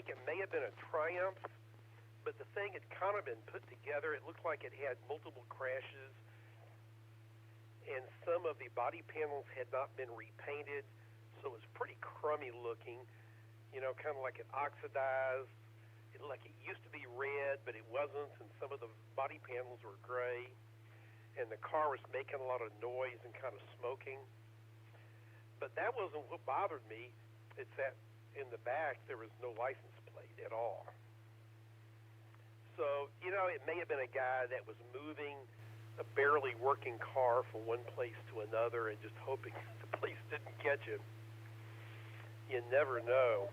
think it may have been a Triumph, but the thing had kind of been put together. It looked like it had multiple crashes, and some of the body panels had not been repainted, so it was pretty crummy looking, kind of like it oxidized. Like it used to be red, but it wasn't, and some of the body panels were gray, and the car was making a lot of noise and kind of smoking. But that wasn't what bothered me. It's that in the back there was no license plate at all. So, it may have been a guy that was moving a barely working car from one place to another and just hoping the police didn't catch him. You never know.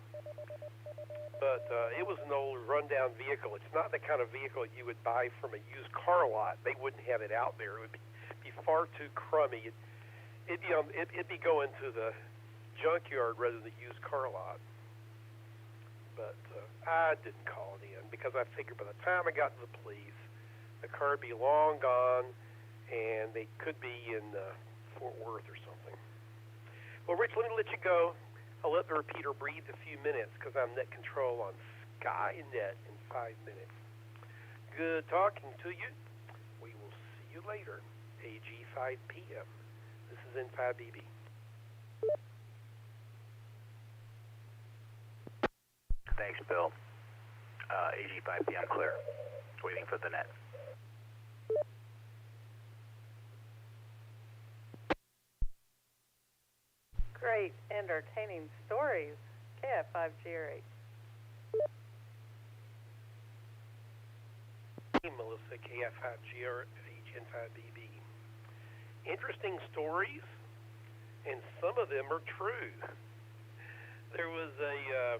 But it was an old rundown vehicle. It's not the kind of vehicle you would buy from a used car lot. They wouldn't have it out there. It would be far too crummy. It'd be going to the junkyard rather than the used car lot. But I didn't call it in because I figured by the time I got to the police, the car would be long gone, and they could be in Fort Worth or something. Well, Rich, let me let you go. I'll let the repeater breathe a few minutes because I'm net control on Skynet in 5 minutes. Good talking to you. We will see you later, AG 5 p.m. This is N5BB. Thanks, Bill. AG 5 p.m. clear. Waiting for the net. Great, entertaining stories. KF5GRH. Hey, Melissa, KF5GRH N5BB. Interesting stories, and some of them are true. There was a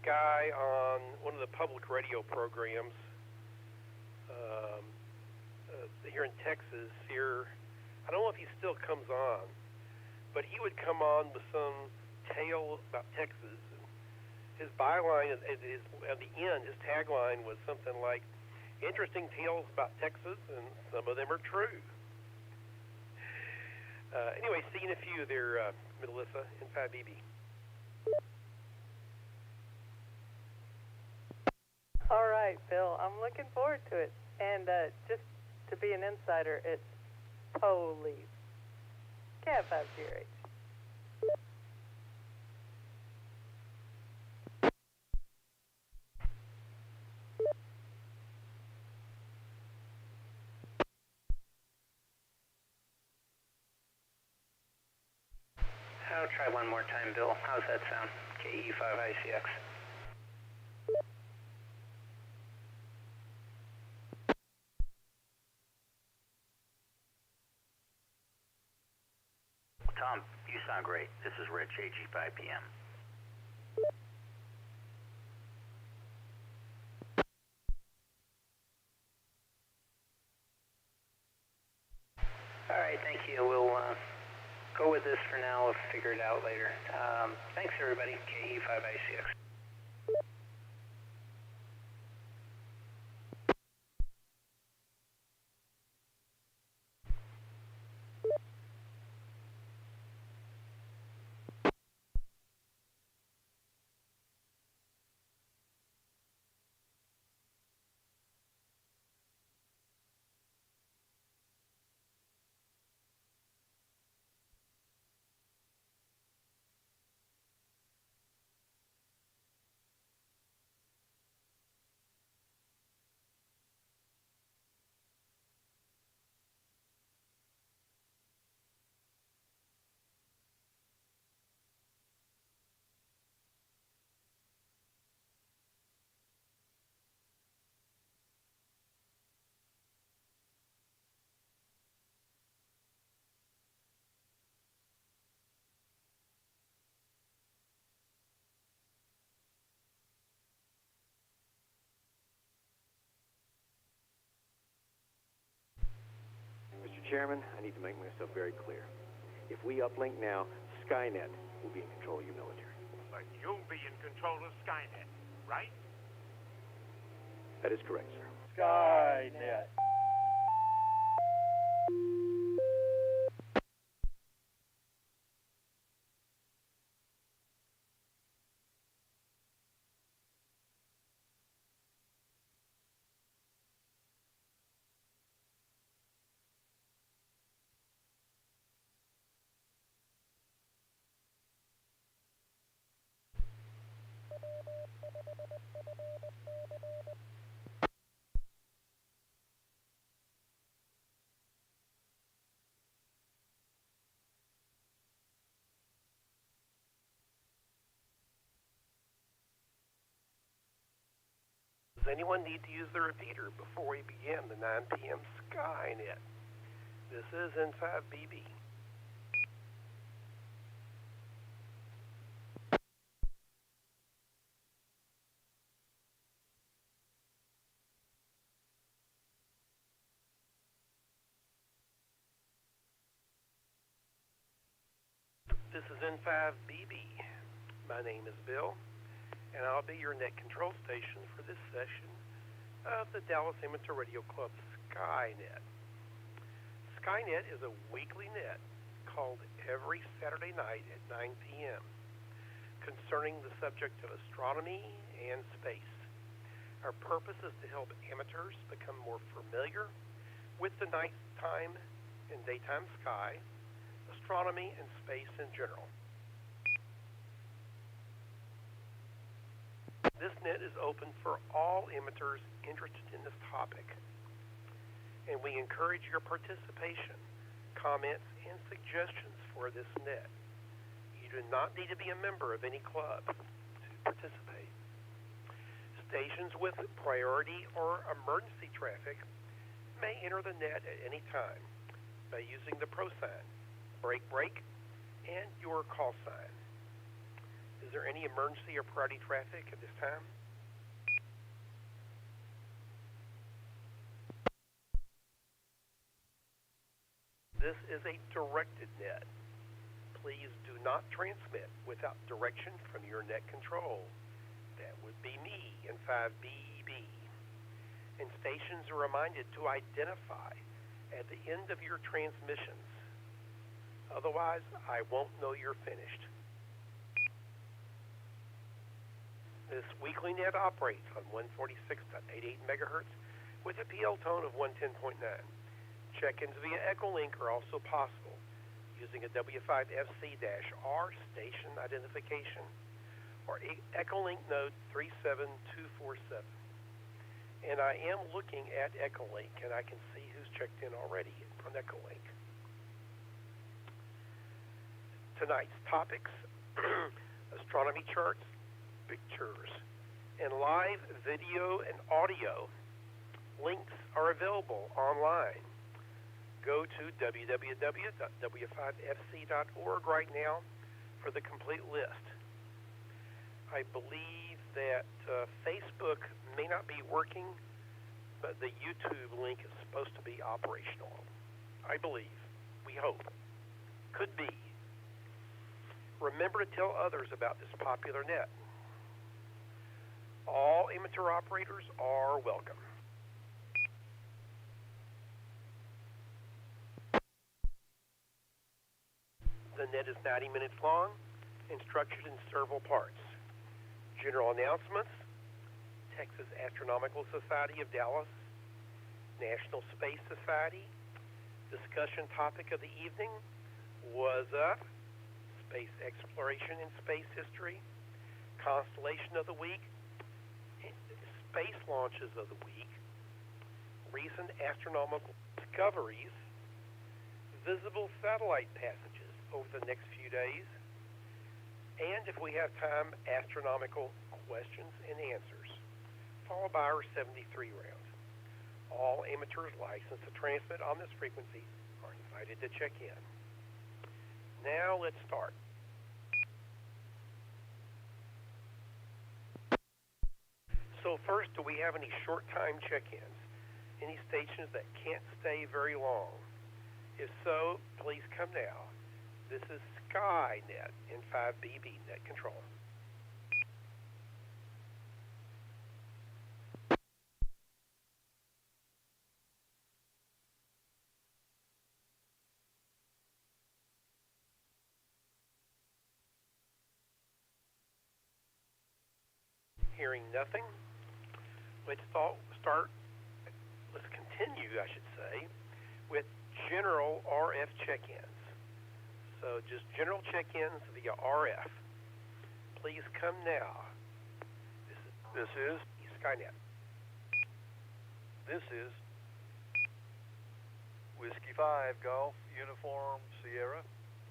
guy on one of the public radio programs here in Texas. I don't know if he still comes on, but he would come on with some tale about Texas. His byline at the end, his tagline was something like, "Interesting tales about Texas, and some of them are true." Anyway, seeing a few there, Melissa, N5BB. All right, Bill, I'm looking forward to it. And just to be an insider, it's police. KF5GRH. I'll try one more time, Bill. How's that sound? KE5ICX. Tom, you sound great. This is Rich, AG 5 p.m. All right, thank you. We'll go with this for now. We'll figure it out later. Thanks, everybody. KE5ICX. Mr. Chairman, I need to make myself very clear. If we uplink now, Skynet will be in control of your military. But you'll be in control of Skynet, right? That is correct, sir. Skynet. Does anyone need to use the repeater before we begin the 9 p.m. Skynet? This is N5BB. This is N5BB. My name is Bill, and I'll be your net control station for this session of the Dallas Amateur Radio Club Skynet. Skynet is a weekly net called every Saturday night at 9 p.m. concerning the subject of astronomy and space. Our purpose is to help amateurs become more familiar with the nighttime and daytime sky, astronomy, and space in general. This net is open for all amateurs interested in this topic, and we encourage your participation, comments, and suggestions for this net. You do not need to be a member of any club to participate. Stations with priority or emergency traffic may enter the net at any time by using the pro sign, break, and your call sign. Is there any emergency or priority traffic at this time? This is a directed net. Please do not transmit without direction from your net control. That would be me in 5BB. And stations are reminded to identify at the end of your transmissions. Otherwise, I won't know you're finished. This weekly net operates on 146.88 megahertz with a PL tone of 110.9. Check-ins via Echolink are also possible using a W5FC-R station identification or Echolink node 37247. And I am looking at Echolink, and I can see who's checked in already on Echolink. Tonight's topics, astronomy charts, pictures, and live video and audio. Links are available online. Go to www.w5fc.org right now for the complete list. I believe that Facebook may not be working, but the YouTube link is supposed to be operational. I believe. We hope. Could be. Remember to tell others about this popular net. All amateur operators are welcome. The net is 90 minutes long and structured in several parts. General announcements, Texas Astronomical Society of Dallas, National Space Society, discussion topic of the evening, was up, space exploration and space history, constellation of the week, space launches of the week, recent astronomical discoveries, visible satellite passages over the next few days, and if we have time, astronomical questions and answers, followed by our 73 round. All amateurs licensed to transmit on this frequency are invited to check in. Now let's start. So first, do we have any short time check-ins? Any stations that can't stay very long? If so, please come now. This is Skynet in 5BB net control. Hearing nothing, let's continue, I should say, with general RF check-ins. So just general check-ins via RF. Please come now. This is Skynet. This is Whiskey 5, Golf, Uniform, Sierra,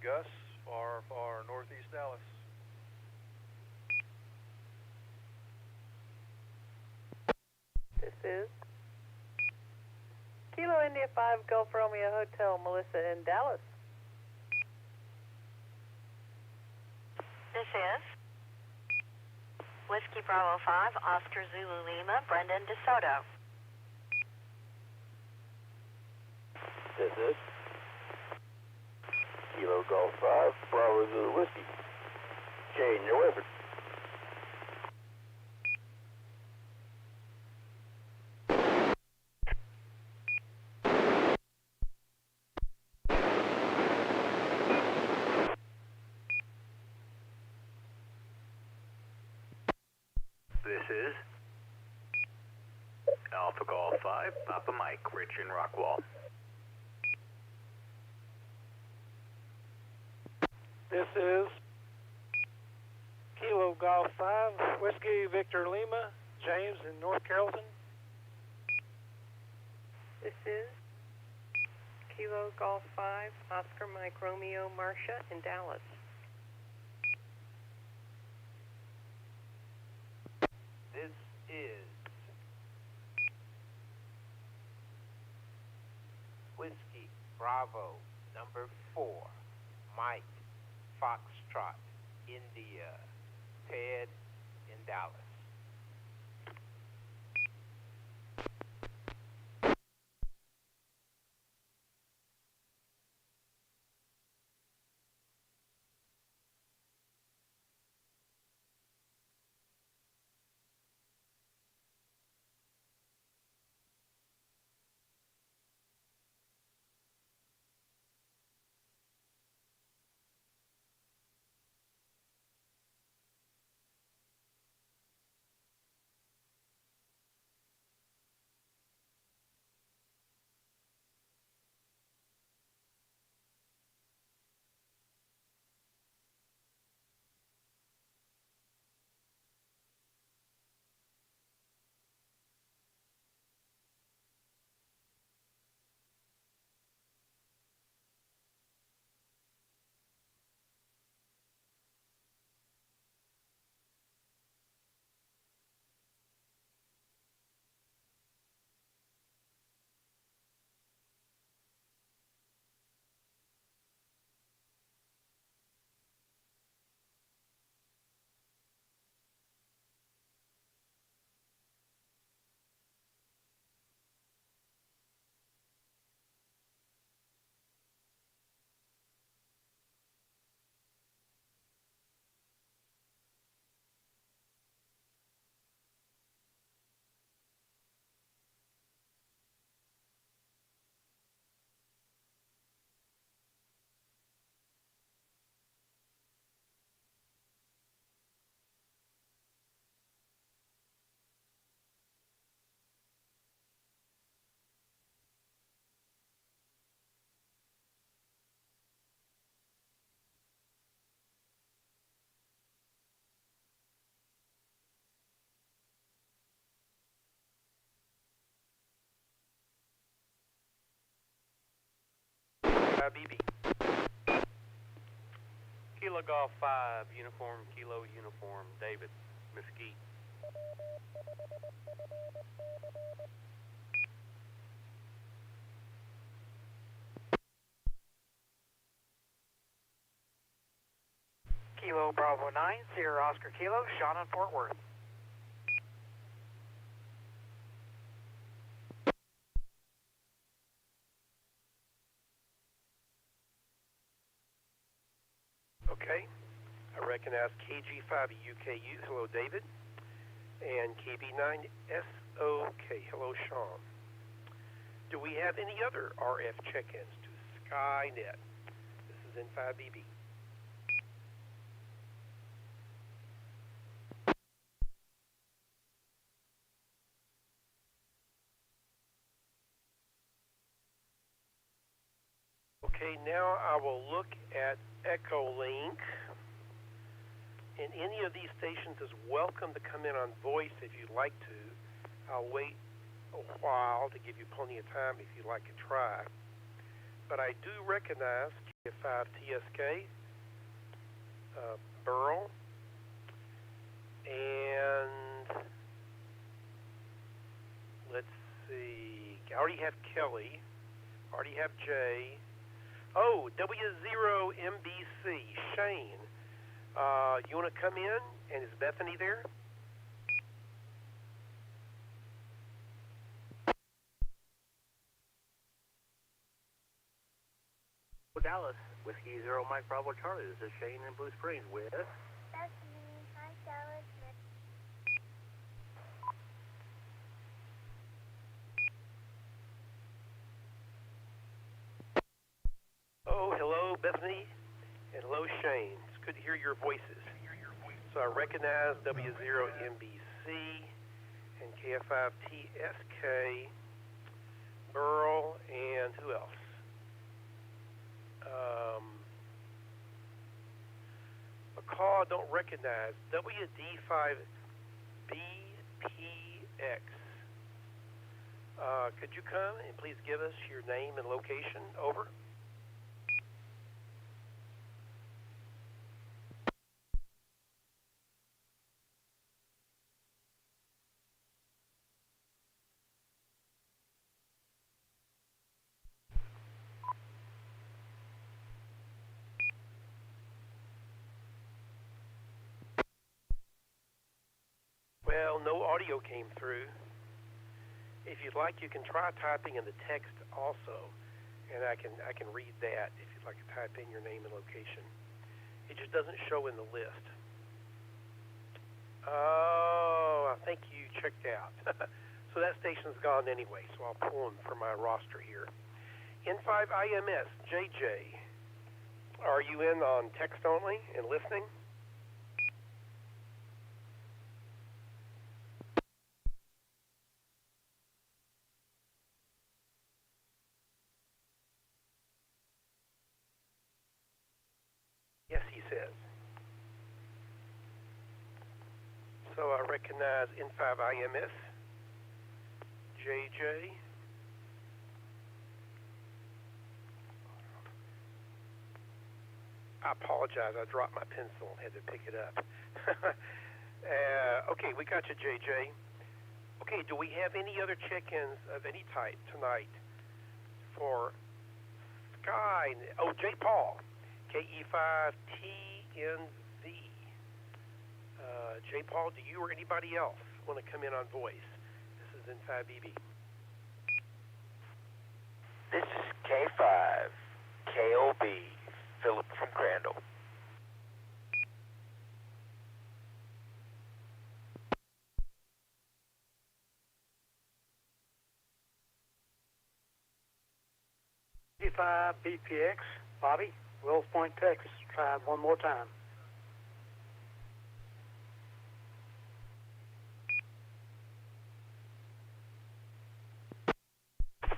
Gus, far northeast Dallas. This is Kilo India 5 Gulf Romeo Hotel, Melissa in Dallas. This is Whiskey Bravo 5 Oscar Zulu Lima, Brendan DeSoto. This is Kilo Golf 5, Bravo Zulu Whiskey. Jane, your weapon. This is Alpha Golf 5, Papa Mike, Rich in Rockwall. This is Kilo Golf 5, Whiskey Victor Lima, James in North Carrollton. This is Kilo Golf 5 Oscar Mike Romeo Marcia in Dallas. This is Whiskey Bravo number 4, Mike Foxtrot, India, Ted in Dallas. BB. Kilo Golf 5, Uniform, Kilo Uniform, David, Mesquite. Kilo Bravo 9, Sierra Oscar Kilo, Sean in Fort Worth. Okay. I recognize KG5UKU. Hello, David. And KB9SOK. Hello, Sean. Do we have any other RF check-ins to Skynet? This is N5BB. Okay, now I will look at Echolink And any of these stations is welcome to come in on voice if you'd like to. I'll wait a while to give you plenty of time if you'd like to try. But I do recognize K5TSK, Burl, and let's see, I already have Kelly, already have Jay. Oh, W0MBC, Shane. You want to come in? And is Bethany there? Dallas, Whiskey Zero Mike Bravo Charlie. This is Shane in Blue Springs with... That's me. Hi, Dallas. Oh, hello, Bethany, and hello, Shane. It's good to hear your voices. So I recognize W0MBC and KF5TSK, Burl, and who else? A call I don't recognize, WD5BPX. Could you come and please give us your name and location? Over. Well, no audio came through. If you'd like, you can try typing in the text also, and I can read that if you'd like to type in your name and location. It just doesn't show in the list. Oh, I think you checked out. So that station's gone anyway, so I'll pull them from my roster here. N5IMS, JJ, are you in on text only and listening? Yes, he says. So I recognize N5IMS, JJ. I apologize, I dropped my pencil, had to pick it up. Okay, we got you, JJ. Okay, do we have any other check-ins of any type tonight for Sky? Oh, J. Paul. KE5TNV. J. Paul, do you or anybody else want to come in on voice? This is N5BB. This is K5 KOB Philip from Crandall. BPX, Bobby, Wills Point, Texas. Try it one more time.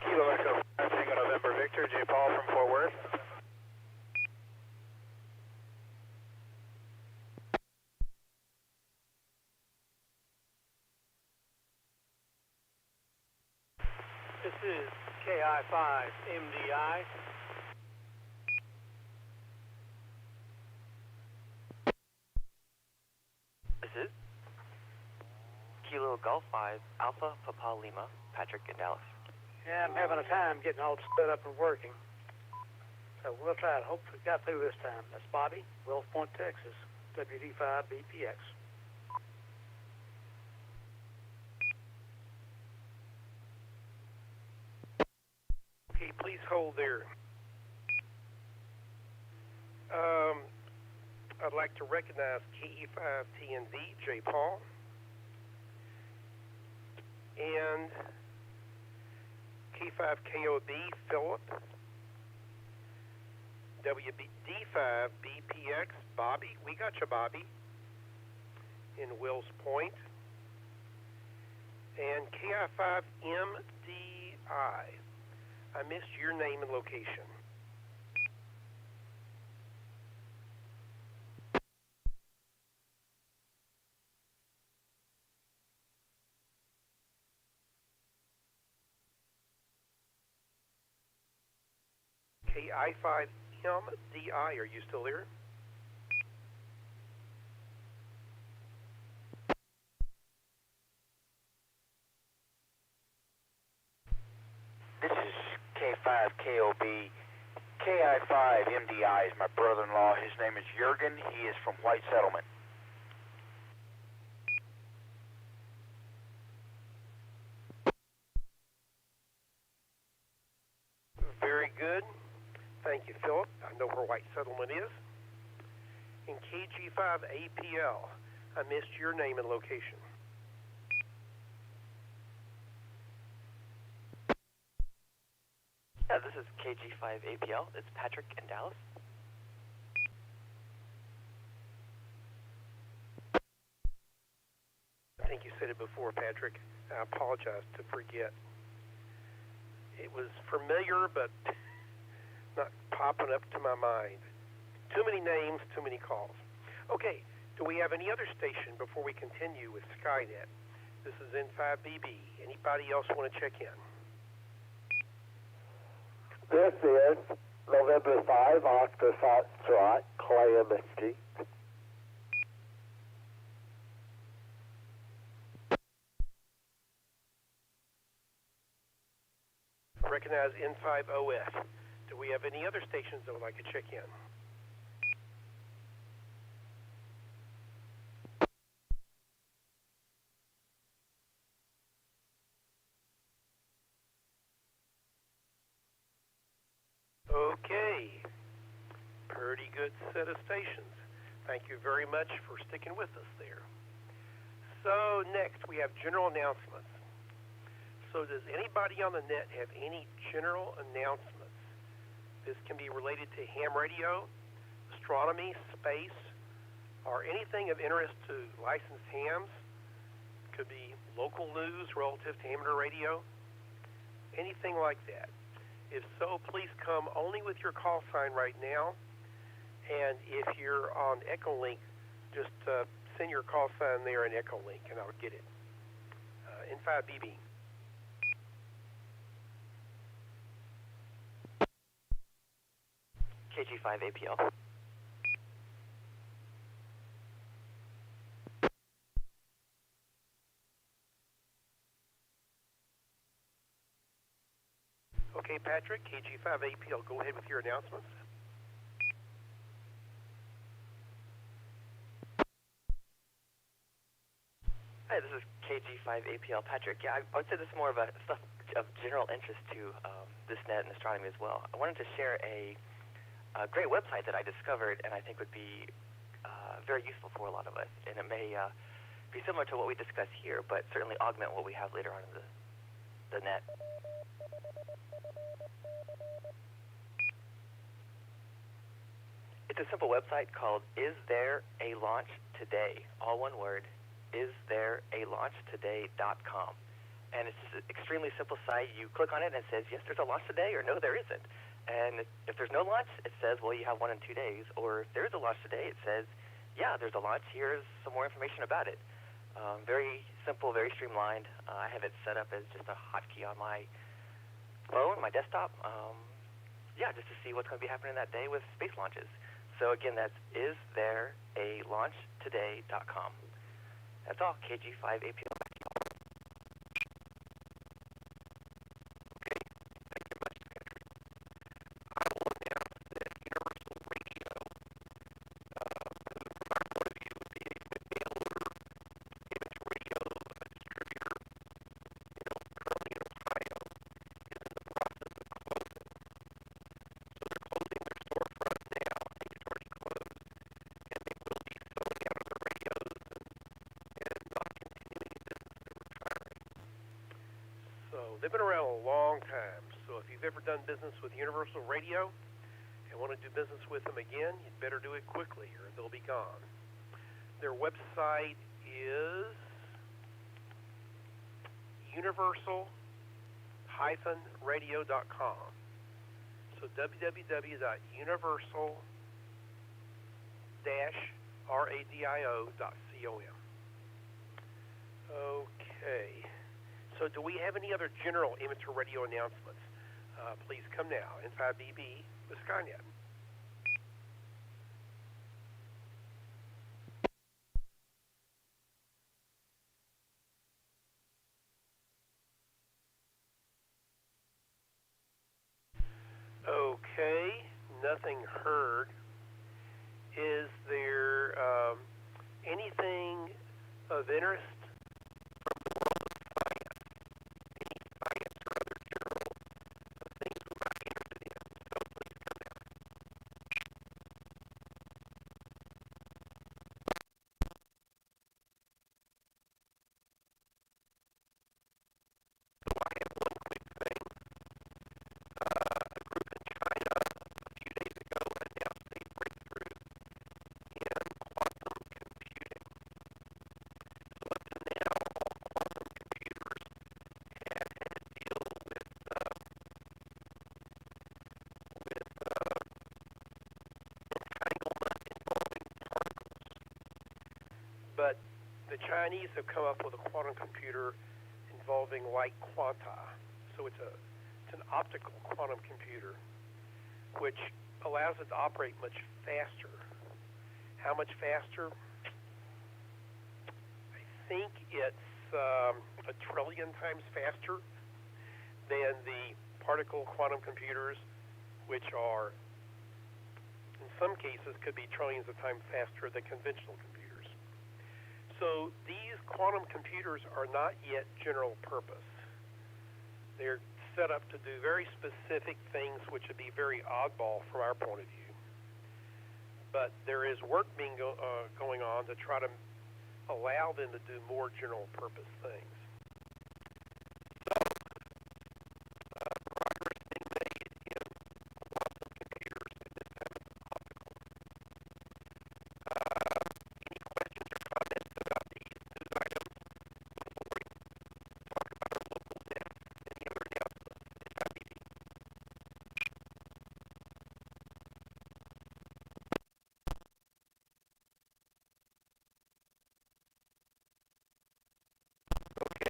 Kilo Echo 5 Tango November Victor, J. Paul from Fort Worth. This is KI5MDI. This is Kilo Golf 5 Alpha Papa Lima, Patrick in Dallas. Yeah, I'm having a time getting all set up and working. So we'll try it. Hope we got through this time. That's Bobby, Wills Point, Texas, WD5BPX. Okay, please hold there. I'd like to recognize KE5TNV, J. Paul, and K5KOB, Philip, WD5BPX, Bobby. We got you, Bobby, in Wills Point, and KI5MDI. I missed your name and location. KI5MDI, are you still there? This is K5KOB. KI5MDI is my brother-in-law. His name is Jurgen. He is from White Settlement. Very good. Thank you, Philip. I know where White Settlement is. In KG5APL, I missed your name and location. Yeah, this is KG5APL. It's Patrick in Dallas. I think you said it before, Patrick. I apologize to forget. It was familiar, but not popping up to my mind. Too many names, too many calls. Okay, do we have any other station before we continue with Skynet? This is N5BB. Anybody else want to check in? This is November 5, Oscar Foxtrot, Clay Whiskey. Recognize N5OF. Do we have any other stations that would like to check in? Okay. Pretty good set of stations. Thank you very much for sticking with us there. So next we have general announcements. So does anybody on the net have any general announcements? This can be related to ham radio, astronomy, space, or anything of interest to licensed hams. Could be local news relative to amateur radio, anything like that. If so, please come only with your call sign right now. And if you're on Echolink, just send your call sign there in Echolink, and I'll get it. N5BB. KG5APL. Okay, Patrick, KG5APL, go ahead with your announcements. Hi, this is KG5APL Patrick. Yeah, I would say this is more of a stuff of general interest to this net and astronomy as well. I wanted to share a great website that I discovered and I think would be very useful for a lot of us. And it may be similar to what we discuss here, but certainly augment what we have later on in the net. It's a simple website called Is There a Launch Today? All one word. IsThereALaunchToday.com. And it's just an extremely simple site. You click on it and it says, yes, there's a launch today, or no, there isn't. And if there's no launch, it says, well, you have one in 2 days. Or if there is a launch today, it says, yeah, there's a launch. Here's some more information about it. Very simple, very streamlined. I have it set up as just a hotkey on my phone, my desktop. Yeah, just to see what's going to be happening that day with space launches. So again, that's IsThereALaunchToday.com. That's all. KG5APL. They've been around a long time, so if you've ever done business with Universal Radio and want to do business with them again, you'd better do it quickly or they'll be gone. Their website is universal-radio.com. So www.universal-radio.com. Okay. So do we have any other general amateur radio announcements? Please come now. N5BB with Skynet. Okay, nothing heard. Is there anything of interest from the world of science? Any science or other general things we might be interested in? So please come now. So I have one quick thing. A group in China a few days ago announced a breakthrough in quantum computing. So up to now, all quantum computers have had to deal with entanglement involving particles. But the Chinese have come up with a quantum computer involving light quanta. So it's an optical quantum computer, which allows it to operate much faster. How much faster? I think it's a trillion times faster than the particle quantum computers, which are, in some cases, could be trillions of times faster than conventional computers. So these quantum computers are not yet general purpose. They're set up to do very specific things which would be very oddball from our point of view. But there is work being going on to try to allow them to do more general purpose things. So, progress being made in quantum computers at this time of optical. Any questions or comments about these news items before we talk about our local events and the other announcements in 5BB? Okay,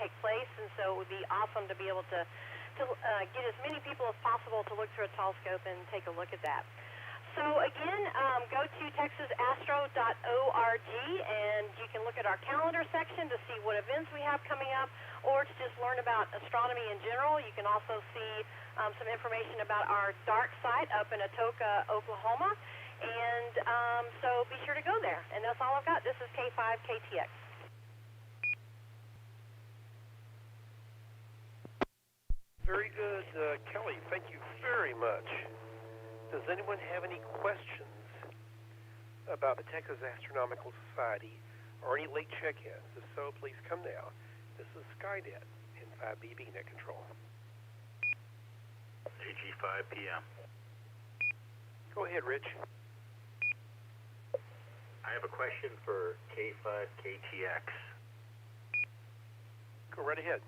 take place, and so it would be awesome to be able to get as many people as possible to look through a telescope and take a look at that. So again, go to texasastro.org, and you can look at our calendar section to see what events we have coming up, or to just learn about astronomy in general. You can also see some information about our DART site up in Atoka, Oklahoma, and so be sure to go there. And that's all I've got. This is K5KTX. Very good, Kelly. Thank you very much. Does anyone have any questions about the Texas Astronomical Society or any late check-ins? If so, please come now. This is Skynet in 5B BNet Control. AG 5 p.m. Go ahead, Rich. I have a question for K5KTX. Go right ahead.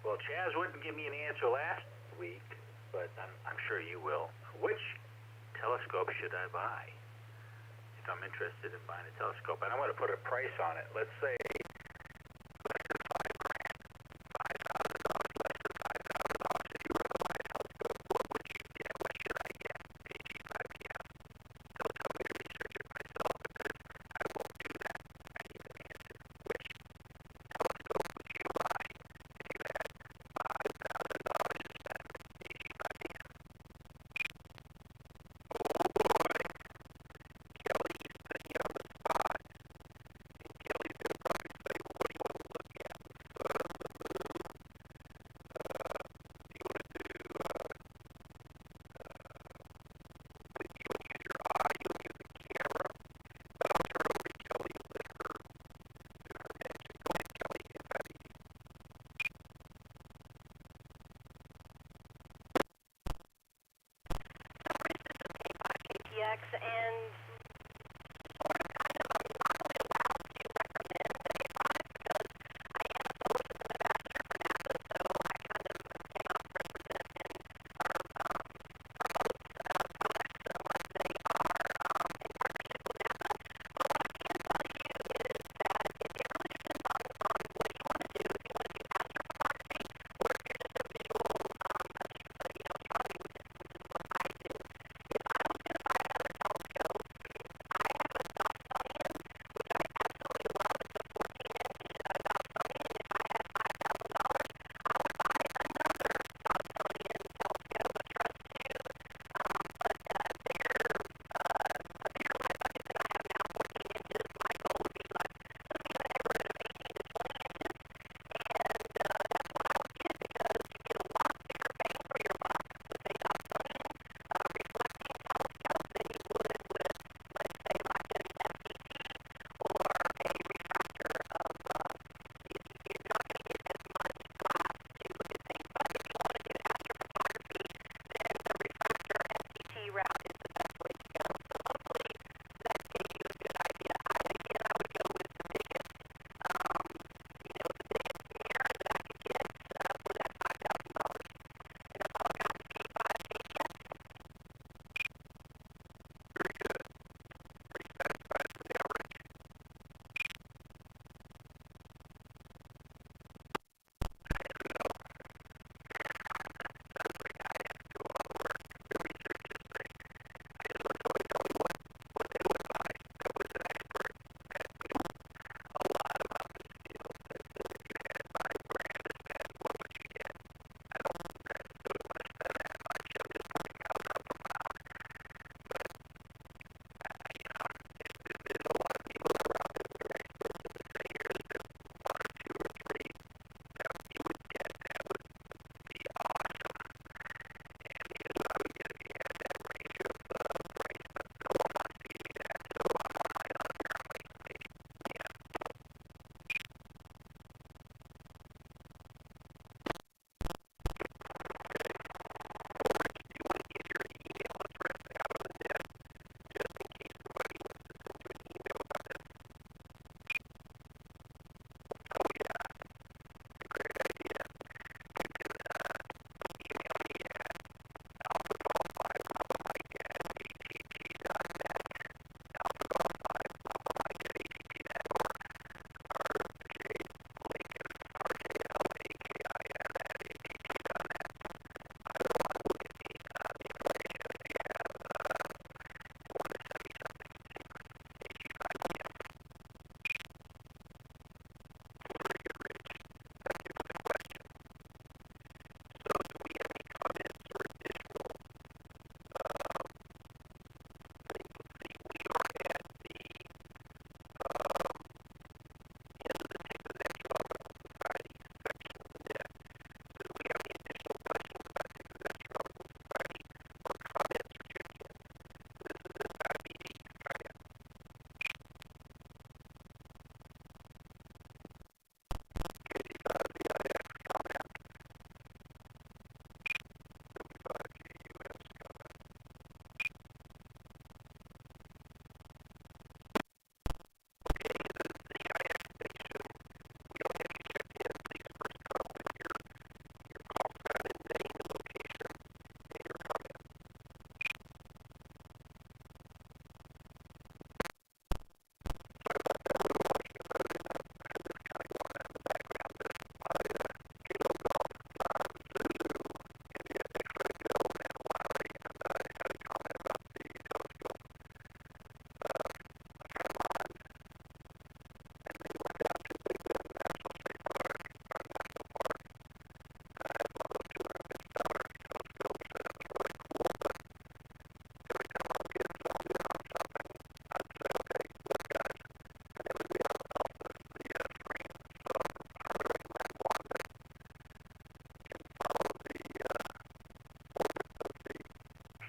Well, Chaz wouldn't give me an answer last week, but I'm sure you will. Which telescope should I buy if I'm interested in buying a telescope? And I want to put a price on it. Let's say less than $5,000, $5,000, less than $5,000. If you were to buy a telescope, what would you get? What should I get? AG 5 p.m. Don't tell me to research it myself, because I won't do that. I need an answer. Which telescope would you buy if you had $5,000 to spend? AG 5 p.m. Oh boy, Kelly's putting you on the spot. And Kelly's going to probably say, what do you want to look at? The sun, the moon? Do you want to do, you want to use your eye? You want to use the camera? But I'll turn over to Kelly and let her do her magic. Go ahead, Kelly, in 5 p.m. KTX, and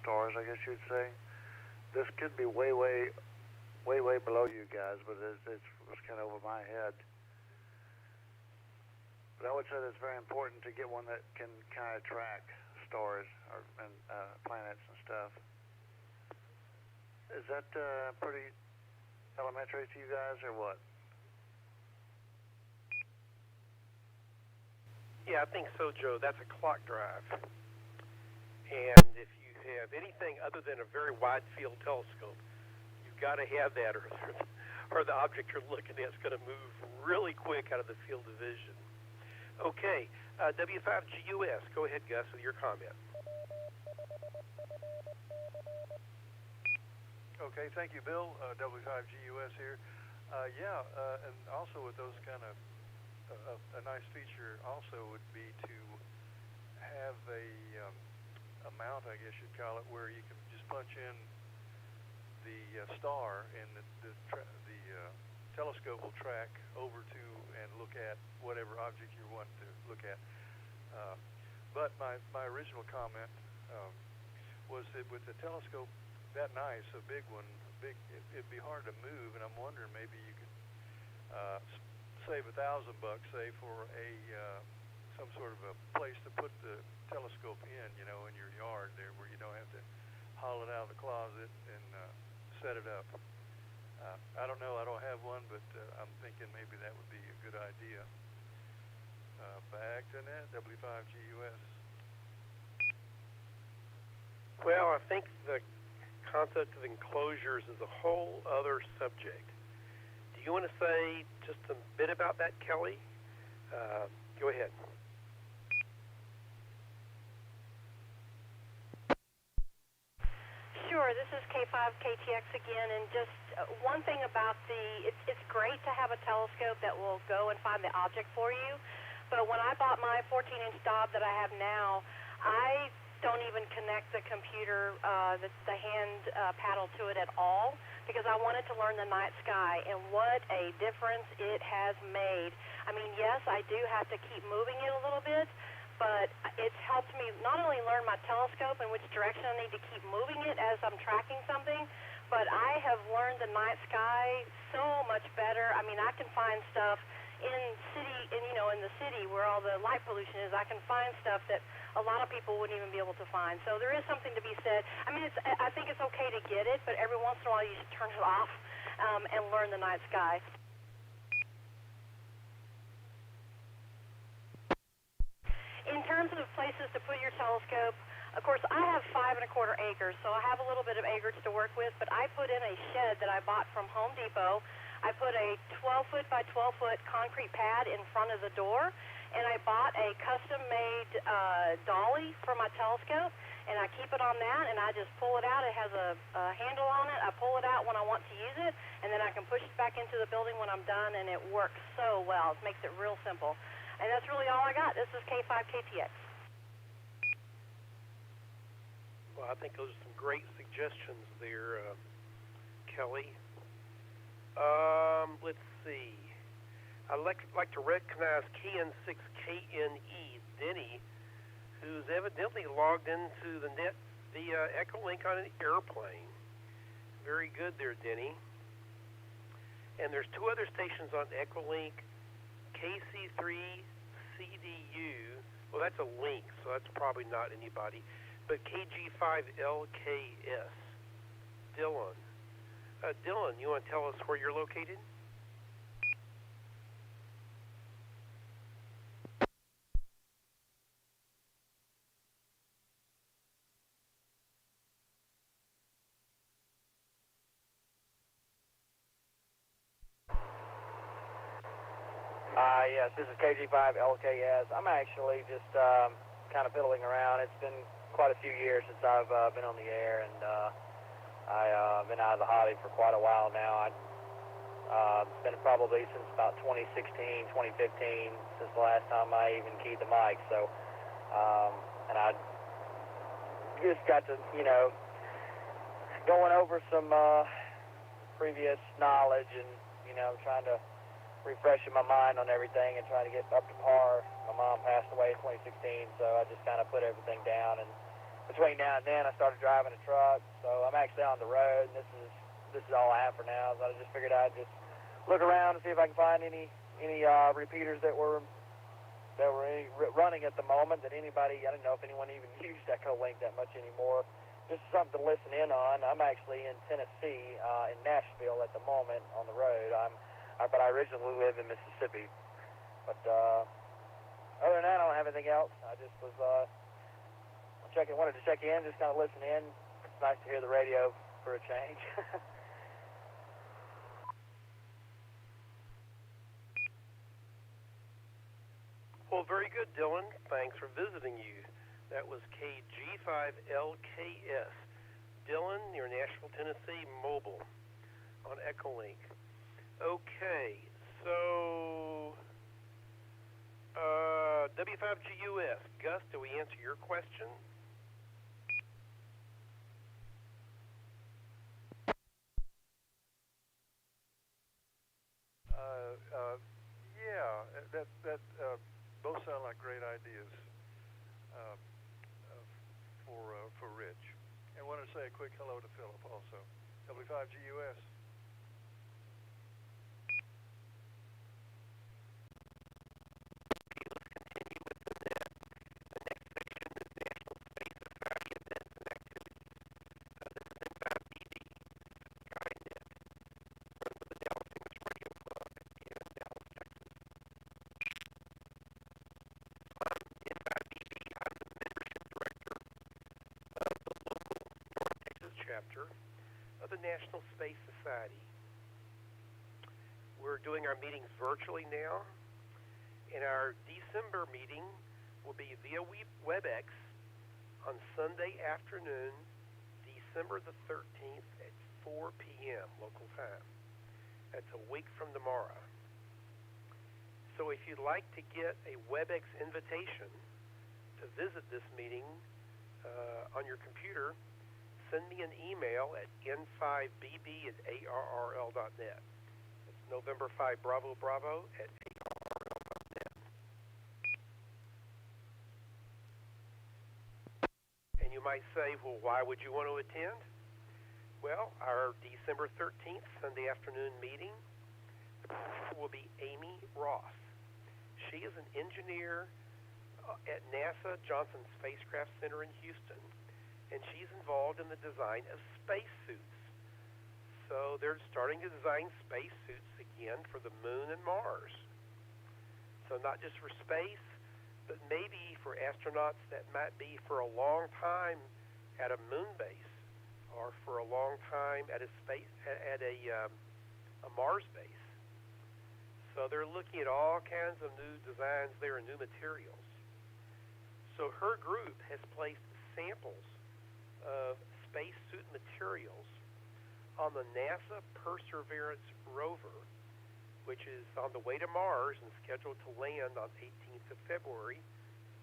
stars, I guess you'd say. This could be way below you guys, but it's kind of over my head. But I would say that it's very important to get one that can kind of track stars and planets and stuff. Is that pretty elementary to you guys, or what? Yeah, I think so, Joe. That's a clock drive. And if you have anything other than a very wide field telescope, you've got to have that, or the object you're looking at is going to move really quick out of the field of vision. Okay, W5GUS. Go ahead, Gus, with your comment. Okay, thank you, Bill. W5GUS here. And also with those kind of, a nice feature also would be to have a mount, I guess you'd call it, where you can just punch in the star, and the telescope will track over to and look at whatever object you want to look at. But my original comment was that with the telescope that nice, a big one, it'd be hard to move, and I'm wondering maybe you could save $1,000, say, for some sort of a place to put the telescope in, in your yard there, where you don't have to haul it out of the closet and set it up. I don't know, I don't have one, but I'm thinking maybe that would be a good idea. Back to net, W5GUS. Well, I think the concept of enclosures is a whole other subject. Do you want to say just a bit about that, Kelly? Go ahead. Sure, this is K5KTX again, and just one thing about it's great to have a telescope that will go and find the object for you, but when I bought my 14-inch Dob that I have now, I don't even connect the computer, the hand paddle to it at all, because I wanted to learn the night sky, and what a difference it has made. I mean, yes, I do have to keep moving it a little bit, but it's helped me not only learn my telescope and which direction I need to keep moving it as I'm tracking something, but I have learned the night sky so much better. I mean, I can find stuff in the city where all the light pollution is. I can find stuff that a lot of people wouldn't even be able to find. So there is something to be said. I mean, I think it's okay to get it, but every once in a while you should turn it off and learn the night sky. In terms of places to put your telescope, of course, I have 5 1/4 acres, so I have a little bit of acreage to work with, but I put in a shed that I bought from Home Depot. I put a 12-foot by 12-foot concrete pad in front of the door, and I bought a custom-made dolly for my telescope, and I keep it on that, and I just pull it out. It has a handle on it. I pull it out when I want to use it, and then I can push it back into the building when I'm done, and it works so well. It makes it real simple. And that's really all I got. This is K5KTX. Well, I think those are some great suggestions there, Kelly. Let's see. I'd like to recognize KN6KNE, Denny, who's evidently logged into the net via Echolink on an airplane. Very good there, Denny. And there's 2 other stations on Echolink, KC3CDU. Well, that's a link, so that's probably not anybody. But KG5LKS. Dylan. Dylan, you want to tell us where you're located? Yes, this is KG5LKS. I'm actually just kind of fiddling around. It's been quite a few years since I've been on the air, and I've been out of the hobby for quite a while now. It's been probably since about 2016, 2015, since the last time I even keyed the mic. So, and I just got to, going over some previous knowledge and, trying to refreshing my mind on everything and trying to get up to par. My mom passed away in 2016, so I just kind of put everything down and between now and then, I started driving a truck, so I'm actually on the road, and this is all I have for now. So I just figured I'd just look around and see if I can find any repeaters that were running at the moment that anybody, I don't know if anyone even used Echo Link that much anymore. Just something to listen in on. I'm actually in Tennessee, in Nashville at the moment on the road. But I originally live in Mississippi. But other than that, I don't have anything else. I just was wanted to check in, just kind of listen in. It's nice to hear the radio for a change. Well, very good, Dylan. Thanks for visiting you. That was KG5LKS. Dylan, near Nashville, Tennessee, mobile on Echolink. Okay, so W5GUS. Gus, do we answer your question? Yeah, that both sound like great ideas for Rich. And I want to say a quick hello to Philip also. W5GUS. Chapter of the National Space Society. We're doing our meetings virtually now, and our December meeting will be via WebEx on Sunday afternoon, December the 13th at 4 p.m. local time. That's a week from tomorrow. So if you'd like to get a WebEx invitation to visit this meeting on your computer, send me an email at n5bb@arrl.net. It's November 5 Bravo Bravo at arrl.net. And you might say, well, why would you want to attend? Well, our December 13th Sunday afternoon meeting, the presenter will be Amy Ross. She is an engineer at NASA Johnson Spacecraft Center in Houston, and she's involved in the design of spacesuits. So they're starting to design spacesuits again for the moon and Mars. So not just for space, but maybe for astronauts that might be for a long time at a moon base, or for a long time at a Mars base. So they're looking at all kinds of new designs there and new materials. So her group has placed samples of spacesuit materials on the NASA Perseverance rover, which is on the way to Mars and scheduled to land on 18th of February,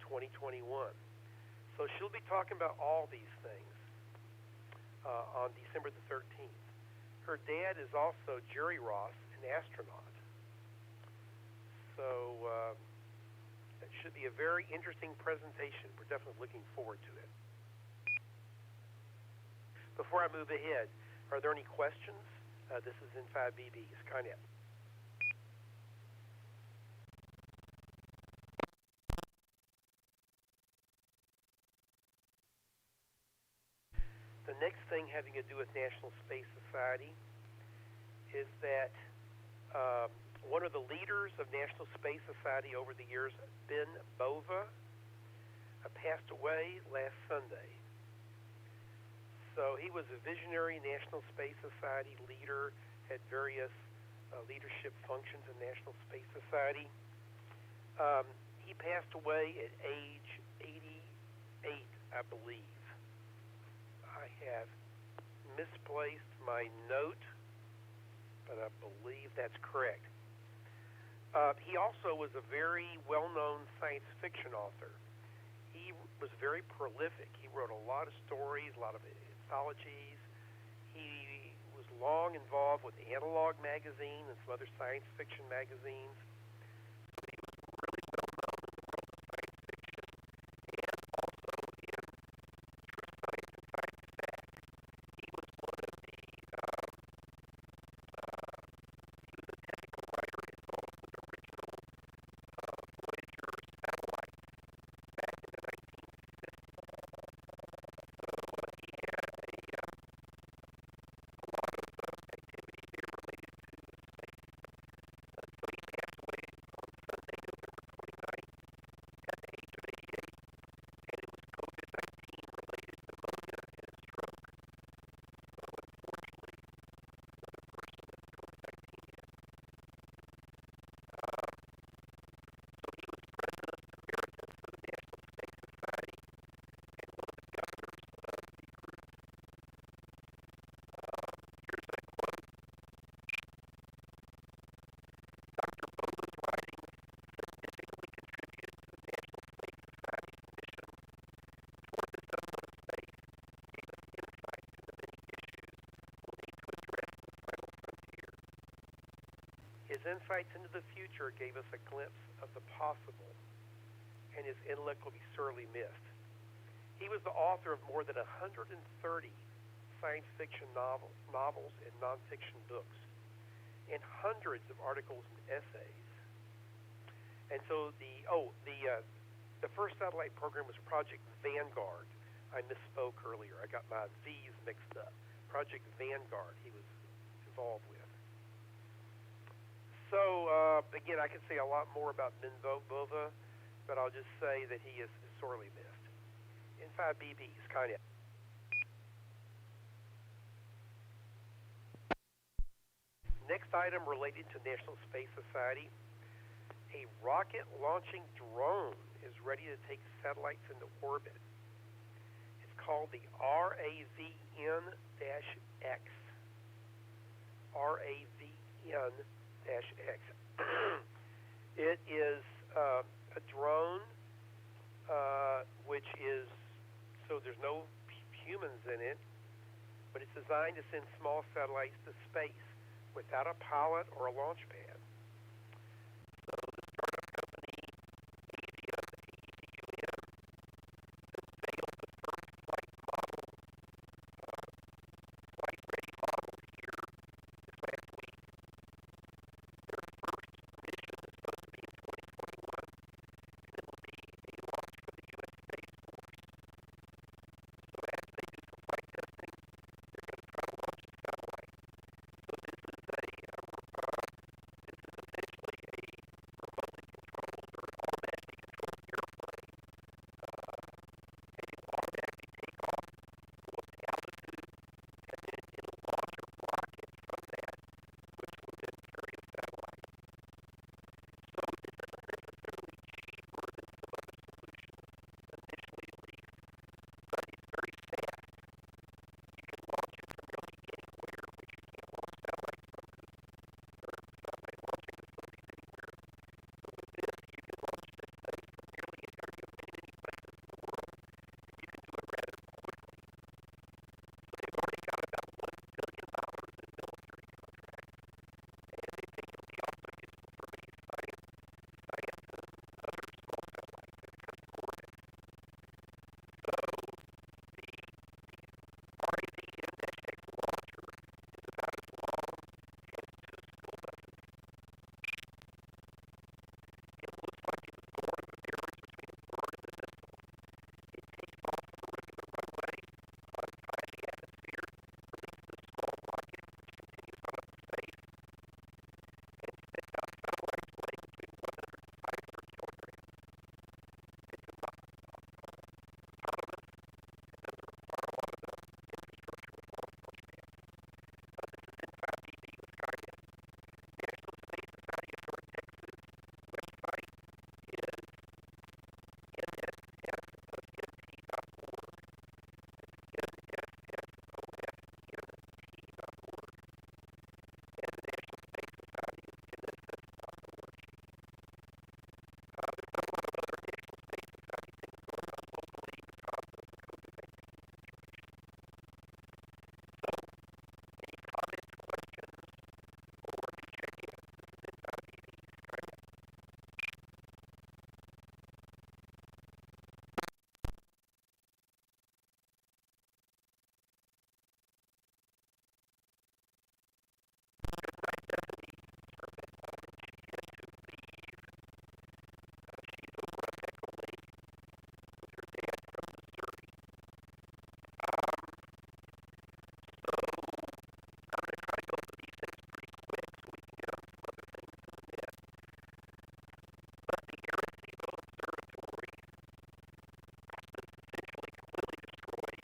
2021. So she'll be talking about all these things on December the 13th. Her dad is also Jerry Ross, an astronaut. So it should be a very interesting presentation. We're definitely looking forward to it. Before I move ahead, are there any questions? This is N5BB, Skynet. The next thing having to do with National Space Society is that one of the leaders of National Space Society over the years, Ben Bova, passed away last Sunday. So he was a visionary National Space Society leader, had various leadership functions in National Space Society. He passed away at age 88, I believe. I have misplaced my note, but I believe that's correct. He also was a very well-known science fiction author. He was very prolific. He wrote a lot of stories, a lot of anthologies. He was long involved with Analog magazine and some other science fiction magazines. So he was really well known in the world of science fiction and also in His insights into the future gave us a glimpse of the possible, and his intellect will be sorely missed. He was the author of more than 130 science fiction novels and nonfiction books, and hundreds of articles and essays. And so the first satellite program was Project Vanguard. I misspoke earlier. I got my V's mixed up. Project Vanguard he was involved with. So, again, I could say a lot more about Ben Bova, but I'll just say that he is sorely missed. N5BB, Skynet. Next item related to National Space Society. A rocket launching drone is ready to take satellites into orbit. It's called the RAVN-X. RAVN-X. It is a drone which is, so there's no humans in it, but it's designed to send small satellites to space without a pilot or a launch pad. So the startup company AZUM unveiled the first flight-ready model here this last week. Their first mission is supposed to be in 2021, and it will be a launch for the U.S. Space Force. So as they do some flight testing, they're going to try to launch a satellite. So this is essentially a remotely controlled or automatically controlled airplane, and it will automatically take off, go up to altitude, and then it'll launch a rocket from that, which will then carry a satellite. So this isn't necessarily cheaper than some other solutions, initially at least, but it's very fast. You can launch it from really anywhere, which you can't launch satellites from satellite launching facilities anywhere. So with this, you can launch this thing from nearly many places in the world, and you can do it rather quickly. So they've already got about $1 billion in military contracts, and they think it'll be also useful for many science and other small satellites that come to orbit. So the RAVN-X launcher is about as long as 2 school buses. It looks like it was born of a marriage between a bird and a missile. It takes off from a regular runway on high in the atmosphere, releases a small rocket which continues on up to space, and spits out satellites weighing between 100 to 500 kilograms. It's autonomous, and doesn't require a lot of the infrastructure with launch pads. This is N5BB with Skynet. National Space Society of North Texas website is nssofnt.org. It's nssofnt.org. And the National Space Society is nss.org. There's not a lot of other National Space Society things going on locally because of the COVID-19 situation. So, any comments, questions, or to check in? This is N5BB, Skynet. Good night, Bethany. Her bedtime, and she had to leave. She's over on Echo Lake with her dad from Missouri. So, I'm going to try to go through these things pretty quick so we can get on some other things in the net. But the Arecibo Observatory was essentially completely destroyed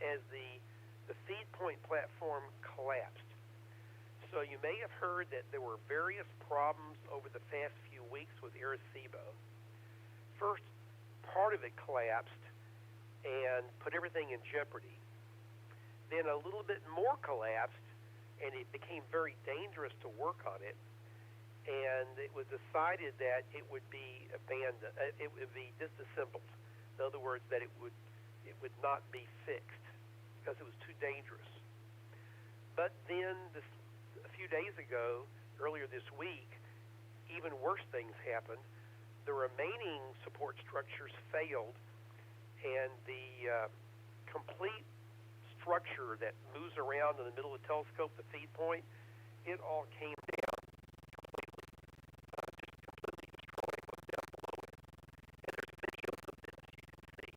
as the feed point platform collapsed. So you may have heard that there were various problems over the past few weeks with Arecibo. First, part of it collapsed and put everything in jeopardy. Then a little bit more collapsed, and it became very dangerous to work on it. And it was decided that it would be abandoned. It would be disassembled. In other words, that it would not be fixed because it was too dangerous. But then a few days ago, earlier this week, even worse things happened. The remaining support structures failed, and the complete structure that moves around in the middle of the telescope, the feed point, it all came down completely, just completely destroying what's down below it. And there's videos of this you can see.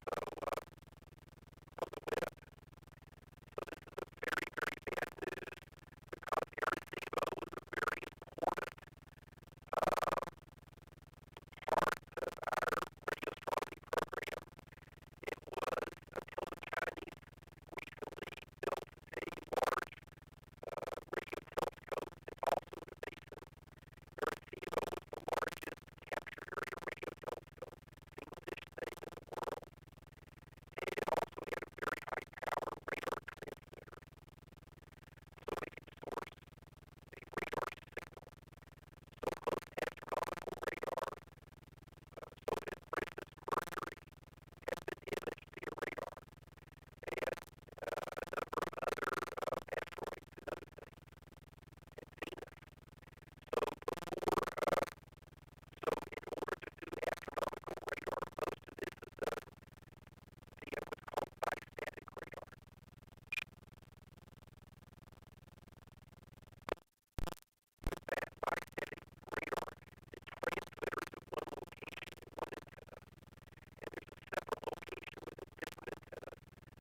So, on the web. So this is a very, very bad news because Arecibo was a very important part of our radio astronomy program. It was until the Chinese recently built a large radio telescope that's also in the basin. Arecibo was the largest capture area radio telescope, single dish thing in the world. And it also had a very high power radar transmitter, so it could source a radar signal. So most astronomical radar, so that, for instance, Mercury has been imaged via radar, and a number of other asteroids and other things, and Venus. So in order to do astronomical radar, most of this is done via what's called bistatic radar. With that bistatic radar, the transmitter is at one location in one antenna, and there's a separate location with a different antenna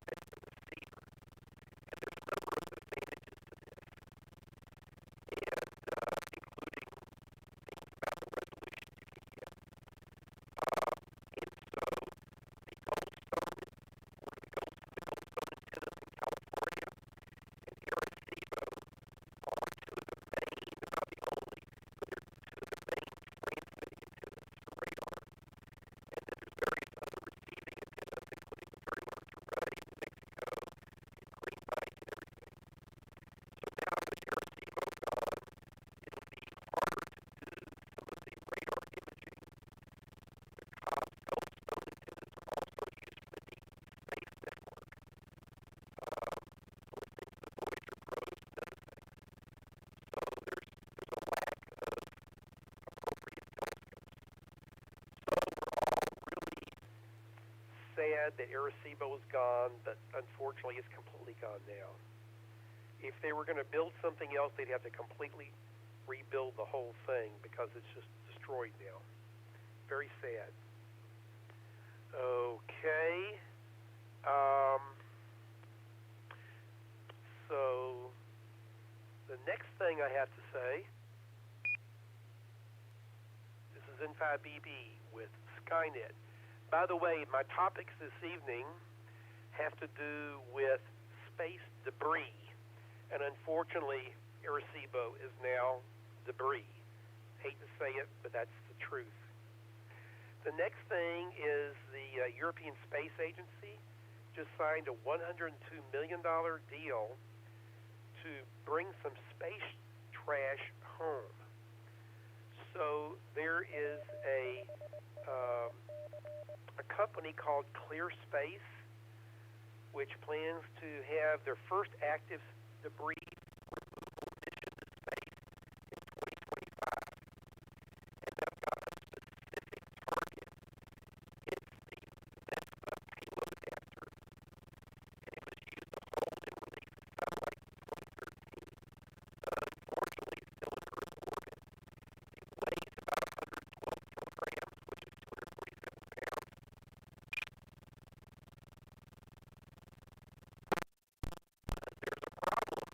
that's the receiver. And there's a number of advantages to this, and including things about the resolution you can get. And so the Goldstone antennas in California and Arecibo are two of the main, not the only, but they're two of the main transmitting antennas for radar. And then there's various other receiving antennas, including the very large array in Mexico and Green Bank and everything. So now with Arecibo gone, it'll be harder to do some of the radar imaging because Goldstone antennas are also used for the deep space network, for things the Voyager probes and other things. So there's a lack of appropriate telescopes. So we're all really sad that Arecibo is gone, but unfortunately it's completely gone now. If they were going to build something else, they'd have to completely rebuild the whole thing because it's just destroyed now. Very sad. Okay. So the next thing I have to say, this is N5BB with Skynet. By the way, my topics this evening have to do with space debris, and unfortunately, Arecibo is now debris. Hate to say it, but that's the truth. The next thing is the European Space Agency just signed a $102 million deal to bring some space trash home. So there is a company called Clear Space, which plans to have their first active debris removal mission to space in 2025. And they've got a specific target. It's the Vespa payload adapter. And it was used to hold and release the satellite in 2013. Unfortunately, it's still in Earth orbit. It weighs about 112 kilograms, which is 247 pounds. There's a problem.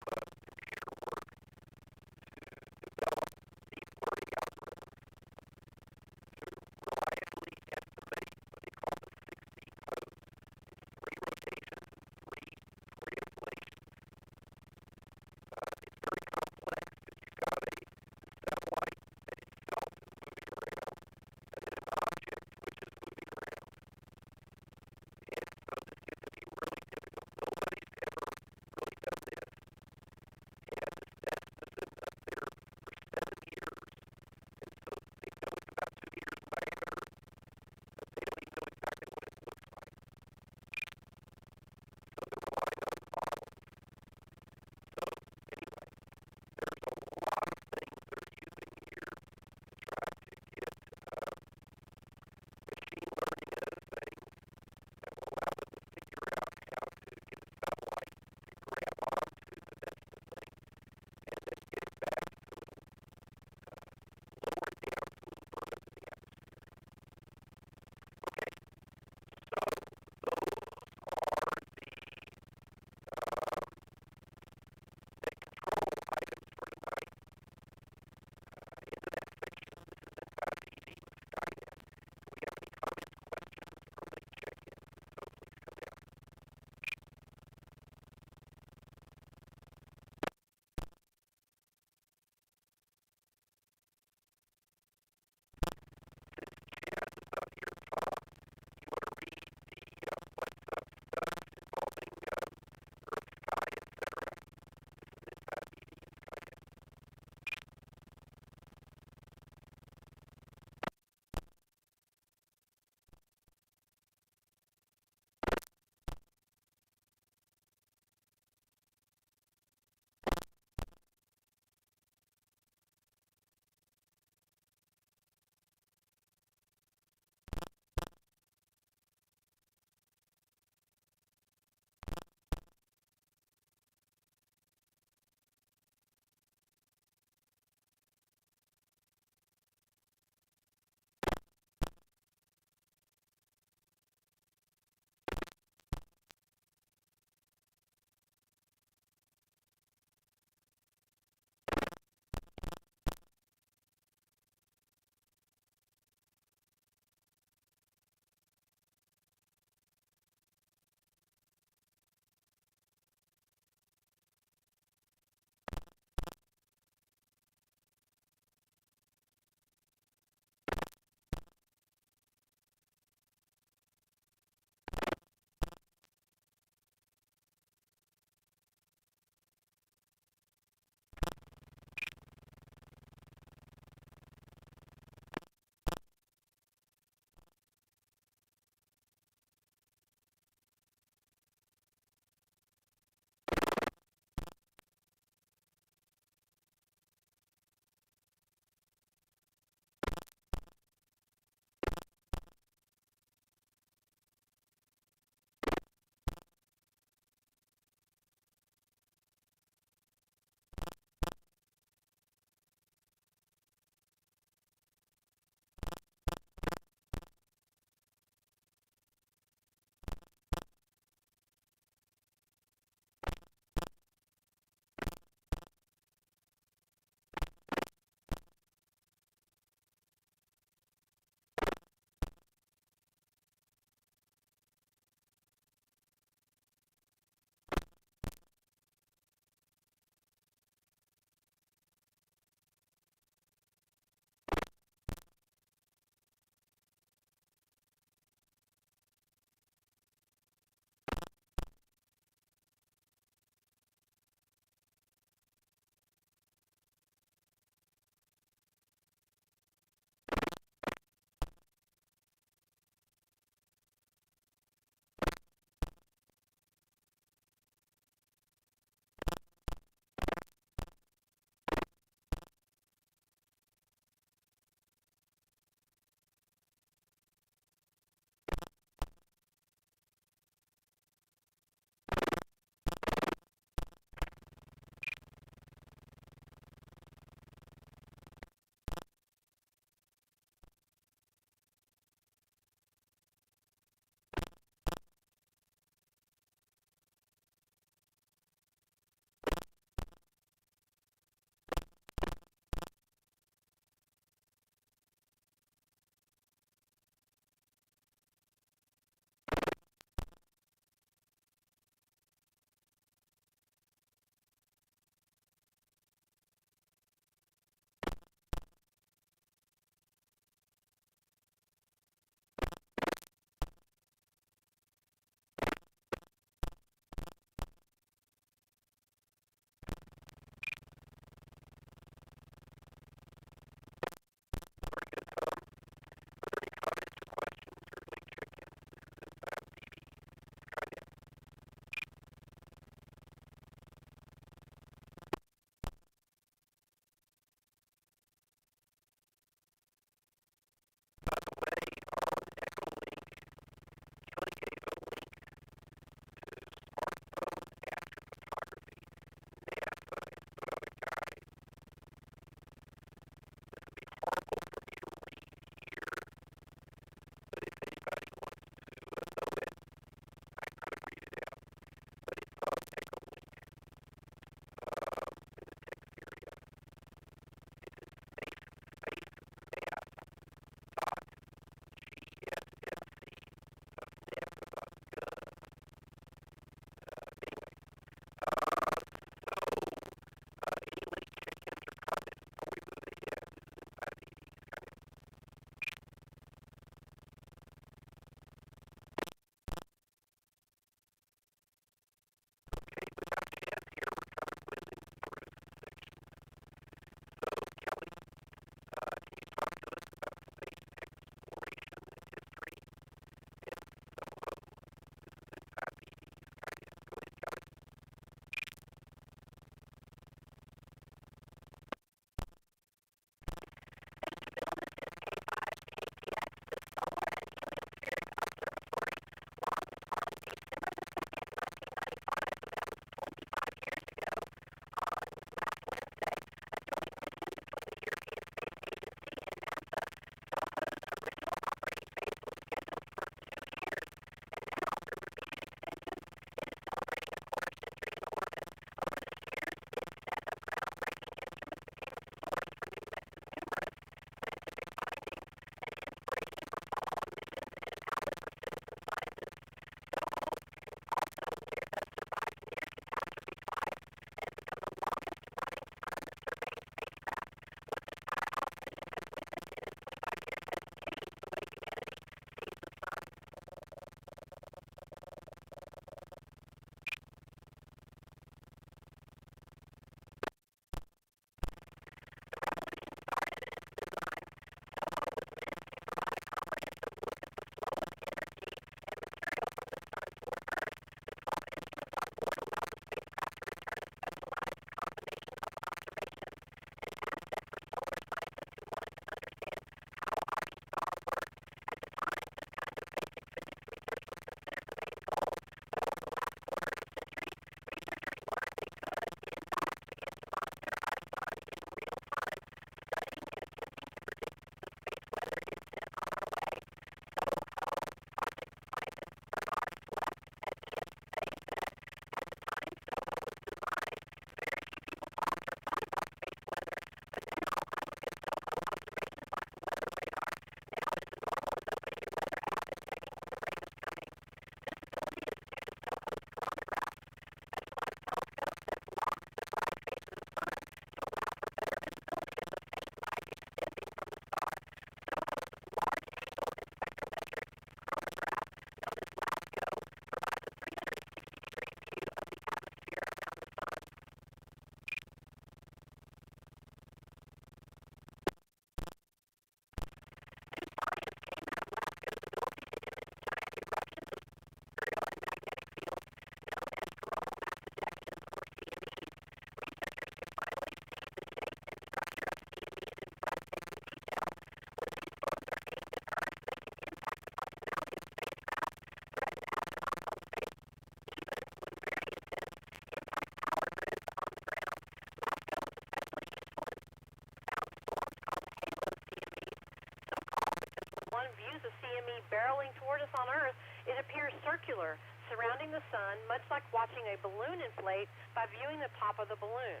CME barreling toward us on Earth, it appears circular, surrounding the sun, much like watching a balloon inflate by viewing the top of the balloon.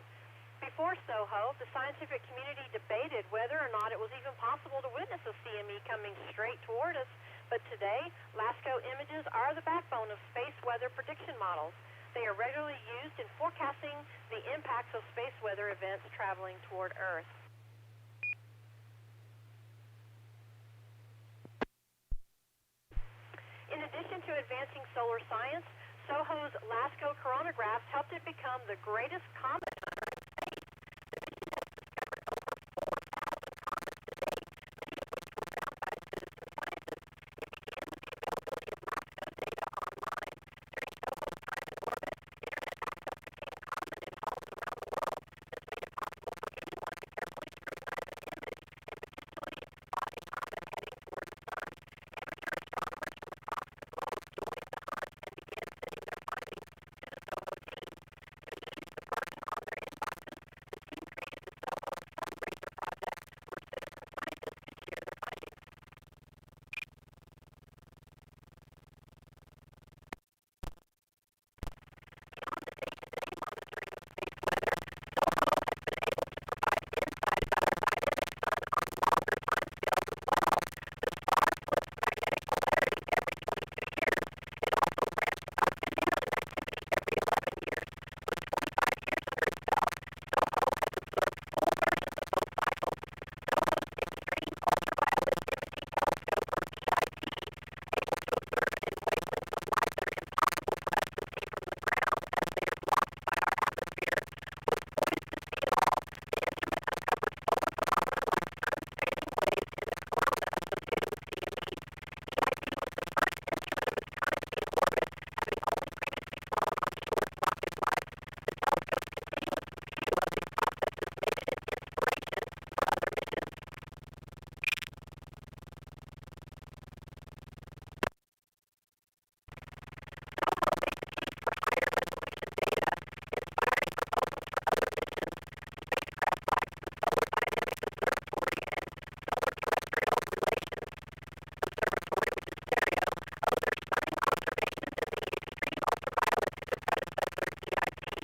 Before SOHO, the scientific community debated whether or not it was even possible to witness a CME coming straight toward us, but today, LASCO images are the backbone of space weather prediction models. They are regularly used in forecasting the impacts of space weather events traveling toward Earth. In addition to advancing solar science, SOHO's LASCO coronagraphs helped it become the greatest comet hunter in space. The mission has discovered over 4,000 comets to date, many of which were found by citizen scientists. It began with the availability of LASCO data online. During SOHO's time in orbit, internet access became common in homes around the world. This made it possible for anyone to carefully scrutinize an image and potentially spot a comet heading toward the sun. Amateur astronomers from across the globe joined the hunt and began sending their findings to the SOHO team. To ease the burden on their inboxes, the team created the SOHO Fundraiser Project, where citizen scientists could share their findings. Beyond the day-to-day monitoring of space weather, SOHO has been able to provide insight about our dynamic sun on longer timescales as well. The star flips magnetic polarity every 22 years. It also ramps up and down in activity every 11 years. With 25 years under its belt, SOHO has observed full versions of both cycles. SOHO's Extreme Ultraviolet Imaging Telescope, or EIT, able to observe in wavelengths of light that are impossible for us to see from the ground as they are blocked by our atmosphere, was poised to see it all. The instrument uncovered solar phenomena like sun-spanning waves in the corona associated with CMEs. EIT was the first instrument of its kind in orbit, having only previously flown on short rocket flights. The telescope's continuous view of these processes made it an inspiration for other missions. SOHO made the case for higher resolution data, inspiring proposals for other missions. Spacecraft like the Solar Dynamics Observatory and Solar Terrestrial Relations Observatory, which is stereo, owe their stunning observations in the extreme ultraviolet to their predecessor, EIT.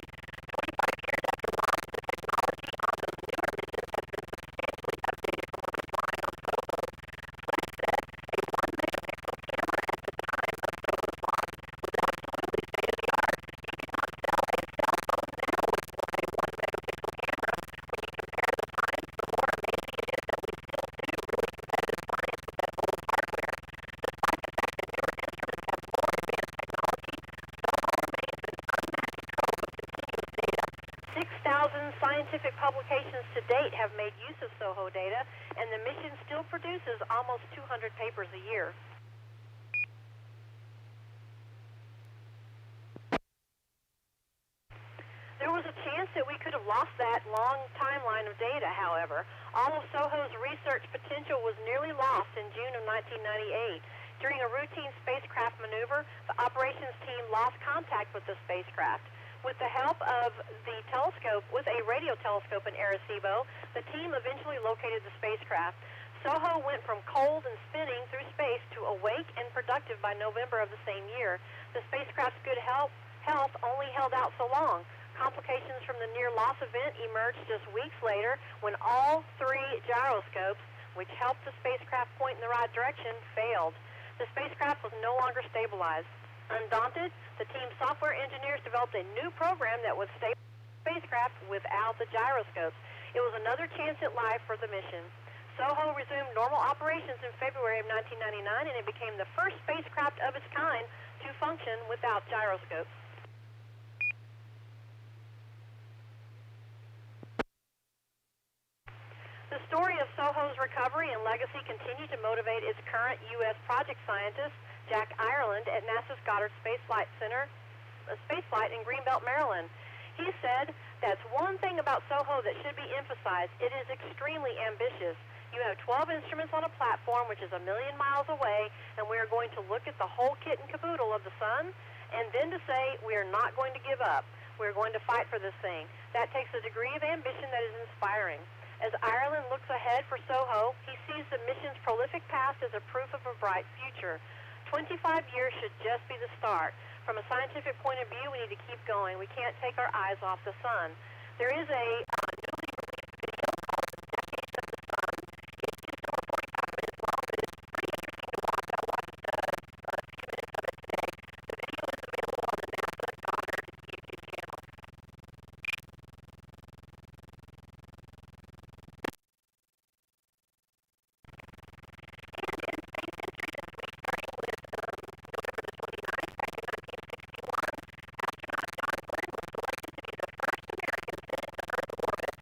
25 years after launch, the technology on those newer missions has been substantially updated from what was lying on SOHO. Flex said a 1 megapixel camera at the time of SOHO's launch was absolutely state-of-the-art. You cannot sell a cell phone now with just a 1 megapixel camera. When you compare the science, the more amazing it is that we still do really competitive science with that old hardware. Despite the fact that newer instruments have more advanced technology, SOHO remains an unmatched trove of continuous data. 6,000 scientific publications to date have made use of SOHO data, and the mission still produces almost 200 papers a year. There was a chance that we could have lost that long timeline of data, however. All of SOHO's research potential was nearly lost in June of 1998. During a routine spacecraft maneuver, the operations team lost contact with the spacecraft. With the help of the telescope, with a radio telescope in Arecibo, the team eventually located the spacecraft. SOHO went from cold and spinning through space to awake and productive by November of the same year. The spacecraft's good health only held out so long. Complications from the near-loss event emerged just weeks later when all 3 gyroscopes, which helped the spacecraft point in the right direction, failed. The spacecraft was no longer stabilized. Undaunted, the team's software engineers developed a new program that would stabilize the spacecraft without the gyroscopes. It was another chance at life for the mission. SOHO resumed normal operations in February of 1999, and it became the first spacecraft of its kind to function without gyroscopes. The story of SOHO's recovery and legacy continued to motivate its current U.S. project scientist, Jack Ireland, at NASA's Goddard Space Flight Center, Spaceflight in Greenbelt, Maryland. He said, "That's one thing about SOHO that should be emphasized. It is extremely ambitious. You have 12 instruments on a platform which is 1 million miles away, and we are going to look at the whole kit and caboodle of the sun, and then to say we are not going to give up. We're going to fight for this thing. That takes a degree of ambition that is inspiring. As Ireland looks ahead for SOHO, he sees the mission's prolific past as a proof of a bright future. 25 years should just be the start. From a scientific point of view, we need to keep going. We can't take our eyes off the sun. There is a newly released video called Decades of the Sun. It's just over 45 minutes long, but it's pretty interesting to watch. I watched a few minutes of it today. The video is available on the NASA Goddard YouTube channel. Astronaut John Glenn was selected to be the first American sent into Earth orbit.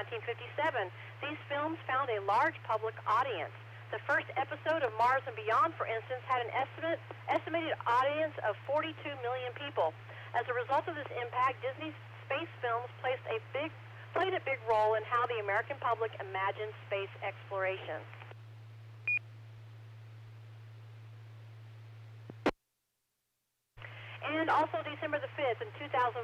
1957. These films found a large public audience. The first episode of Mars and Beyond, for instance, had an estimated audience of 42 million people. As a result of this impact, Disney's space films played a big role in how the American public imagined space exploration. And also December the 5th, in 2014,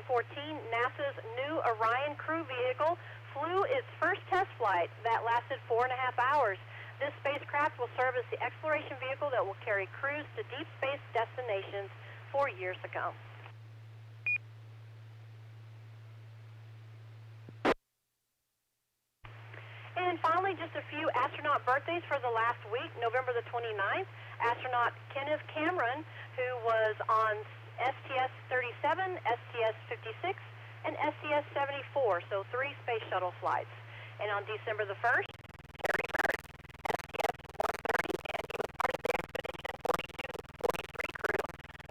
NASA's new Orion crew vehicle flew its first test flight that lasted 4.5 hours. This spacecraft will serve as the exploration vehicle that will carry crews to deep space destinations for years to come. And finally, just a few astronaut birthdays for the last week. November the 29th, astronaut Kenneth Cameron, who was on STS-37, STS-56, and STS-74, so 3 space shuttle flights. And on December the 1st, Terry Byrd, STS-130, and he was part of the Expedition 42-43 crew,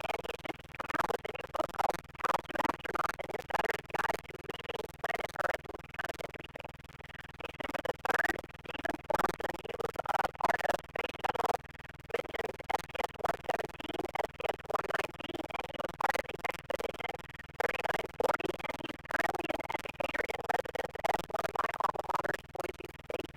and he's just come out with a new book called How to Astronaut, an Insider's Guide to Leaving Planet Earth, which is kind of interesting. December the 3rd, Stephen Swanson, he was part of Space Shuttle missions STS-117, STS-119, and he was part of the Expedition 3940, and he's currently an educator in residence at one of my alma maters, Boise State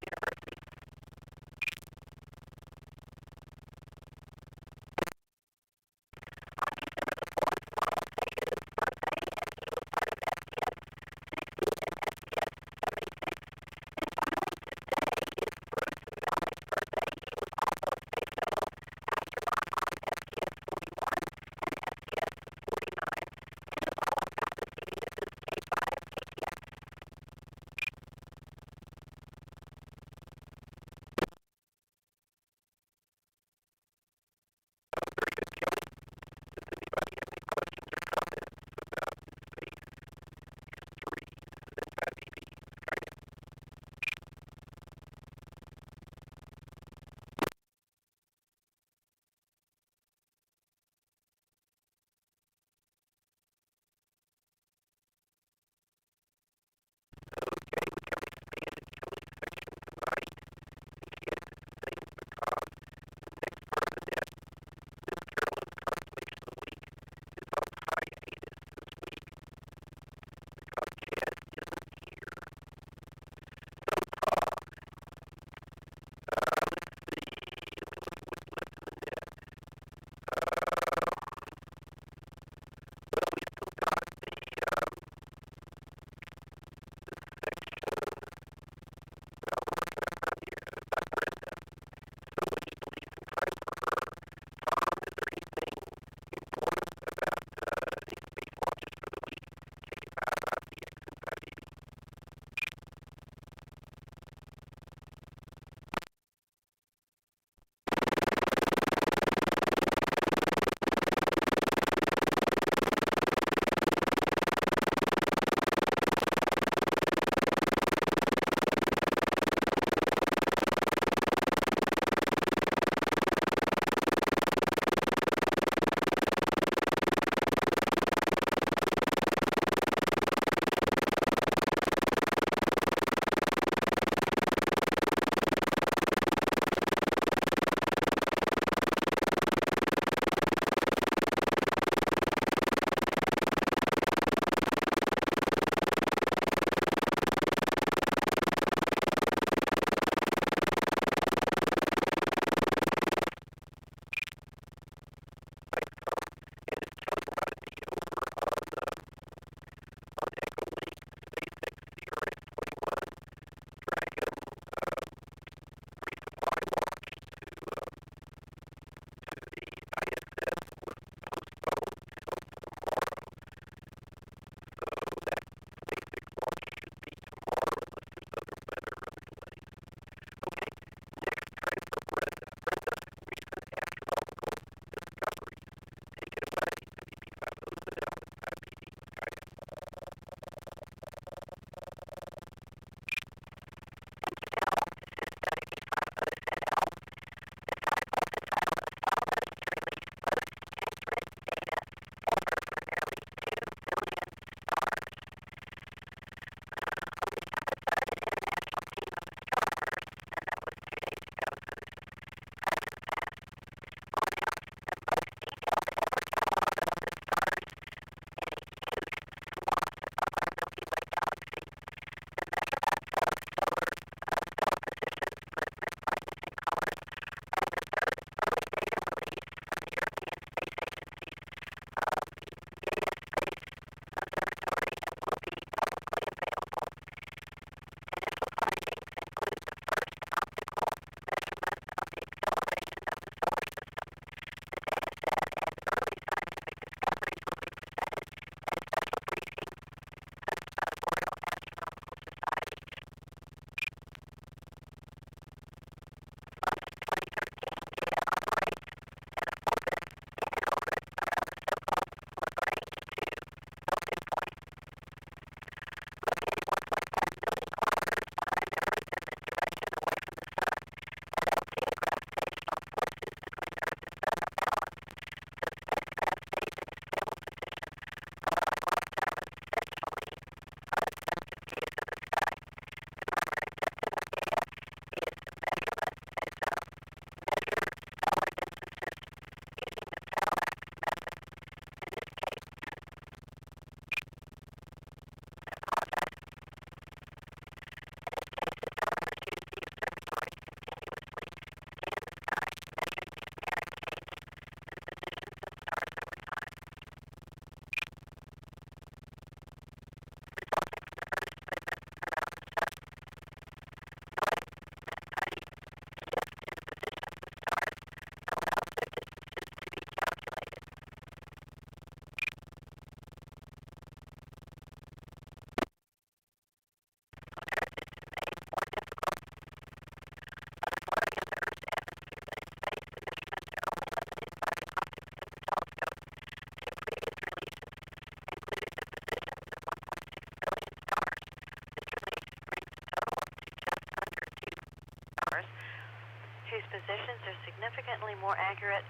galaxy's positions are significantly more accurate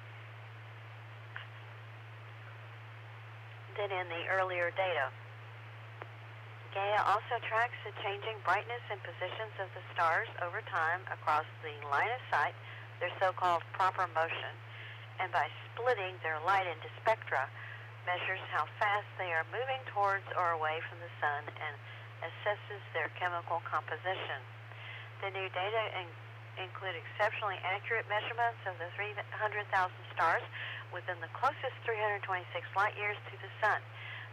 than in the earlier data. Gaia also tracks the changing brightness and positions of the stars over time across the line of sight, their so-called proper motion, and by splitting their light into spectra, measures how fast they are moving towards or away from the sun and assesses their chemical composition. The new data include exceptionally accurate measurements of the 300,000 stars within the closest 326 light years to the sun.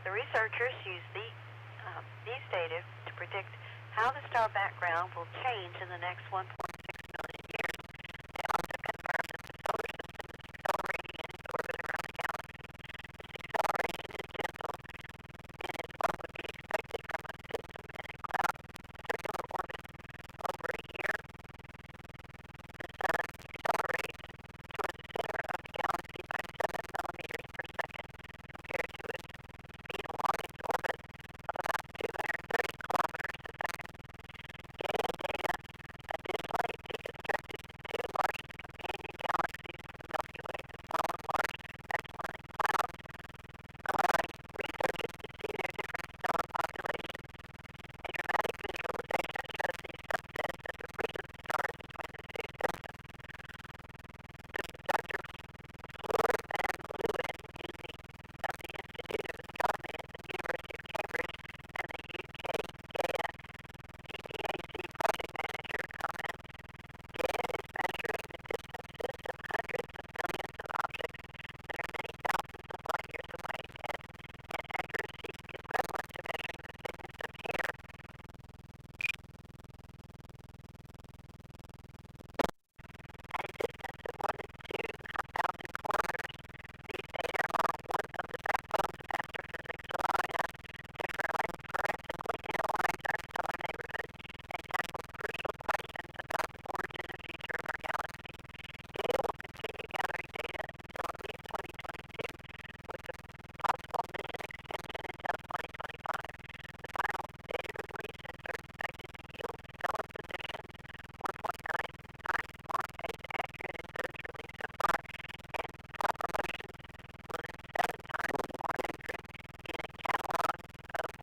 The researchers use these data to predict how the star background will change in the next 1.6 million years. They also confirm that the solar system is accelerating in its orbit around the galaxy. This acceleration is gentle and is what would be expected from a system in a cloud circular orbit. Over a year, the sun accelerates toward the center of the galaxy by 7 millimeters per second compared to its speed along its orbit of about 230 kilometers a second. Gaia data additionally deconstructed the two largest companion galaxies of the Milky Way, the small and large X-line clouds, allowing researchers to see their different stellar populations. A dramatic visualization shows these subsets as a recent stars between the two systems. Dr. Fleur Van Leeuwen of the Institute of Astronomy at the University of Cambridge and the UK Gaia DPAC project manager comments, Gaia is measuring the distances of hundreds of billions of objects that are many thousands of light years away and accuracy equivalent to measuring the thickness of hair. At a distance of more than 2,000 kilometers, these data are one of the backbones of astrophysics, allowing us to correctly analyze our stellar neighborhood and tackle crucial questions about the origin and future of our galaxy. Gaia will continue gathering data until at least 2022, with the possible mission extension until 2025. The final data releases are expected to yield stellar positions 1.9 times more accurate as those released so far, and proper motions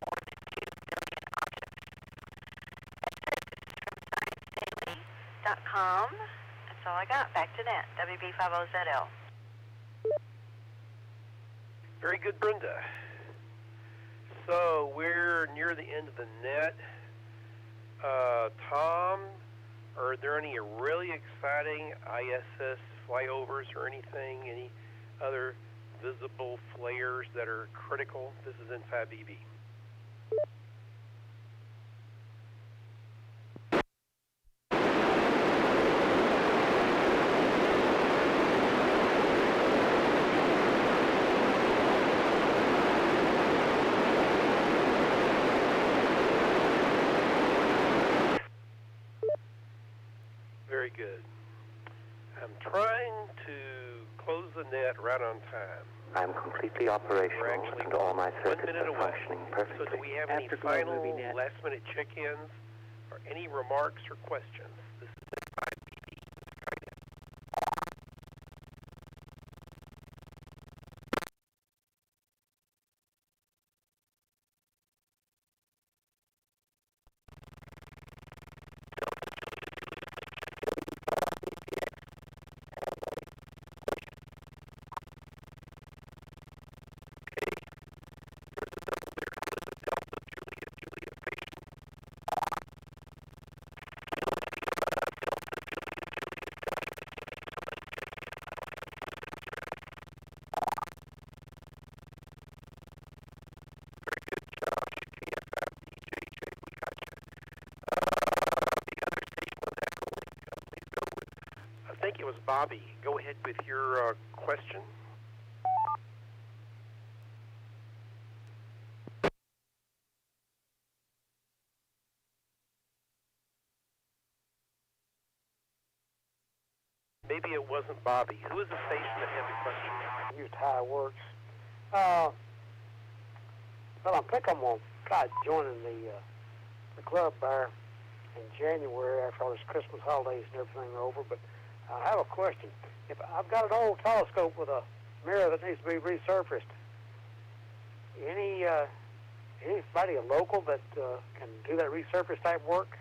more than 7 times more accurate in a catalog of more than 2 billion objects. That's it. This is from ScienceDaily.com. That's all I got. Back to net. WB50ZL. Very good, Brenda. So we're near the end of the net. Tom, are there any really exciting ISS flyovers or anything? Any other visible flares that are critical? This is Inside BB. Very good. I'm trying to close the net right on time. I'm completely operational and all my circuits are functioning perfectly. So do we have any final last-minute check-ins or any remarks or questions? This is Inside BB. I think it was Bobby. Go ahead with your question. Maybe it wasn't Bobby. Who is the station that had the question? Used how it works. Well, I think I'm gonna try joining the club there in January after all this Christmas holidays and everything are over. But I have a question. If I've got an old telescope with a mirror that needs to be resurfaced, anybody local that can do that resurface type work?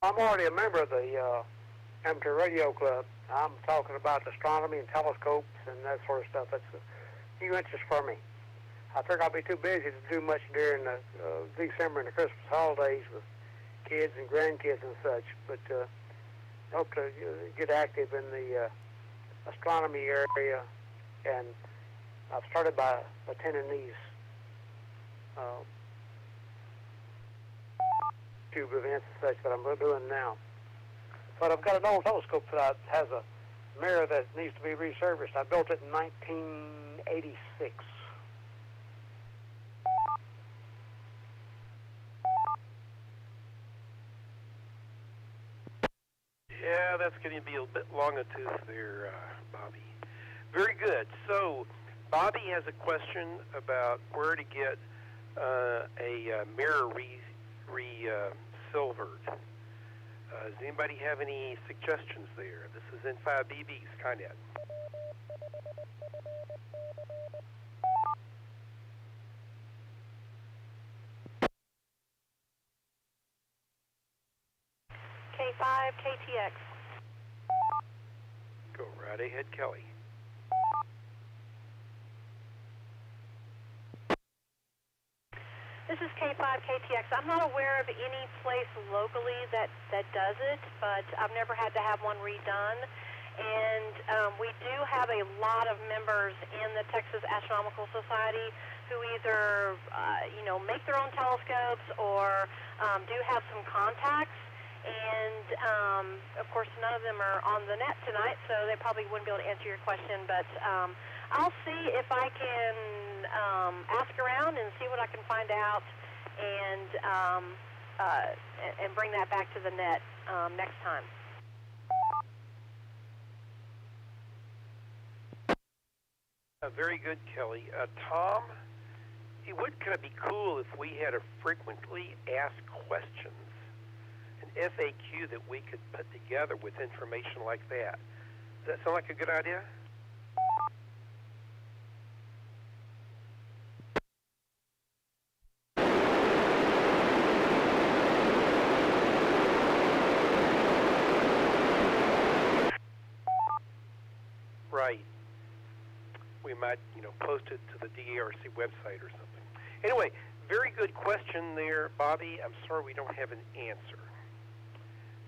I'm already a member of the Amateur Radio Club. I'm talking about astronomy and telescopes and that sort of stuff. That's a new interest for me. I think I'll be too busy to do much during the December and the Christmas holidays with kids and grandkids and such, but hope to get active in the astronomy area, and I've started by attending these tube events and such that I'm doing now. But I've got an old telescope that has a mirror that needs to be resurfaced. I built it in 1986. Yeah, that's going to be a bit long a tooth there, Bobby. Very good. So, Bobby has a question about where to get a mirror silvered. Does anybody have any suggestions there? This is N5BB, Skynet. K5 KTX. Go right ahead, Kelly. This is K5 KTX. I'm not aware of any place locally that does it, but I've never had to have one redone. And we do have a lot of members in the Texas Astronomical Society who either, make their own telescopes or do have some contacts. And, of course, none of them are on the net tonight, so they probably wouldn't be able to answer your question. But I'll see if I can ask around and see what I can find out and bring that back to the net next time. Very good, Kelly. Tom, it would kind of be cool if we had a frequently asked questions, an FAQ that we could put together with information like that. Does that sound like a good idea? Right. We might, post it to the DARC website or something. Anyway, very good question there, Bobby. I'm sorry we don't have an answer.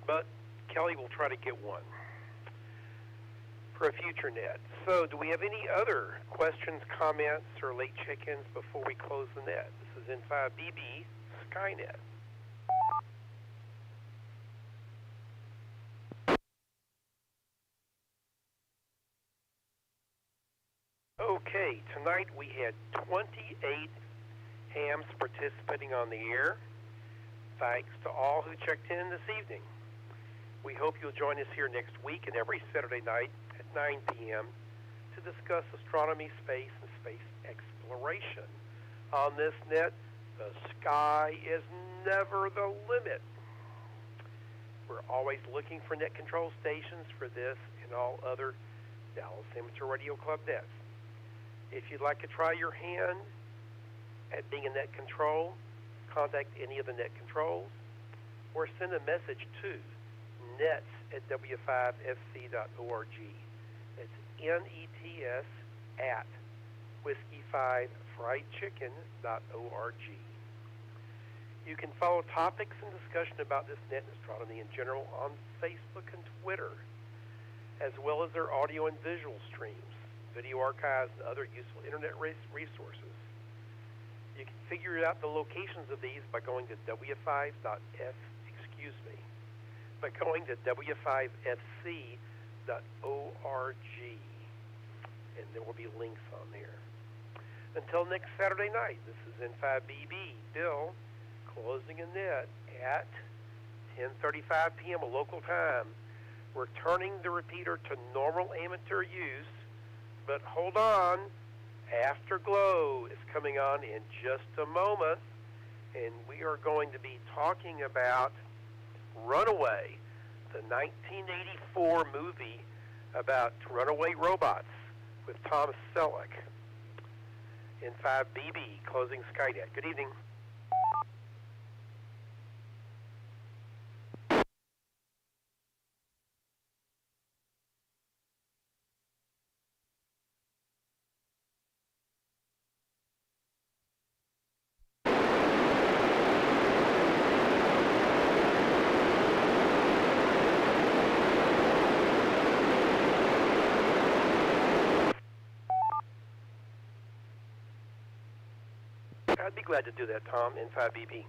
But Kelly will try to get one for a future net. So do we have any other questions, comments, or late check-ins before we close the net? This is N5BB Skynet. Okay, tonight we had 28 hams participating on the air. Thanks to all who checked in this evening. We hope you'll join us here next week and every Saturday night at 9 p.m. to discuss astronomy, space, and space exploration. On this net, the sky is never the limit. We're always looking for net control stations for this and all other Dallas Amateur Radio Club nets. If you'd like to try your hand at being a net control, contact any of the net controls or send a message to nets@w5fc.org. It's NETS at whiskey5friedchicken.org. You can follow topics and discussion about this net and astronomy in general on Facebook and Twitter, as well as their audio and visual streams, video archives, and other useful internet resources. You can figure out the locations of these by going to w5.fc.org. By going to w5fc.org. and there will be links on there. Until next Saturday night, this is N5BB, Bill, closing a net at 10:35 p.m. local time. We're turning the repeater to normal amateur use, but hold on, Afterglow is coming on in just a moment, and we are going to be talking about Runaway, the 1984 movie about runaway robots with Tom Selleck. N5BB, closing Skynet. Good evening. I'd be glad to do that, Tom, N5BB.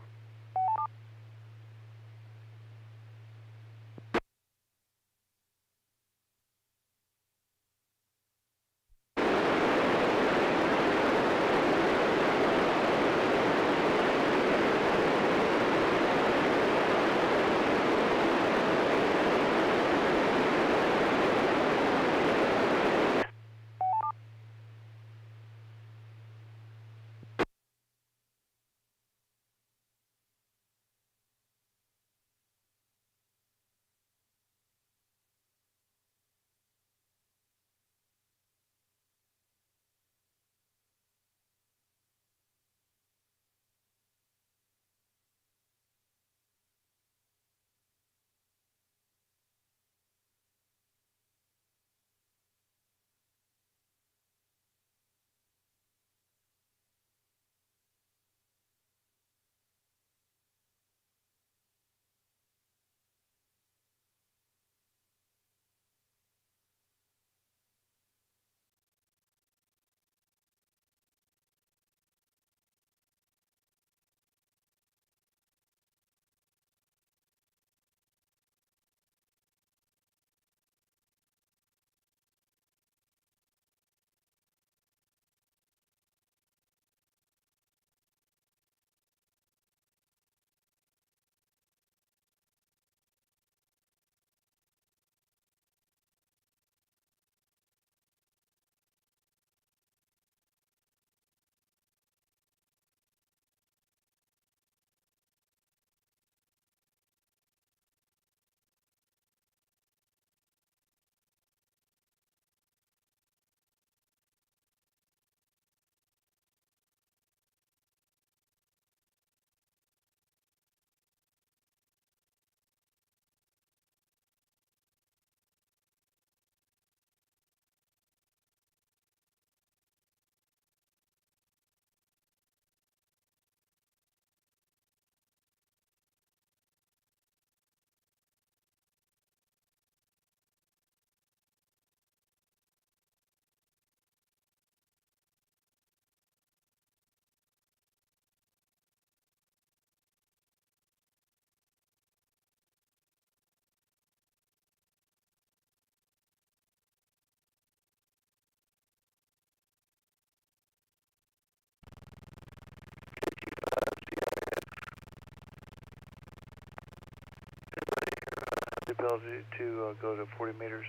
The ability to go to 40 meters.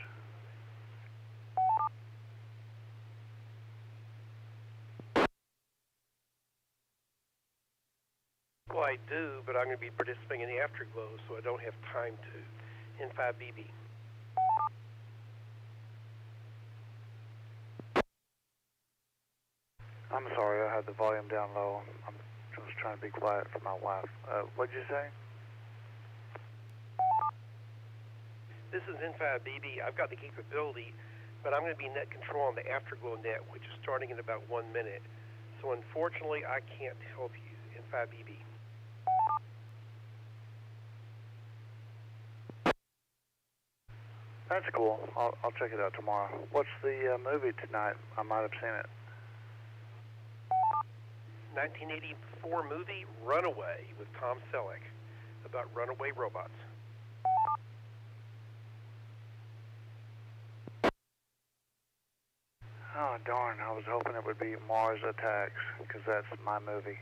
Well, I do, but I'm going to be participating in the Afterglow, so I don't have time to. N5BB. I'm sorry, I had the volume down low. I'm just trying to be quiet for my wife. What'd you say? This is N5BB. I've got the capability, but I'm going to be net control on the Afterglow net, which is starting in about 1 minute. So unfortunately, I can't help you, N5BB. That's cool. I'll check it out tomorrow. What's the movie tonight? I might have seen it. 1984 movie Runaway with Tom Selleck about runaway robots. Oh, darn, I was hoping it would be Mars Attacks, because that's my movie.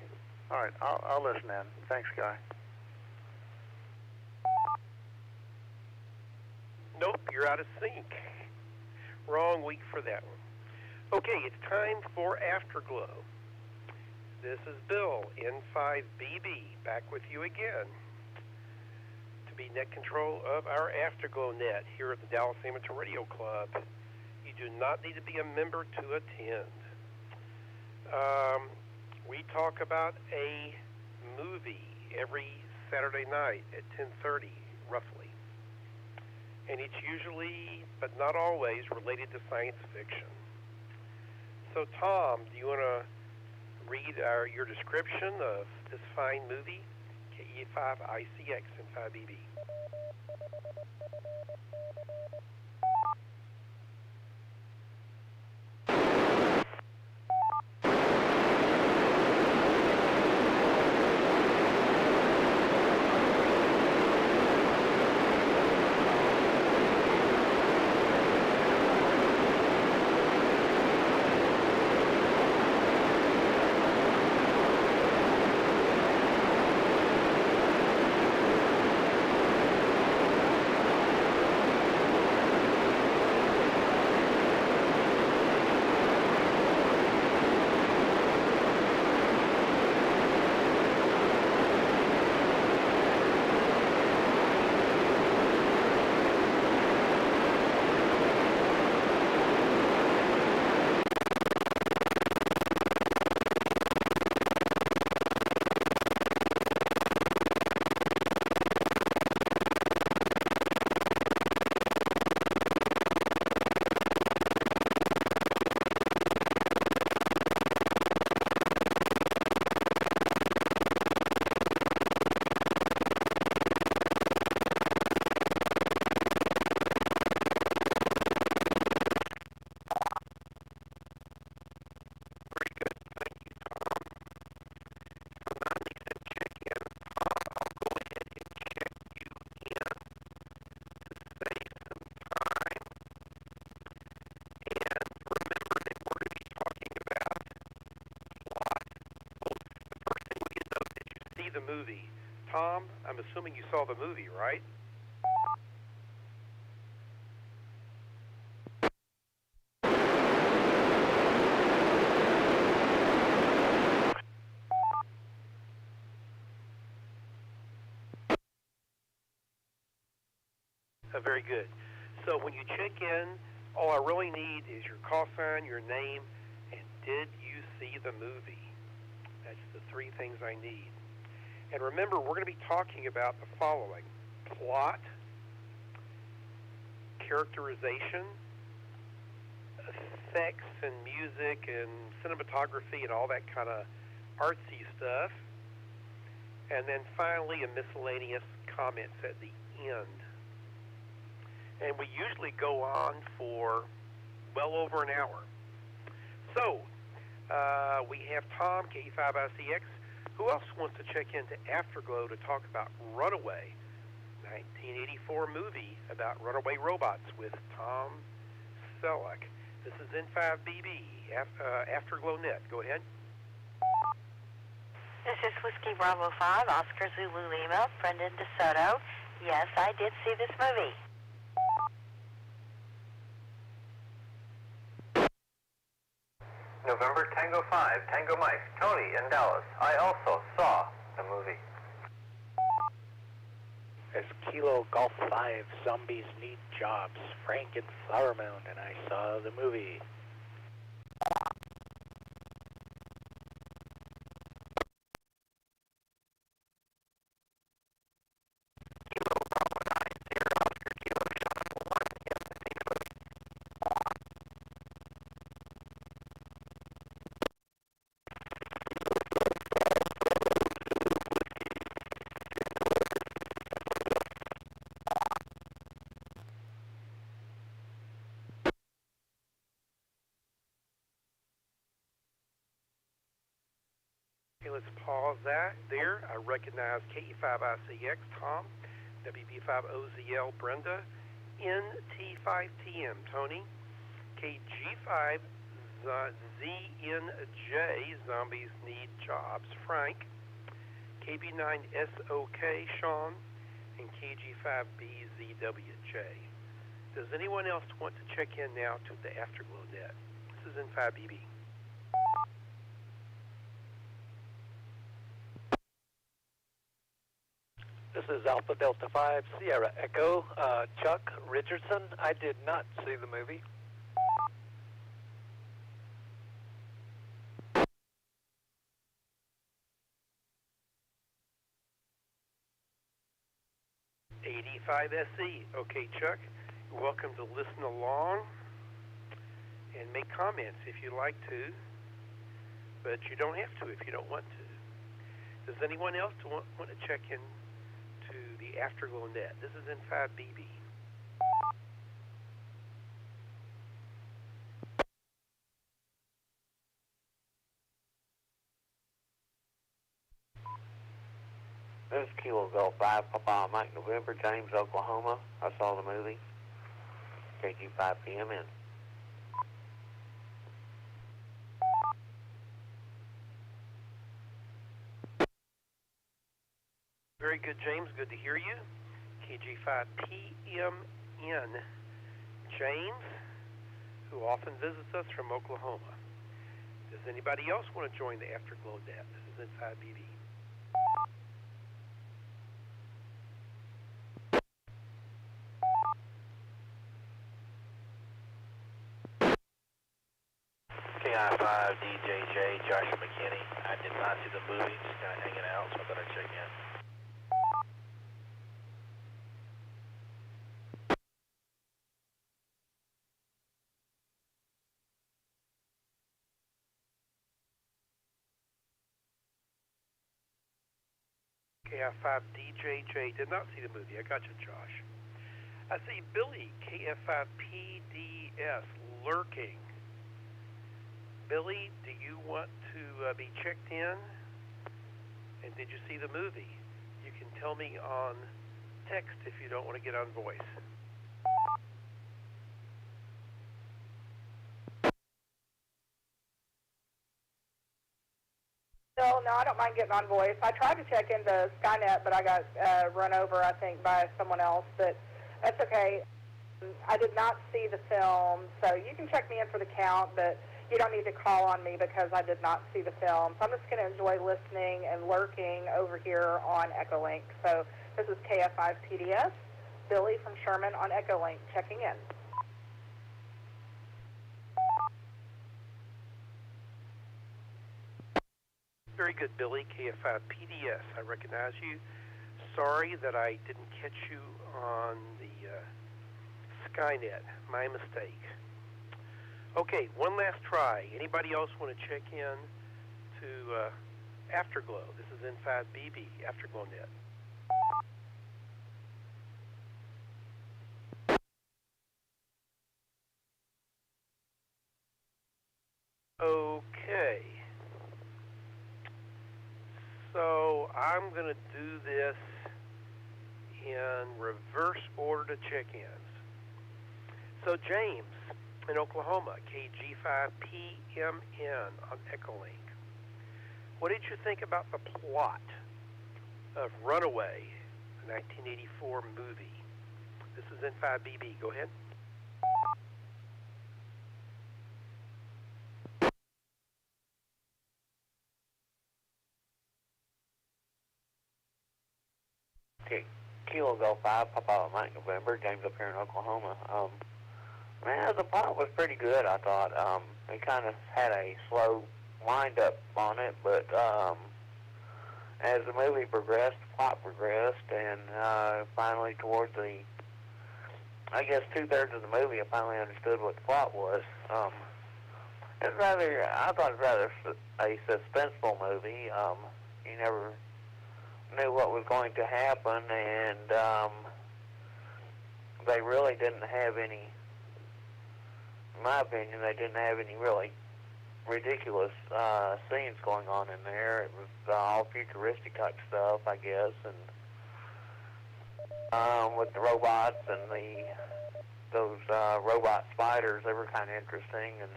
All right, I'll listen in. Thanks, Guy. Nope, you're out of sync. Wrong week for that one. Okay, it's time for Afterglow. This is Bill, N5BB, back with you again to be net control of our Afterglow net here at the Dallas Amateur Radio Club. You do not need to be a member to attend. We talk about a movie every Saturday night at 10:30, roughly. And it's usually, but not always, related to science fiction. So, Tom, do you want to read your description of this fine movie, KE5ICX and 5BB? The movie. Tom, I'm assuming you saw the movie, right? Very good. So when you check in, all I really need is your call sign, your name, and did you see the movie? That's the three things I need. And remember, we're going to be talking about the following: plot, characterization, effects and music and cinematography and all that kind of artsy stuff, and then finally a miscellaneous comments at the end. And we usually go on for well over an hour. So, we have Tom, KE5ICX. Who else wants to check into Afterglow to talk about Runaway, 1984 movie about runaway robots with Tom Selleck? This is N5BB, Afterglow Net. Go ahead. This is Whiskey Bravo 5, Oscar Zulu Lima, Brendan DeSoto. Yes, I did see this movie. November Tango 5, Tango Mike, Tony in Dallas. I also saw the movie. As Kilo Golf 5, Zombies Need Jobs, Frank in Flower Mound, and I saw the movie. Let's pause that there. I recognize KE5ICX, Tom, WB5OZL, Brenda, NT5TM, Tony, KG5 ZNJ, Zombies Need Jobs, Frank, KB9SOK, Sean, and KG5BZWJ. Does anyone else want to check in now to the Afterglow net? This is N5BB. This is Alpha Delta 5 Sierra Echo. Chuck Richardson. I did not see the movie. SE. Okay, Chuck, you're welcome to listen along and make comments if you like to, but you don't have to if you don't want to. Does anyone else want to check in to the Afterglow net? This is N5BB. This is Kilo Golf 5, Papa Mike November, James, Oklahoma. I saw the movie. KG5PMN. Very good, James. Good to hear you. KG5PMN. James, who often visits us from Oklahoma. Does anybody else want to join the Afterglow net? This is N5BB. KI5DJJ, Joshua McKinney. I did not see the movie, just kind of hanging out, so I thought I'd check in. KF5DJJ did not see the movie. I got you, Josh. I see Billy, KF5PDS, lurking. Billy, do you want to be checked in? And did you see the movie? You can tell me on text if you don't want to get on voice. No, I don't mind getting on voice. I tried to check into Skynet, but I got run over, I think, by someone else. But that's okay. I did not see the film, so you can check me in for the count, but you don't need to call on me because I did not see the film. So I'm just going to enjoy listening and lurking over here on Echolink. So this is KF5PDS, Billy from Sherman on Echolink, checking in. Very good, Billy, KF5PDS. I recognize you. Sorry that I didn't catch you on the Skynet. My mistake. Okay, one last try. Anybody else want to check in to Afterglow? This is N5BB, Afterglow net. Okay. So I'm going to do this in reverse order to check-ins. So James in Oklahoma, KG5PMN on Echolink. What did you think about the plot of Runaway, the 1984 movie? This is N5BB. Go ahead. Kilo Golf 5, Papa Mike November, James up here in Oklahoma. Man, the plot was pretty good, I thought. It kind of had a slow wind-up on it, but as the movie progressed, the plot progressed, and finally towards the, I guess, two-thirds of the movie, I finally understood what the plot was. It's rather, I thought it was rather a suspenseful movie. You never knew what was going to happen, and they really didn't have any, in my opinion, they didn't have any really ridiculous scenes going on in there. It was all futuristic type stuff, I guess, and with the robots and those robot spiders, they were kind of interesting, and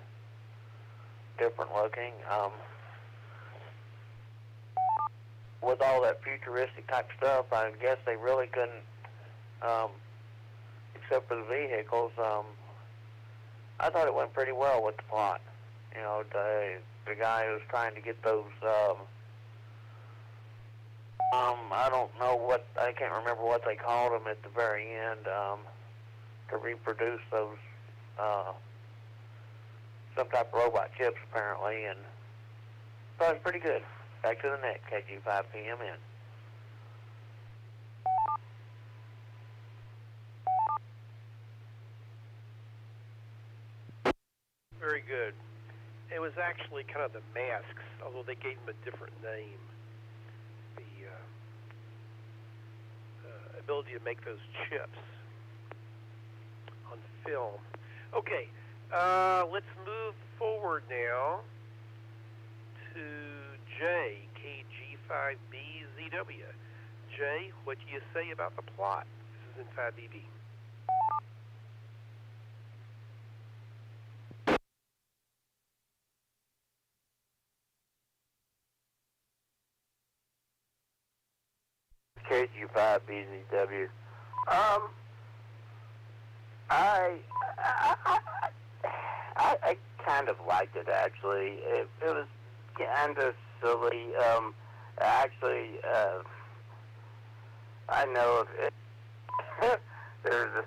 different looking. With all that futuristic type stuff, I guess they really couldn't, except for the vehicles. I thought it went pretty well with the plot. You know, the guy who was trying to get those, I don't know what, I can't remember what they called them at the very end, to reproduce those, some type of robot chips apparently, and so it was pretty good. Back to the net, KG5PMN. Very good. It was actually kind of the masks, although they gave them a different name. The ability to make those chips on film. Okay, let's move forward now to J, KG5BZW. Jay, what do you say about the plot? This is in 5BB. KG5BZW. I kind of liked it actually. It was kind of silly. Actually, I know of it. There's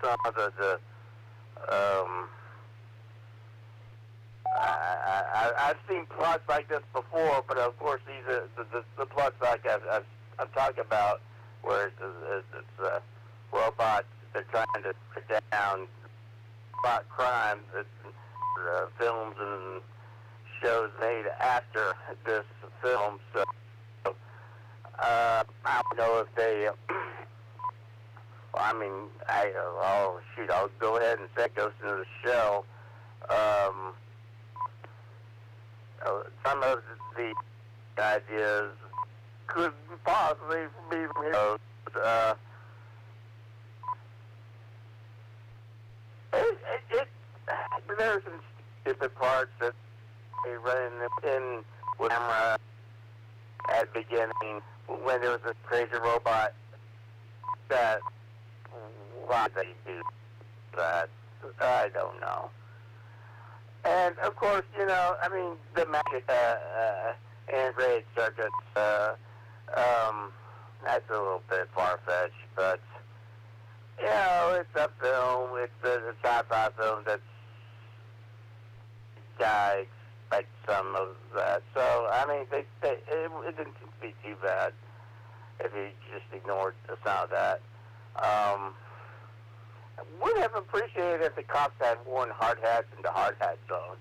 some of the I've seen plots like this before, but of course these are the plots like I've talked about, where it's robots they're trying to put down plot crimes. It's films and shows made after this film, so I don't know if they. Well, I mean, I'll go ahead and say it goes into the shell. Some of the ideas could possibly be from there's some stupid parts that they run in with camera at the beginning when there was a crazy robot that why they do that, I don't know. And of course, you know, I mean, the magic integrated circuits, that's a little bit far-fetched, but, you know, it's a film, it's a sci-fi film that's, I expect some of that. So, I mean, it didn't be too bad if you just ignored some of that. Would have appreciated if the cops had worn hard hats in the hard hat zone.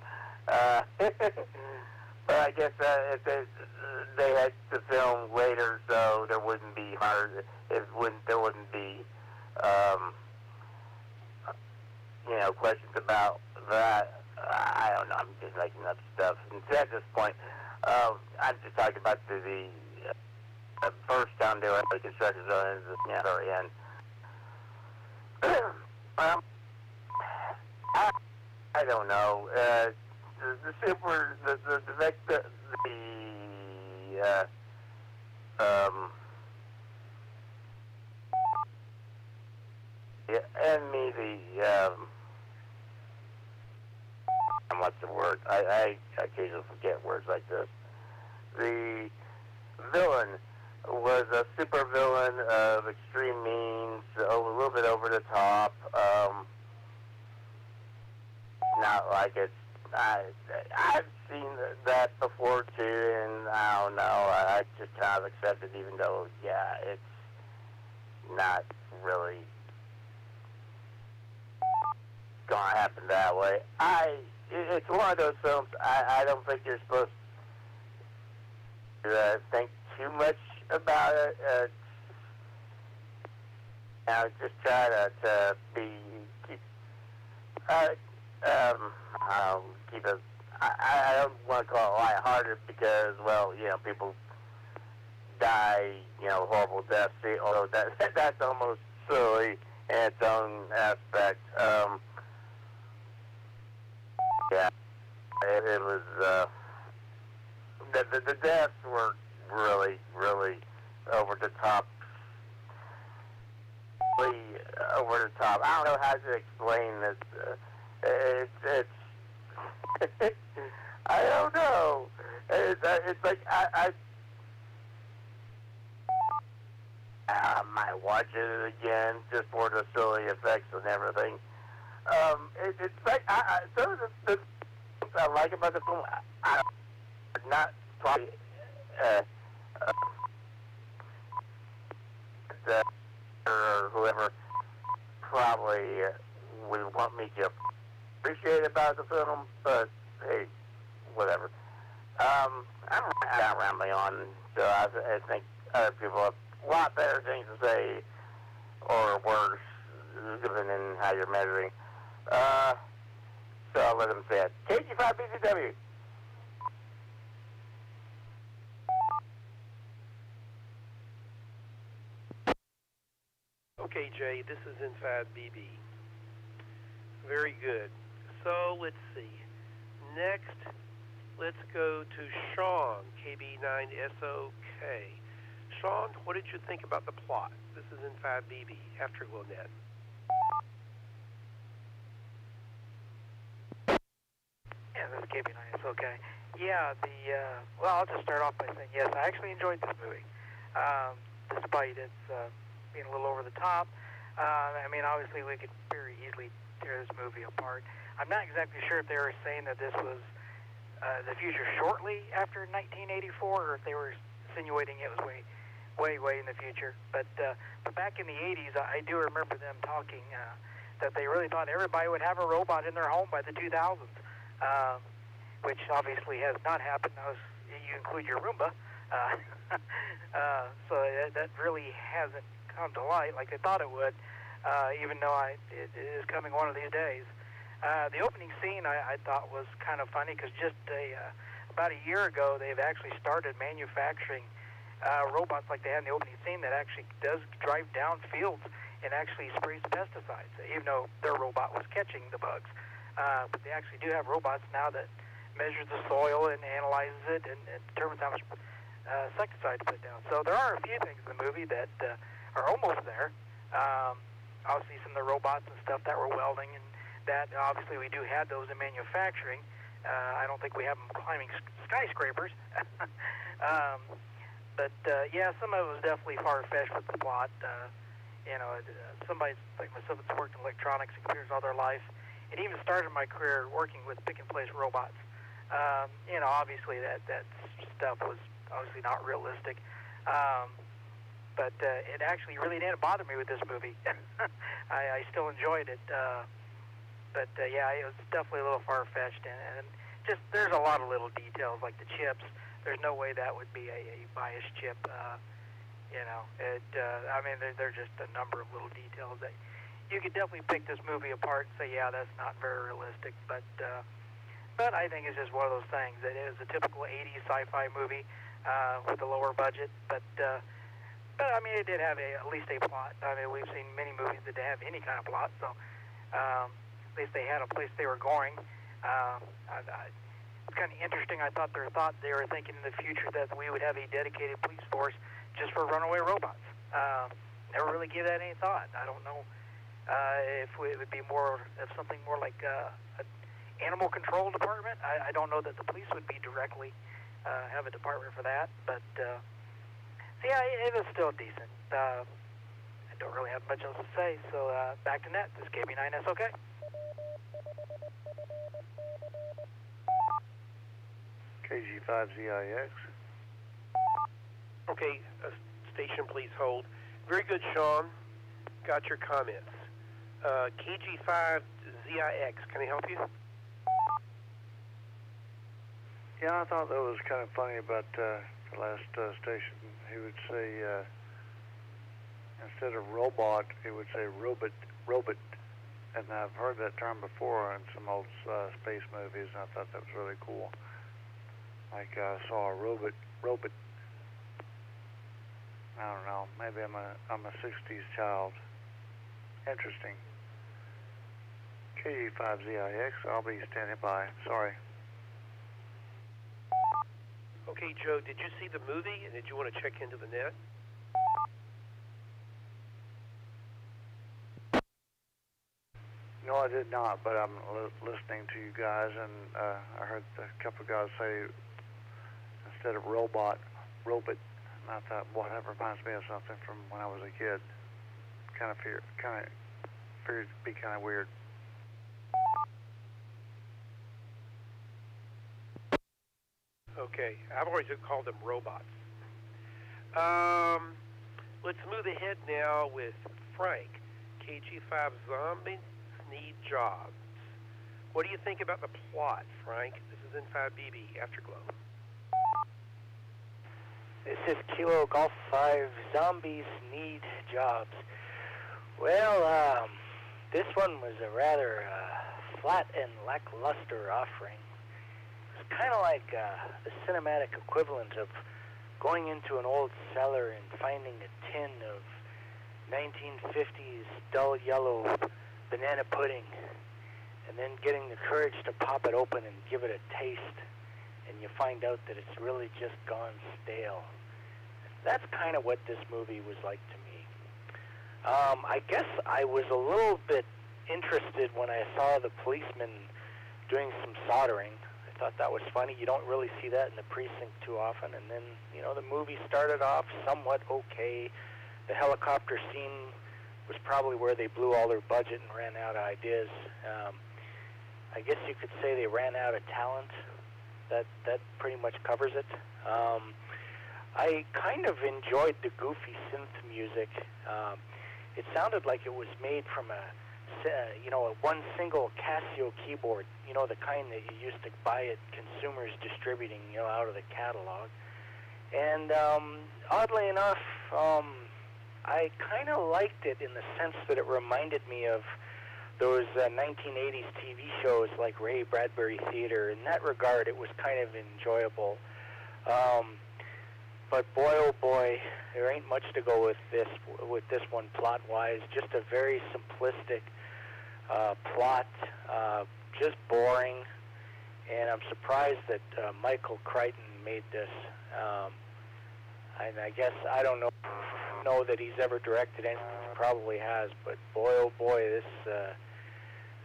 But I guess if they had to film later, so there wouldn't be there wouldn't be, you know, questions about that. I don't know. I'm just making up stuff. And at this point, I'm just talking about the first time they were at the construction zone is the very end. I don't know. What's the word? I occasionally forget words like this. The villain was a super villain of extreme means, a little bit over the top. Not like it's. I've seen that before too, and I don't know. I just kind of accept it, even though, yeah, it's not really gonna happen that way. It's one of those films. I don't think you're supposed to think too much about it. Just try to keep it. I don't want to call it lighthearted because, well, you know, people die, you know, horrible deaths. Although that's almost silly in its own aspect. Yeah. it was, the deaths were really, really over the top. Really over the top. I don't know how to explain this. It's I don't know. It's like I might watch it again just for the silly effects and everything. It's like some of the I like about the film. I not probably or whoever probably would want me to appreciate about the film, but hey, whatever. I'm not rambling on, so I think other people have a lot better things to say, or worse, given in how you're measuring. So I'll let them say it. KG5BCW. Okay, Jay, this is Inside BB. Very good. So let's see. Next, let's go to Sean, KB9SOK. Sean, what did you think about the plot? This is Inside BB, Afterglow.net. Yeah, this is KB9SOK. Yeah, well, I'll just start off by saying, yes, I actually enjoyed this movie, despite its being a little over the top. I mean, obviously, we could very easily tear this movie apart. I'm not exactly sure if they were saying that this was the future shortly after 1984, or if they were insinuating it was way in the future. But back in the 80s, I do remember them talking that they really thought everybody would have a robot in their home by the 2000s, which obviously has not happened. You include your Roomba. So that really hasn't come to light like they thought it would, even though it is coming one of these days. The opening scene I thought was kind of funny because just about a year ago they've actually started manufacturing robots like they had in the opening scene that actually does drive down fields and actually sprays pesticides, even though their robot was catching the bugs. But they actually do have robots now that measures the soil and analyzes it and determines how much insecticide to put down. So there are a few things in the movie that are almost there. Obviously some of the robots and stuff that were welding, and that obviously we do have those in manufacturing. I don't think we have them climbing skyscrapers. But yeah, some of it was definitely far-fetched with the plot. Somebody like myself that's worked in electronics and computers all their life, and even started my career working with pick-and-place robots. Obviously that stuff was obviously not realistic. But it actually really didn't bother me with this movie. I still enjoyed it. But yeah, it was definitely a little far-fetched, and just there's a lot of little details like the chips. There's no way that would be a biased chip. I mean, there's just a number of little details that you could definitely pick this movie apart and say, yeah, that's not very realistic. But I think it's just one of those things. It is a typical 80s sci-fi movie with a lower budget. But I mean, it did have at least a plot. I mean, we've seen many movies that didn't have any kind of plot. So at least they had a place they were going. It's kind of interesting. I thought they were thinking in the future that we would have a dedicated police force just for runaway robots. Never really gave that any thought. I don't know if it would be something more like an animal control department. I don't know that the police would be directly have a department for that. But yeah, it was still decent. I don't really have much else to say. So back to net. This is KB9SOK. KG5ZIX. Okay, station, please hold. Very good, Sean. Got your comments. KG5ZIX, can I help you? Yeah, I thought that was kind of funny about the last station. He would say, instead of robot, he would say robot. And I've heard that term before in some old space movies, and I thought that was really cool. Like I saw a robot. I don't know. Maybe I'm a '60s child. Interesting. KG5ZIX. I'll be standing by. Sorry. Okay, Joe, did you see the movie, and did you want to check into the net? No, I did not, but I'm listening to you guys, and I heard a couple of guys say instead of robot, and I thought, well, that reminds me of something from when I was a kid. Figured it'd be kind of weird. Okay, I've always called them robots. Let's move ahead now with Frank. KG5 Zombies Need Jobs. What do you think about the plot, Frank? This is N5BB, Afterglow. This is Kilo Golf 5, Zombies Need Jobs. Well, this one was a rather flat and lackluster offering. It's kind of like the cinematic equivalent of going into an old cellar and finding a tin of 1950s dull yellow banana pudding, and then getting the courage to pop it open and give it a taste, and you find out that it's really just gone stale. That's kind of what this movie was like to me. I guess I was a little bit interested when I saw the policeman doing some soldering. I thought that was funny. You don't really see that in the precinct too often. And then, the movie started off somewhat okay. The helicopter scene was probably where they blew all their budget and ran out of ideas. I guess you could say they ran out of talent. That pretty much covers it. I kind of enjoyed the goofy synth music. It sounded like it was made from a one single Casio keyboard, the kind that you used to buy at Consumers Distributing, out of the catalog. And oddly enough, I kind of liked it in the sense that it reminded me of those 1980s TV shows like Ray Bradbury Theater. In that regard, it was kind of enjoyable. But boy, oh boy, there ain't much to go with this one plot-wise. Just a very simplistic plot, just boring. And I'm surprised that Michael Crichton made this. And I guess I don't know that he's ever directed anything. He probably has, but boy, oh boy,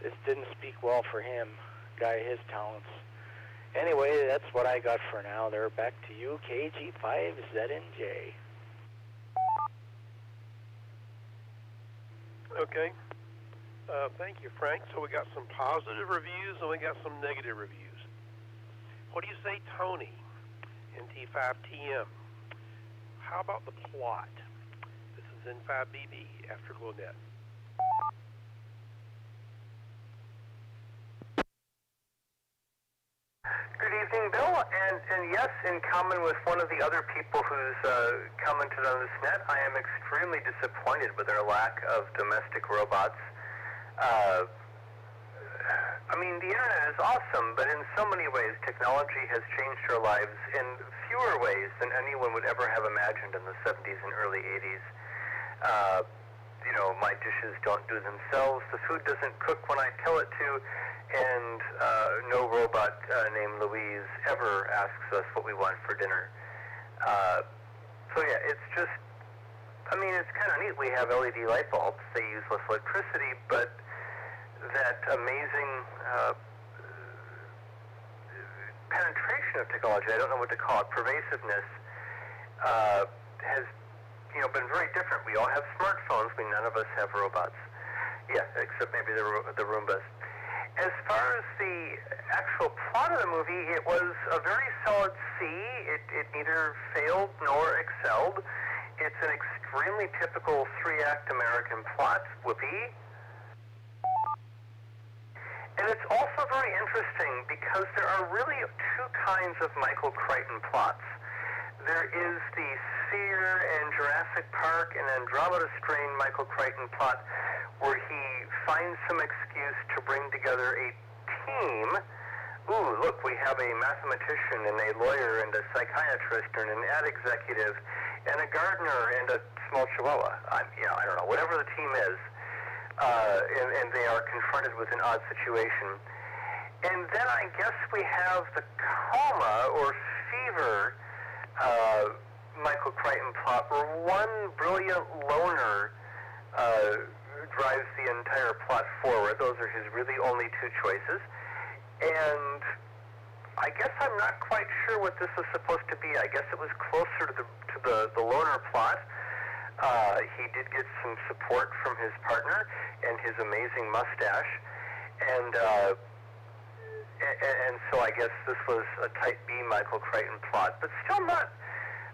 this didn't speak well for him. Guy, his talents. Anyway, that's what I got for now. They're back to you, KG5ZNJ. Okay. Thank you, Frank. So we got some positive reviews and we got some negative reviews. What do you say, Tony? NT5TM. How about the plot? This is N5BB, Afterglow.net. Good evening, Bill. And yes, in common with one of the other people who's commented on this net, I am extremely disappointed with their lack of domestic robots. I mean, the internet is awesome, but in so many ways, technology has changed our lives in fewer ways than anyone would ever have imagined in the 70s and early 80s. My dishes don't do themselves. The food doesn't cook when I tell it to. And no robot named Louise ever asks us what we want for dinner. So yeah, it's just, it's kind of neat. We have LED light bulbs. They use less electricity, but that amazing penetration of technology, I don't know what to call it, pervasiveness, has been very different. We all have smartphones. None of us have robots. Yeah, except maybe the Roombas. As far as the actual plot of the movie, it was a very solid C. It neither failed nor excelled. It's an extremely typical three-act American plot. Whoopee. And it's also very interesting because there are really two kinds of Michael Crichton plots. There is the Sphere and Jurassic Park and Andromeda Strain Michael Crichton plot where he finds some excuse to bring together a team. Ooh, look, we have a mathematician and a lawyer and a psychiatrist and an ad executive and a gardener and a small chihuahua. I don't know, whatever the team is. And they are confronted with an odd situation. And then I guess we have the coma or Fever Michael Crichton plot where one brilliant loner drives the entire plot forward. Those are his really only two choices. And I guess I'm not quite sure what this was supposed to be. I guess it was closer to the loner plot. He did get some support from his partner and his amazing mustache. And so I guess this was a type B Michael Crichton plot, but still not.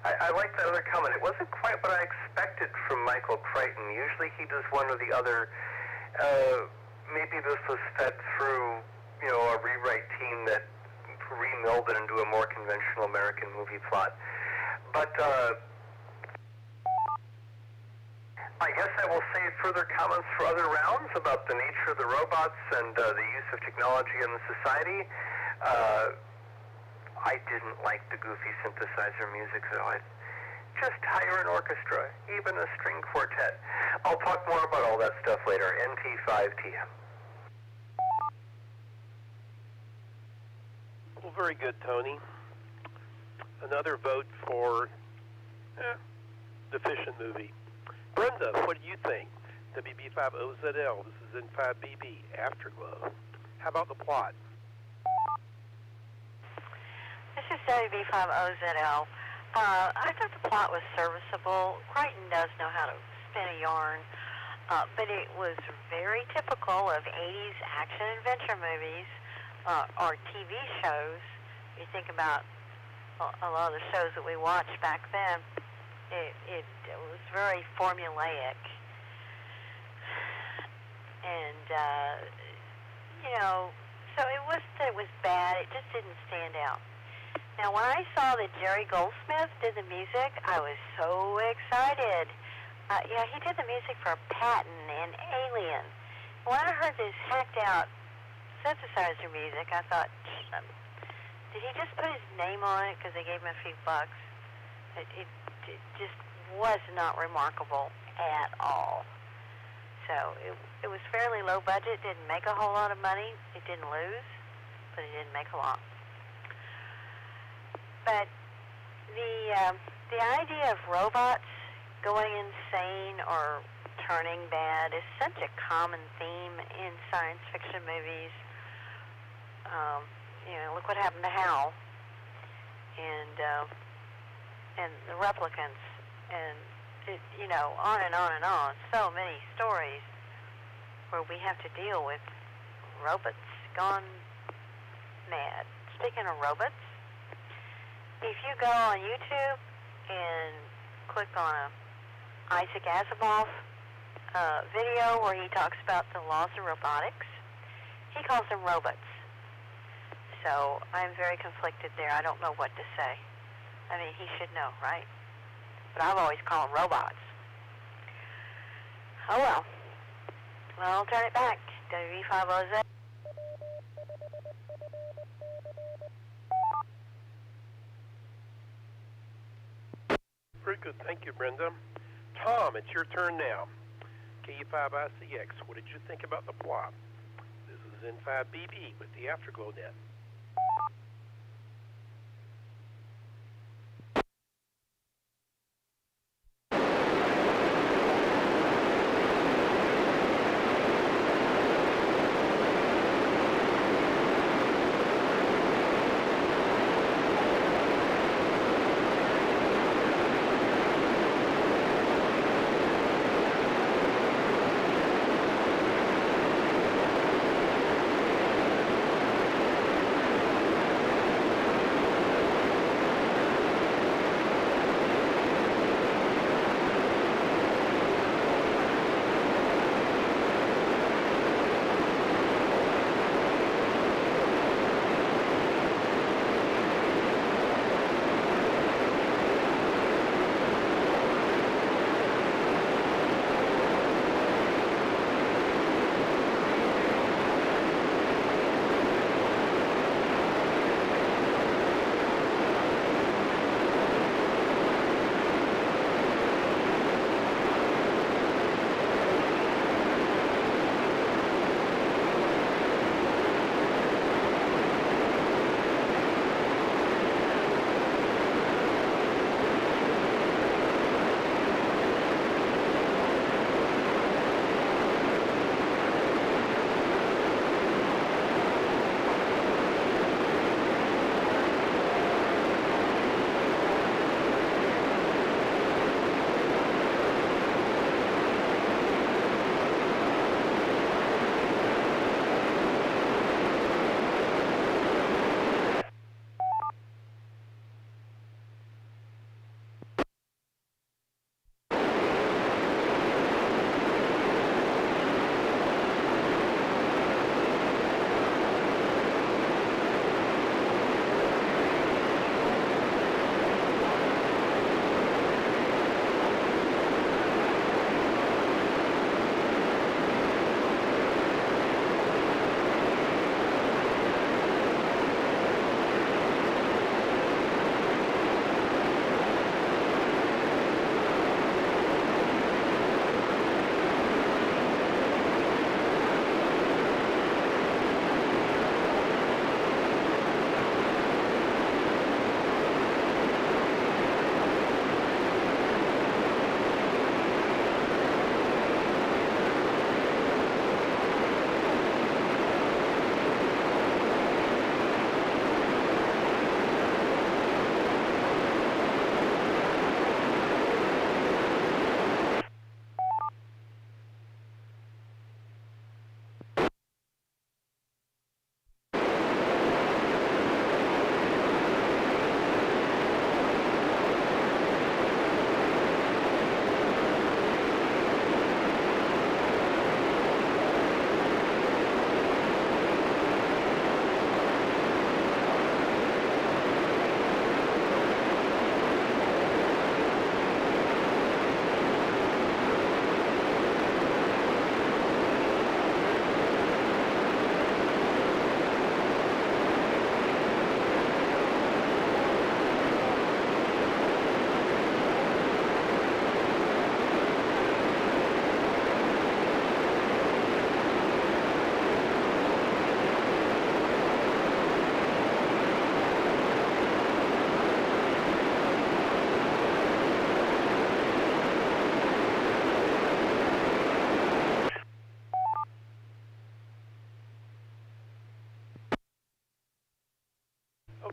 I like that other comment. It wasn't quite what I expected from Michael Crichton. Usually he does one or the other. Maybe this was fed through, a rewrite team that remilled it into a more conventional American movie plot. But I guess I will save further comments for other rounds about the nature of the robots and the use of technology in the society. I didn't like the goofy synthesizer music, though. Just hire an orchestra, even a string quartet. I'll talk more about all that stuff later. NT5TM. Well, very good, Tony. Another vote for deficient movie. Brenda, what do you think? WB5OZL, this is N5BB, Afterglow. How about the plot? This is WB5OZL. I thought the plot was serviceable. Crichton does know how to spin a yarn, but it was very typical of 80s action-adventure movies or TV shows. You think about a lot of the shows that we watched back then, it was very formulaic. And, so it wasn't that it was bad, it just didn't stand out. Now, when I saw that Jerry Goldsmith did the music, I was so excited. He did the music for Patton and Alien. When I heard this hacked-out synthesizer music, I thought, did he just put his name on it because they gave him a few bucks? It just was not remarkable at all. So it was fairly low budget, didn't make a whole lot of money. It didn't lose, but it didn't make a lot. But the idea of robots going insane or turning bad is such a common theme in science fiction movies. Look what happened to Hal and the replicants, and on and on and on. So many stories where we have to deal with robots gone mad. Speaking of robots, if you go on YouTube and click on a Isaac Asimov video where he talks about the laws of robotics, he calls them robots. So I'm very conflicted there. I don't know what to say. I mean, he should know, right? But I've always called them robots. Oh well. Well, I'll turn it back. WB5OZ. Very good. Thank you, Brenda. Tom, it's your turn now. KU5ICX, what did you think about the plot? This is N5BB with the Afterglow Net.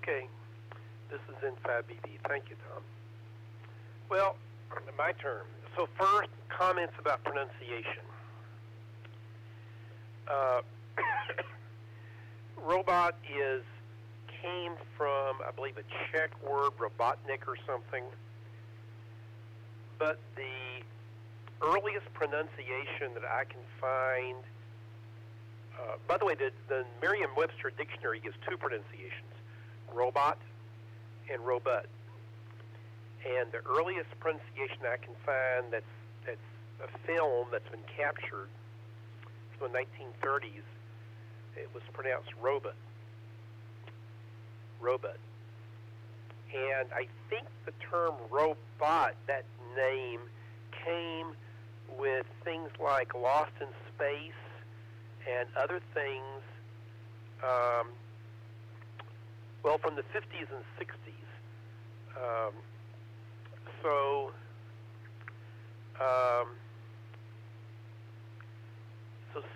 Okay. This is in 5BB. Thank you, Tom. Well, my turn. So first, comments about pronunciation. Robot came from, I believe, a Czech word, robotnik or something. But the earliest pronunciation that I can find, by the way, the Merriam-Webster dictionary gives two pronunciations, robot and robot. And the earliest pronunciation I can find that's a film that's been captured from the 1930s, it was pronounced robot. Robot. And I think the term robot, that name, came with things like Lost in Space and other things, well, from the 50s and 60s. So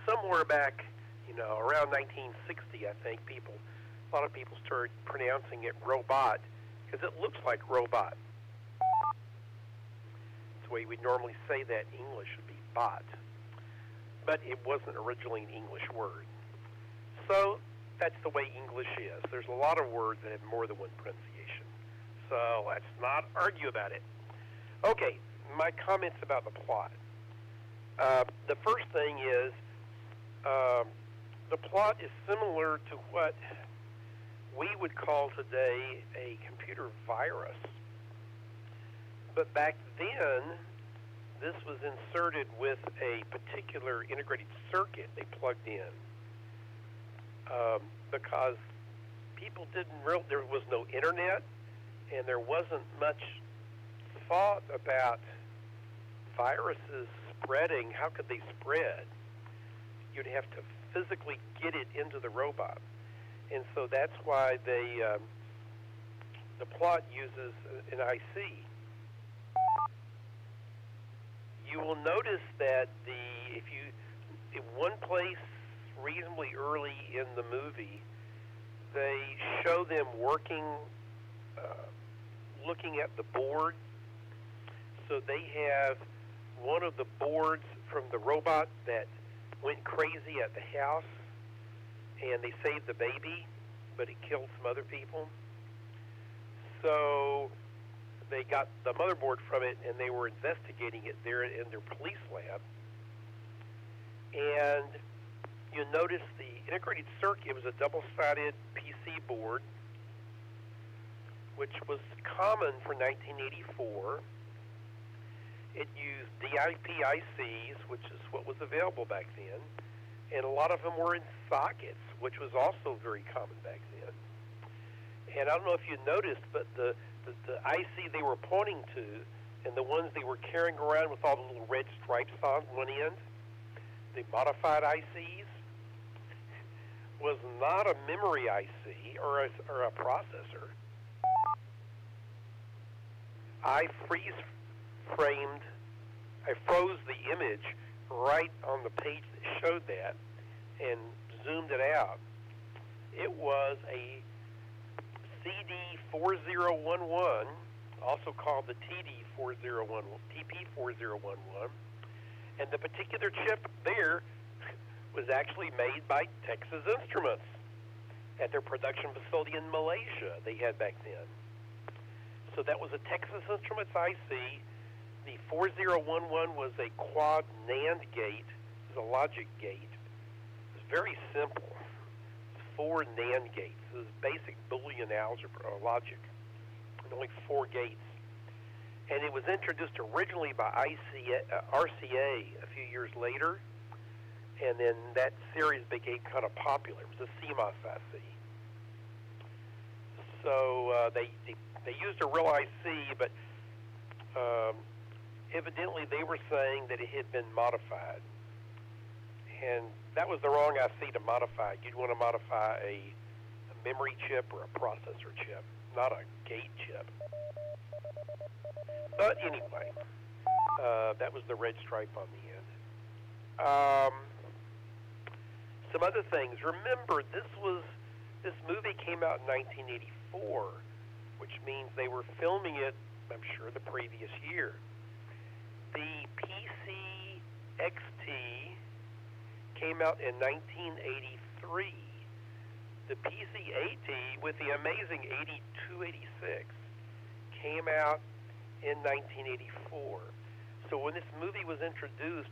somewhere back, around 1960, I think a lot of people started pronouncing it robot because it looks like robot. It's the way we normally say that in English would be bot, but it wasn't originally an English word. So that's the way English is. There's a lot of words that have more than one pronunciation. So let's not argue about it. Okay, my comments about the plot. The first thing is the plot is similar to what we would call today a computer virus. But back then, this was inserted with a particular integrated circuit they plugged in because people there was no internet and there wasn't much thought about viruses spreading. How could they spread? You'd have to physically get it into the robot. And so that's why the plot uses an IC. You will notice that in one place reasonably early in the movie, they show them working, looking at the board. So they have one of the boards from the robot that went crazy at the house, and they saved the baby, but it killed some other people. So they got the motherboard from it, and they were investigating it there in their police lab. And you notice the integrated circuit was a double-sided PC board, which was common for 1984. It used DIP ICs, which is what was available back then, and a lot of them were in sockets, which was also very common back then. And I don't know if you noticed, but the IC they were pointing to, and the ones they were carrying around with all the little red stripes on one end, the modified ICs, was not a memory IC or a processor. I froze the image right on the page that showed that and zoomed it out. It was a CD4011, also called the TP4011, and the particular chip there was actually made by Texas Instruments at their production facility in Malaysia they had back then. So that was a Texas Instruments IC. The 4011 was a quad NAND gate. It was a logic gate. It was very simple. It was 4 NAND gates. It was basic Boolean algebra or logic. And only 4 gates. And it was introduced originally by RCA a few years later. And then that series became kind of popular. It was a CMOS IC. So they used a real IC, but evidently they were saying that it had been modified. And that was the wrong IC to modify. You'd want to modify a memory chip or a processor chip, not a gate chip. But anyway, that was the red stripe on the end. Some other things. Remember, this movie came out in 1984. which means they were filming it, I'm sure, the previous year. The PC XT came out in 1983. The PC AT, with the amazing 8286, came out in 1984. So when this movie was introduced,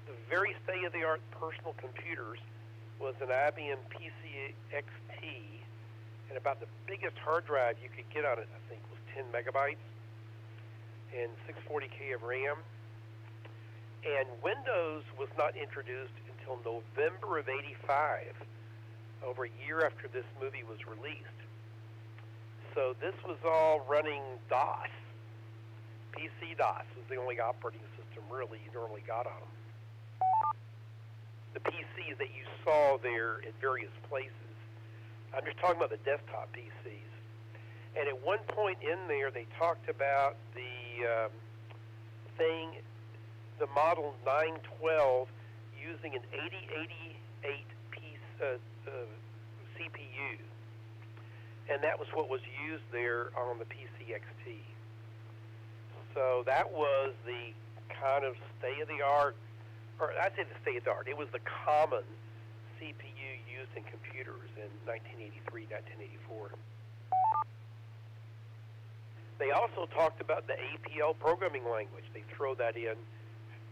the very state-of-the-art personal computers was an IBM PC XT, and about the biggest hard drive you could get on it, I think, was 10 megabytes and 640K of RAM. And Windows was not introduced until November of 85, over a year after this movie was released. So this was all running DOS. PC-DOS was the only operating system really you normally got on them. The PCs that you saw there at various places, I'm just talking about the desktop PCs. And at one point in there, they talked about the the model 912 using an 8088 piece CPU. And that was what was used there on the PC XT. So that was the kind of state-of-the-art, or I'd say the state-of-the-art. It was the common CPU used in computers in 1983, 1984. They also talked about the APL programming language. They throw that in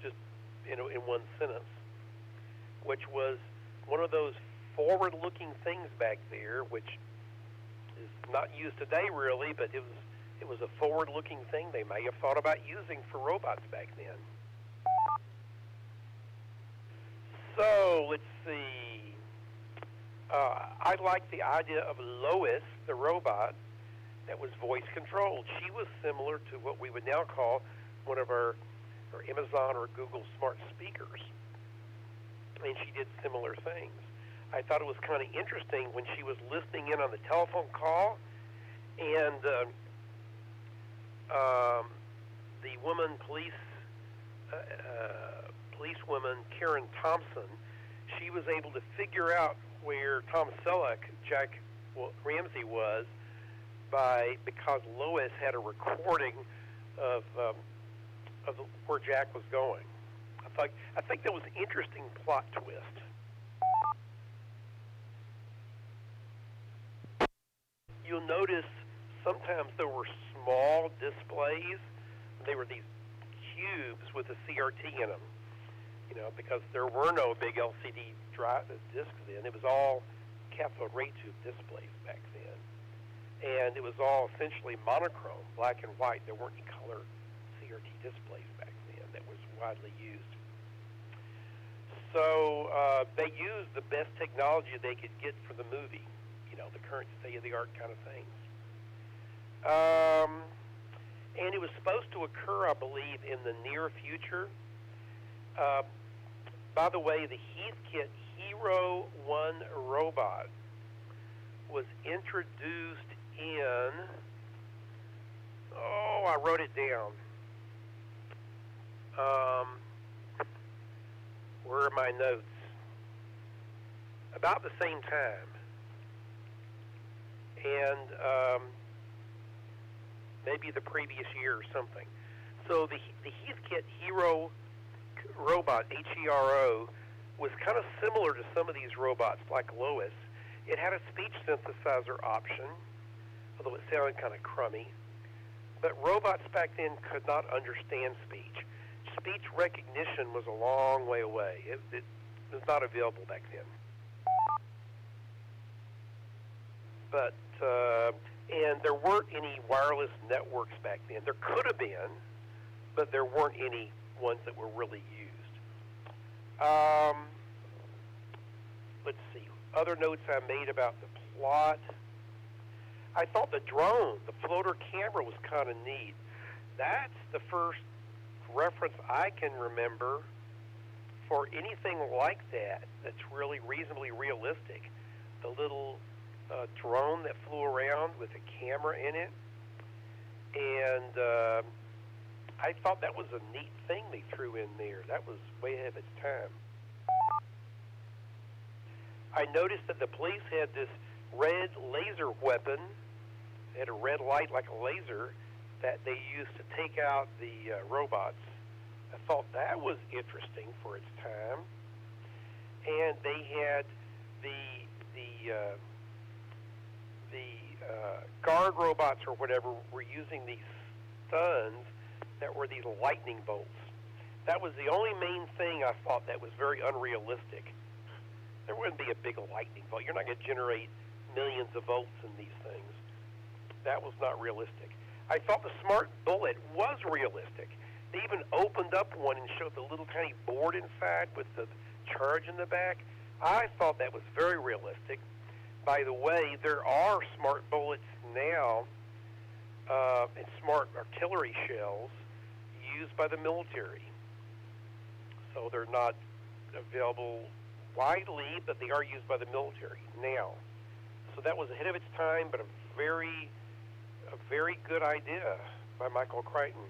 just in one sentence, which was one of those forward-looking things back there, which is not used today really, but it was a forward-looking thing they may have thought about using for robots back then. So, let's see. I like the idea of Lois, the robot, that was voice-controlled. She was similar to what we would now call one of our Amazon or Google smart speakers. And she did similar things. I thought it was kind of interesting when she was listening in on the telephone call, and the policewoman Karen Thompson, she was able to figure out where Tom Selleck, Jack Ramsey, was because Lois had a recording of where Jack was going. I think that was an interesting plot twist. You'll notice sometimes there were small displays. They were these cubes with a CRT in them, because there were no big LCD discs then. It was all cathode ray tube displays back then. And it was all essentially monochrome, black and white. There weren't any color CRT displays back then that was widely used. So they used the best technology they could get for the movie, the current state-of-the-art kind of things. And it was supposed to occur, I believe, in the near future. By the way, the Heathkit Hero 1 robot was introduced in, I wrote it down. Where are my notes? About the same time. And maybe the previous year or something. So the Heathkit Hero robot, H-E-R-O, was kind of similar to some of these robots like Lois. It had a speech synthesizer option, although it sounded kind of crummy. But robots back then could not understand speech. Speech recognition was a long way away. It was not available back then. But and there weren't any wireless networks back then. There could have been, but there weren't any ones that were really used. Let's see. Other notes I made about the plot. I thought the drone, the floater camera, was kind of neat. That's the first reference I can remember for anything like that that's really reasonably realistic. The little drone that flew around with a camera in it. And I thought that was a neat thing they threw in there. That was way ahead of its time. I noticed that the police had this red laser weapon They had a red light like a laser that they used to take out the robots. I thought that was interesting for its time. And they had the guard robots or whatever were using these stuns that were these lightning bolts. That was the only main thing I thought that was very unrealistic. There wouldn't be a big lightning bolt. You're not going to generate millions of volts in these things. That was not realistic. I thought the smart bullet was realistic. They even opened up one and showed the little tiny board inside with the charge in the back. I thought that was very realistic. By the way, there are smart bullets now and smart artillery shells used by the military. So they're not available widely, but they are used by the military now. So that was ahead of its time, but a very good idea by Michael Crichton.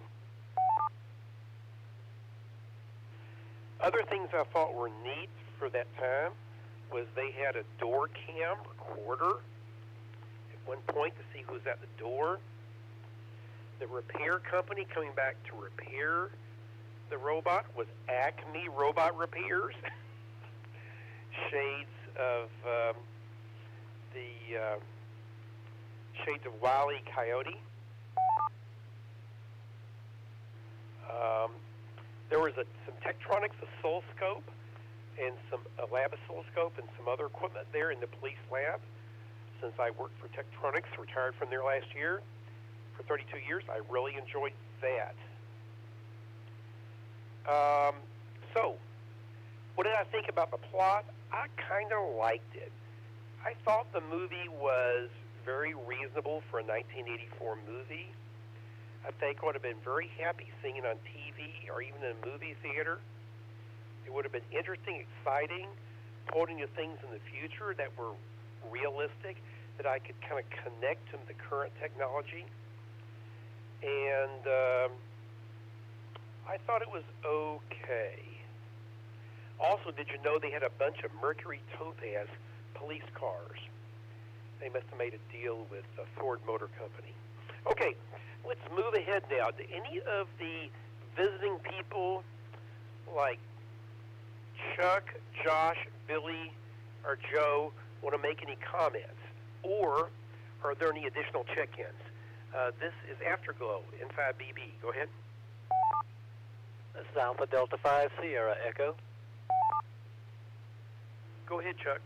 Other things I thought were neat for that time was they had a door cam recorder at one point to see who's at the door. The repair company coming back to repair the robot was Acme Robot Repairs. Shades of Wile E. Coyote. There was some Tektronix oscilloscope and a lab oscilloscope and some other equipment there in the police lab. Since I worked for Tektronix, retired from there last year for 32 years, I really enjoyed that. So, what did I think about the plot? I kind of liked it. I thought the movie was very reasonable for a 1984 movie. I think I would have been very happy seeing it on TV or even in a movie theater. It would have been interesting, exciting, pointing to things in the future that were realistic, that I could kind of connect to the current technology. And I thought it was okay. Also, did you know they had a bunch of Mercury Topaz police cars? They must have made a deal with Ford Motor Company. Okay, let's move ahead now. Do any of the visiting people like Chuck, Josh, Billy, or Joe want to make any comments? Or are there any additional check-ins? This is Afterglow, N5BB. Go ahead. This is Alpha Delta 5 Sierra Echo. Go ahead, Chuck.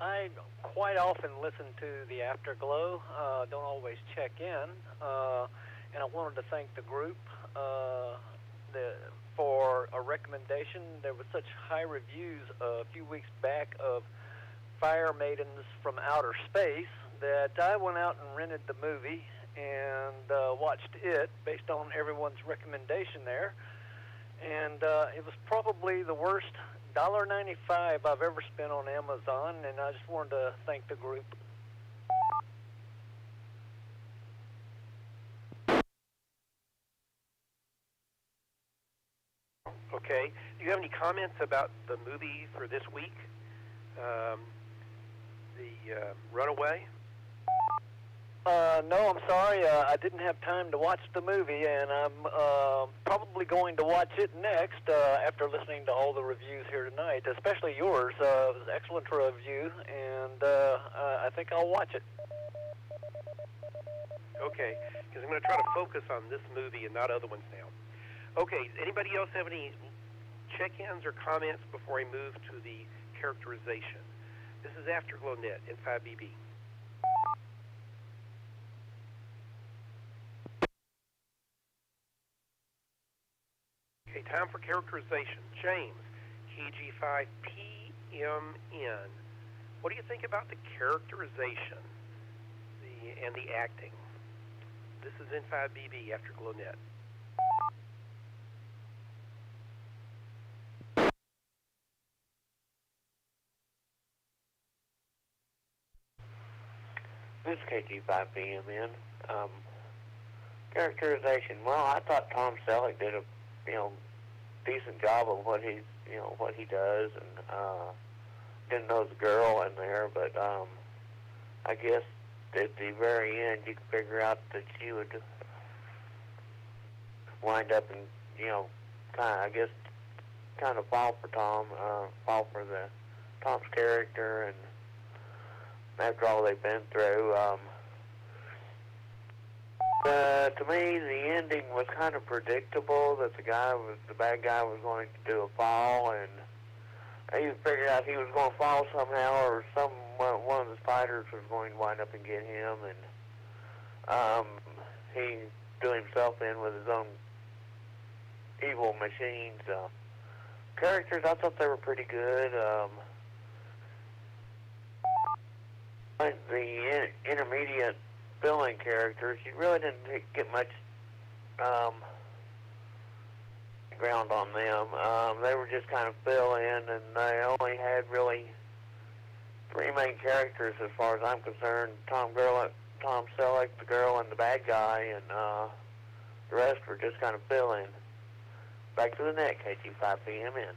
I quite often listen to the Afterglow. Don't always check in. And I wanted to thank the group for a recommendation. There was such high reviews a few weeks back of Fire Maidens from Outer Space that I went out and rented the movie and watched it based on everyone's recommendation there. And it was probably the worst $1.95 I've ever spent on Amazon, and I just wanted to thank the group. Okay. Do you have any comments about the movie for this week? Runaway? No, I'm sorry. I didn't have time to watch the movie, and I'm probably going to watch it next after listening to all the reviews here tonight, especially yours. It was an excellent review, and I think I'll watch it. Okay, because I'm going to try to focus on this movie and not other ones now. Okay, anybody else have any check-ins or comments before I move to the characterization? This is AfterglowNet, N5BB. Okay, time for characterization. James, KG5PMN. What do you think about the characterization and the acting? This is N5BB, AfterglowNet. This is KG5PMN. Characterization. Well, I thought Tom Selleck did a decent job of what he does, and didn't know the girl in there, but I guess at the very end you could figure out that she would wind up and, kind of fall for Tom, fall for Tom's character, and after all they've been through. To me, the ending was kind of predictable, that the bad guy was going to do a fall, and he figured out he was going to fall somehow, or one of the spiders was going to wind up and get him, and he threw himself in with his own evil machines. Characters, I thought they were pretty good. The intermediate villain characters, you really didn't get much ground on them. They were just kind of fill in, and they only had really three main characters as far as I'm concerned: Tom Selleck, the girl, and the bad guy, and the rest were just kind of fill in. Back to the net, KG5PMN.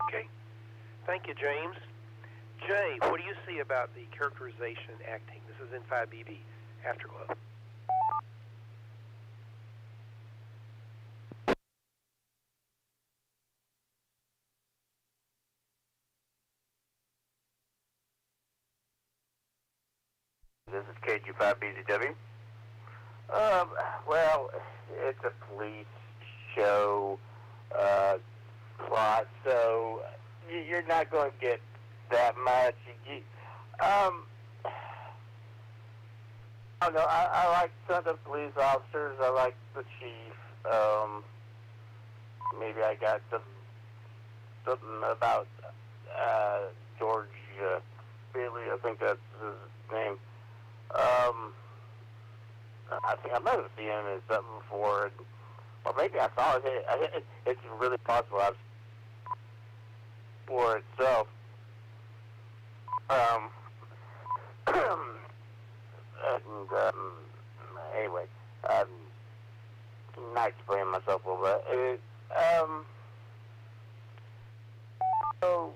Okay. Thank you, James. Jay, what do you see about the characterization and acting? This is N5BB Afterglow. This is KG5BZW. Well, it's a police show plot, so you're not going to get that much. I don't know. I like some of the police officers. I like the chief. Maybe I got something about George Bailey. I think that's his name. I think I might have seen him in something before, or maybe I saw it. It's really possible I've for itself. Anyway, not explaining myself a little bit. So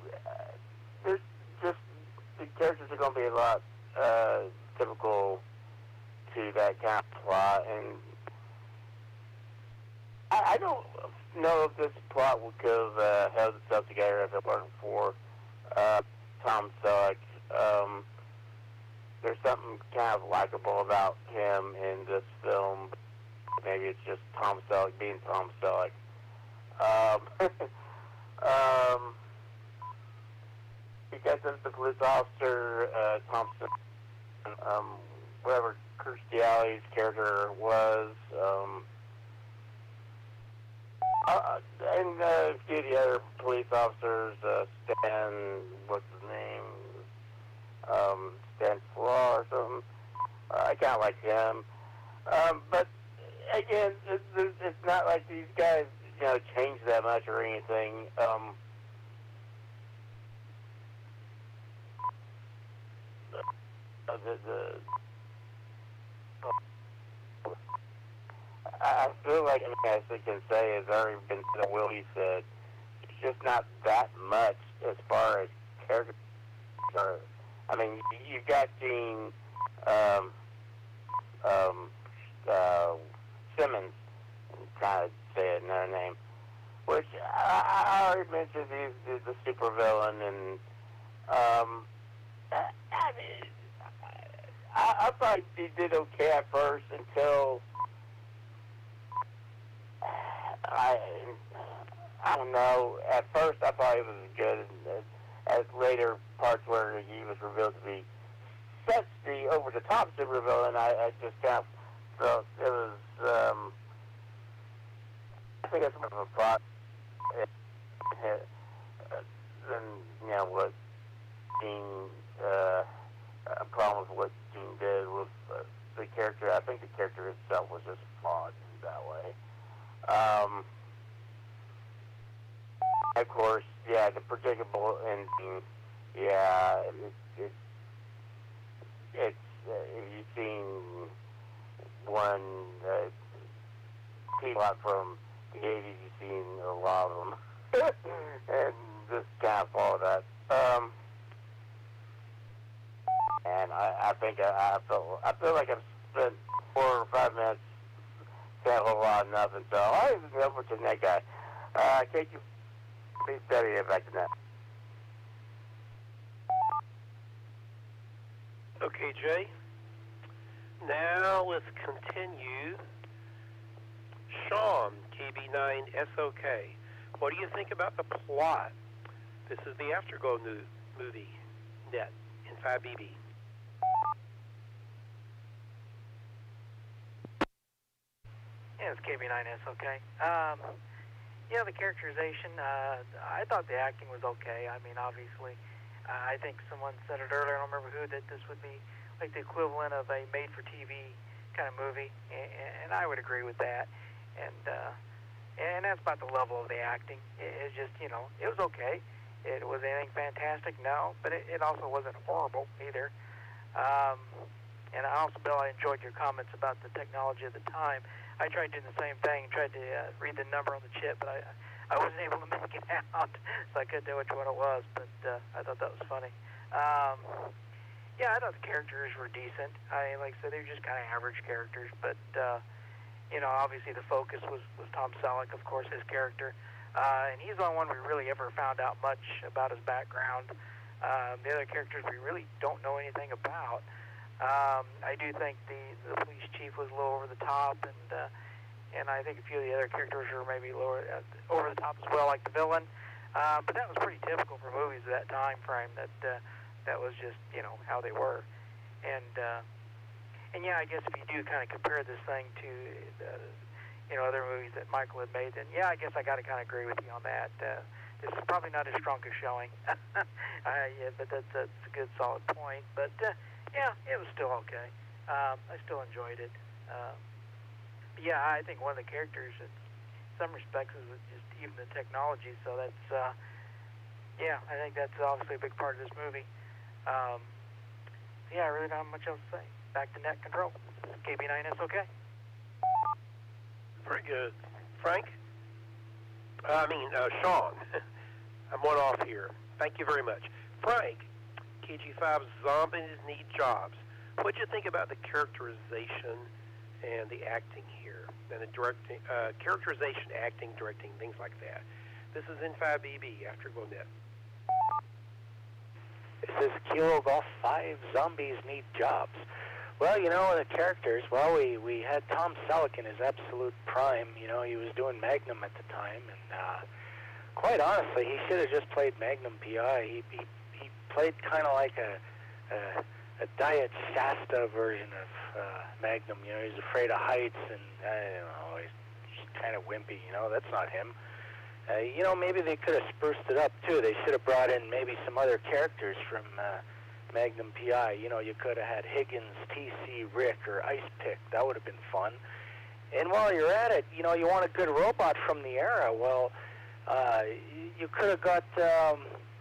there's just the characters are going to be a lot typical to that kind of plot, and I don't know if this plot would have held itself together if it wasn't for Tom Selleck. There's something kind of likable about him in this film. Maybe it's just Tom Selleck being Tom Selleck. Because of the police officer, Thompson, whatever Kirstie Alley's character was, and a few of the other police officers, Stan, what's his name? Stan Flaw or something. I kind of like him. But again, it's not like these guys, change that much or anything. I feel like, as we can say, has already been said, Willie said, it's just not that much as far as characters are. I mean, you've got Gene Simmons, trying to say another name, which I already mentioned, he's the supervillain, and I thought he did okay at first until I don't know. At first, I thought he was good. As later parts where he was revealed to be such the over-the-top supervillain, I just kind of felt it was. I think it's more of a plot than what Gene. A problem with what Gene did with the character. I think the character itself was just flawed in that way. Of course, yeah, the predictable ending. Yeah, it's if you've seen one plot from the 80s, you've seen a lot of them, and this kind of followed that think I feel like I've spent 4 or 5 minutes saying a whole lot of nothing. So I'll even go with the net guy. Can't you be steady back to net? Okay, Jay. Now let's continue. Sean, KB9SOK. What do you think about the plot? This is the Afterglow movie net in 5BB. Yeah, it's KB9SOK. Yeah, the characterization, I thought the acting was okay. I mean, obviously, I think someone said it earlier, I don't remember who, that this would be like the equivalent of a made-for-TV kind of movie, and I would agree with that. And that's about the level of the acting. It's just, you know, it was okay. It was anything fantastic? No, but it also wasn't horrible either. And also, Bill, I enjoyed your comments about the technology at the time. I tried doing the same thing, tried to read the number on the chip, but I wasn't able to make it out, so I couldn't tell which one it was, but I thought that was funny. Yeah, I thought the characters were decent. Like I said, they were just kind of average characters, but, you know, obviously the focus was Tom Selleck, of course, his character, and he's the only one we really ever found out much about his background. The other characters we really don't know anything about. I do think the police chief was a little over the top, and I think a few of the other characters were maybe over the top as well, like the villain. But that was pretty typical for movies of that time frame. That was just, you know, how they were. And yeah, I guess if you do kind of compare this thing to you know, other movies that Michael had made, then yeah, I guess I got to kind of agree with you on that. This is probably not his strongest showing. Yeah, but that's a good solid point. But yeah, it was still okay. I still enjoyed it. Yeah, I think one of the characters, in some respects, is just even the technology. So that's, yeah, I think that's obviously a big part of this movie. Yeah, I really don't have much else to say. Back to net control. KB9SOK. Very good. Frank? Sean. I'm one off here. Thank you very much. Frank, KG5's Zombies Need Jobs. What'd you think about the characterization and the acting here? And the directing, characterization, acting, directing, things like that. This is in 5BB, Afterglow Net. This is Kilo Golf 5, Zombies Need Jobs. Well, you know, the characters, well, we had Tom Selleck in his absolute prime. You know, he was doing Magnum at the time, and quite honestly, he should have just played Magnum PI. He played kind of like a Diet Shasta version of Magnum. You know, he's afraid of heights, and I don't know, he's kind of wimpy. You know, that's not him. You know, maybe they could have spruced it up too. They should have brought in maybe some other characters from Magnum PI. You know, you could have had Higgins, TC, Rick, or Ice Pick. That would have been fun. And while you're at it, you know, you want a good robot from the era. Well, you could have got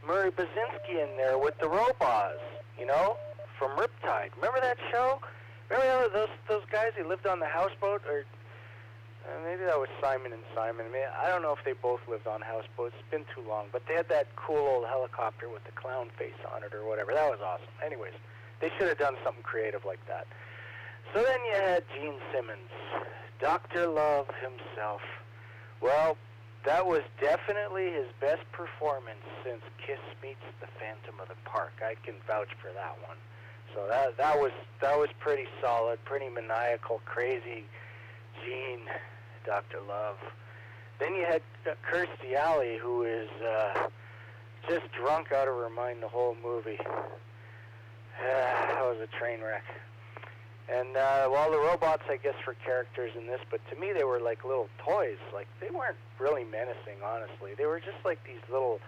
Murray Basinski in there with the robots, you know, from Riptide. Remember that show? Remember those guys who lived on the houseboat? Or maybe that was Simon and Simon. I mean, I don't know if they both lived on houseboats. It's been too long. But they had that cool old helicopter with the clown face on it or whatever. That was awesome. Anyways, they should have done something creative like that. So then you had Gene Simmons, Dr. Love himself. Well, that was definitely his best performance since Kiss Meets the Phantom of the Park. I can vouch for that one. So that was pretty solid, pretty maniacal, crazy Gene, Dr. Love. Then you had Kirstie Alley, who is just drunk out of her mind the whole movie. That was a train wreck. And, well, the robots, I guess, were characters in this, but to me they were like little toys. Like, they weren't really menacing, honestly. They were just like these little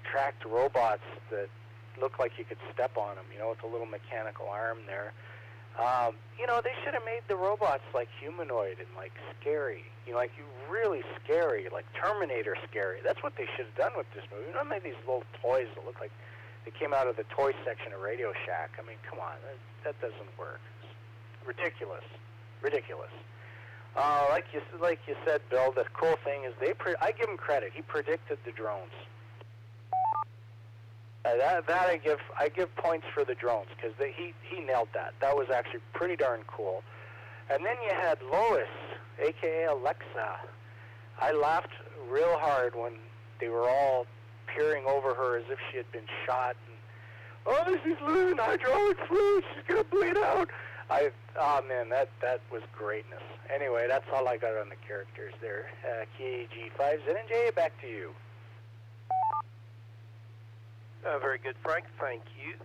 tracked robots that looked like you could step on them, you know, with a little mechanical arm there. You know, they should have made the robots like humanoid and like scary. You know, like really scary, like Terminator scary. That's what they should have done with this movie. You don't make these little toys that look like they came out of the toy section of Radio Shack. I mean, come on, that doesn't work. Ridiculous. Like you said, Bill, the cool thing is I give him credit. He predicted the drones. That I give points for the drones because he nailed that. That was actually pretty darn cool. And then you had Lois, aka Alexa. I laughed real hard when they were all peering over her as if she had been shot. And, oh, she's losing hydraulic fluid. She's gonna bleed out. Man, that was greatness. Anyway, that's all I got on the characters there. KG5ZNJ, back to you. Very good, Frank. Thank you.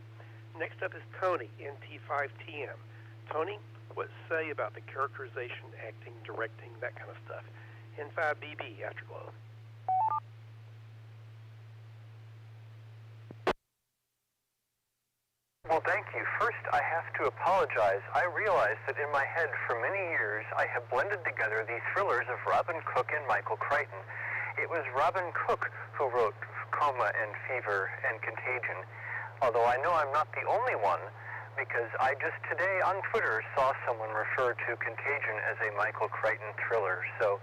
Next up is Tony, NT5TM. Tony, what say about the characterization, acting, directing, that kind of stuff? N5BB, Afterglow. Well, thank you. First, I have to apologize. I realized that in my head for many years I have blended together the thrillers of Robin Cook and Michael Crichton. It was Robin Cook who wrote Coma and Fever and Contagion, although I know I'm not the only one, because I just today on Twitter saw someone refer to Contagion as a Michael Crichton thriller. So,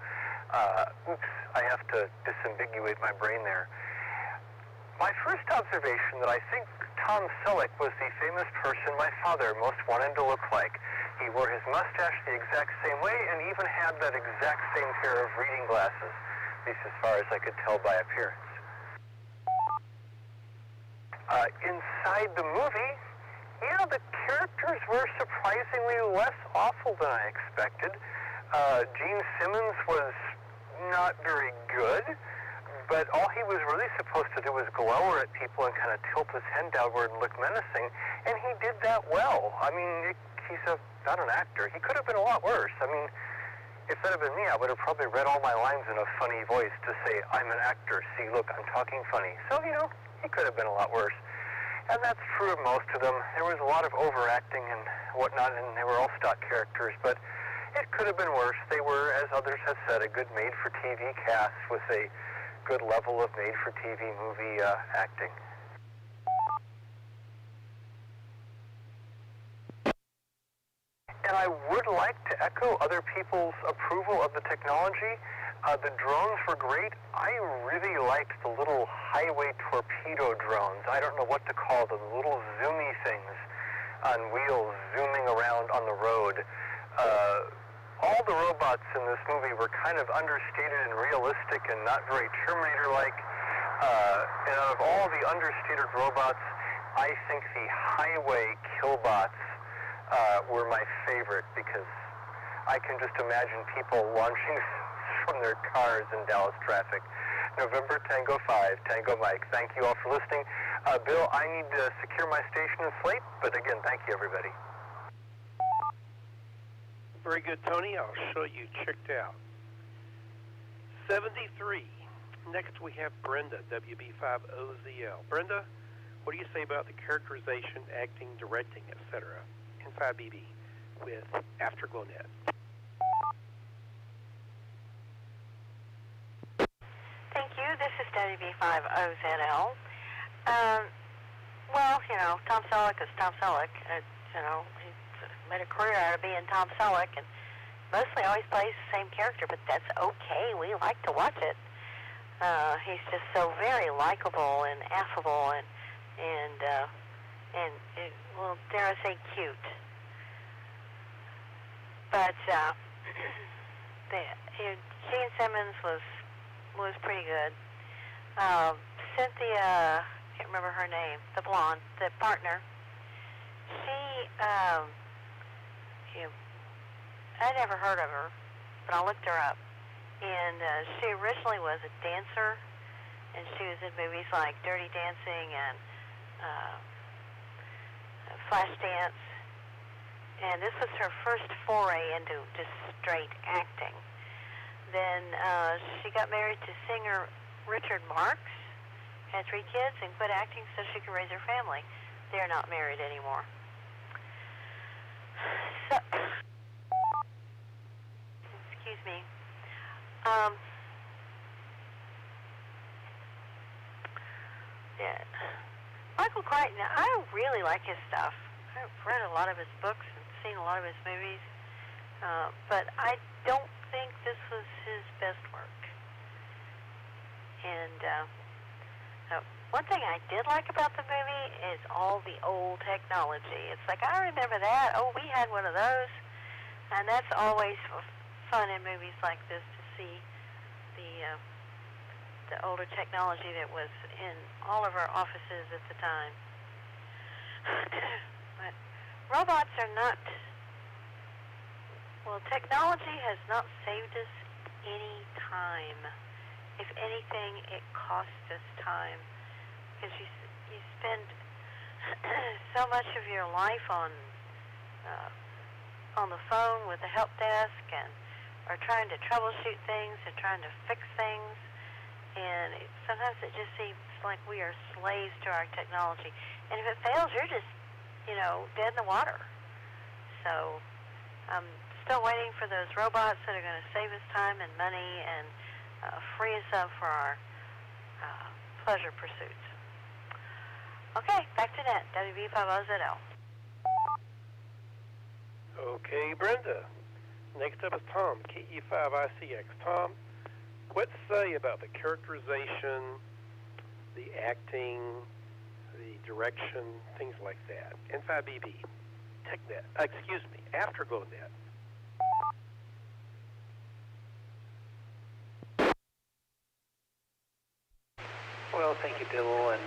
oops, I have to disambiguate my brain there. My first observation that I think Tom Selleck was the famous person my father most wanted to look like. He wore his mustache the exact same way and even had that exact same pair of reading glasses, at least as far as I could tell by appearance. Inside the movie, yeah, the characters were surprisingly less awful than I expected. Gene Simmons was not very good, but all he was really supposed to do was glower at people and kind of tilt his head downward and look menacing, and he did that well. I mean, he's not an actor. He could have been a lot worse. I mean, if that had been me, I would have probably read all my lines in a funny voice to say, I'm an actor. See, look, I'm talking funny. So, you know, he could have been a lot worse. And that's true of most of them. There was a lot of overacting and whatnot, and they were all stock characters, but it could have been worse. They were, as others have said, a good made-for-TV cast with a good level of made-for-TV movie acting. And I would like to echo other people's approval of the technology. The drones were great. I really liked the little highway torpedo drones. I don't know what to call them, little zoomy things on wheels zooming around on the road. All the robots in this movie were kind of understated and realistic and not very Terminator-like. And out of all the understated robots, I think the highway killbots were my favorite, because I can just imagine people launching from their cars in Dallas traffic. November Tango 5, Tango Mike. Thank you all for listening. Bill, I need to secure my station and slate, but again, thank you, everybody. Very good, Tony. I'll show you checked out. 73. Next we have Brenda, WB5OZL. Brenda, what do you say about the characterization, acting, directing, etc. in 5BB with AftergloNet? Thank you. This is WB5OZL. Well, you know, Tom Selleck is Tom Selleck. You know, he's made a career out of being Tom Selleck, and mostly always plays the same character, but that's okay. We like to watch it. He's just so very likable and affable and well, dare I say, cute. But Gene Simmons was pretty good. Cynthia, can't remember her name, the blonde, the partner. She, I never heard of her, but I looked her up. And she originally was a dancer, and she was in movies like Dirty Dancing and Flashdance. And this was her first foray into just straight acting. Then she got married to singer Richard Marx, had 3 kids, and quit acting so she could raise her family. They're not married anymore. So, excuse me. Yeah. Michael Crichton, I really like his stuff. I've read a lot of his books and seen a lot of his movies, but I don't think this was his best work. And One thing I did like about the movie is all the old technology. It's like, I remember that. Oh, we had one of those. And that's always fun in movies like this to see the older technology that was in all of our offices at the time. But robots are not... Well, technology has not saved us any time. If anything, it costs us time. Because you spend so much of your life on the phone with the help desk or trying to troubleshoot things and trying to fix things, and sometimes it just seems like we are slaves to our technology. And if it fails, you're just, dead in the water. So I'm still waiting for those robots that are going to save us time and money and free us up for our pleasure pursuits. Okay, back to net, WB50ZL. Okay, Brenda. Next up is Tom, KE5ICX. Tom, what to say about the characterization, the acting, the direction, things like that? N5BB, TechNet, AftergloNet. Well, thank you, Bill, and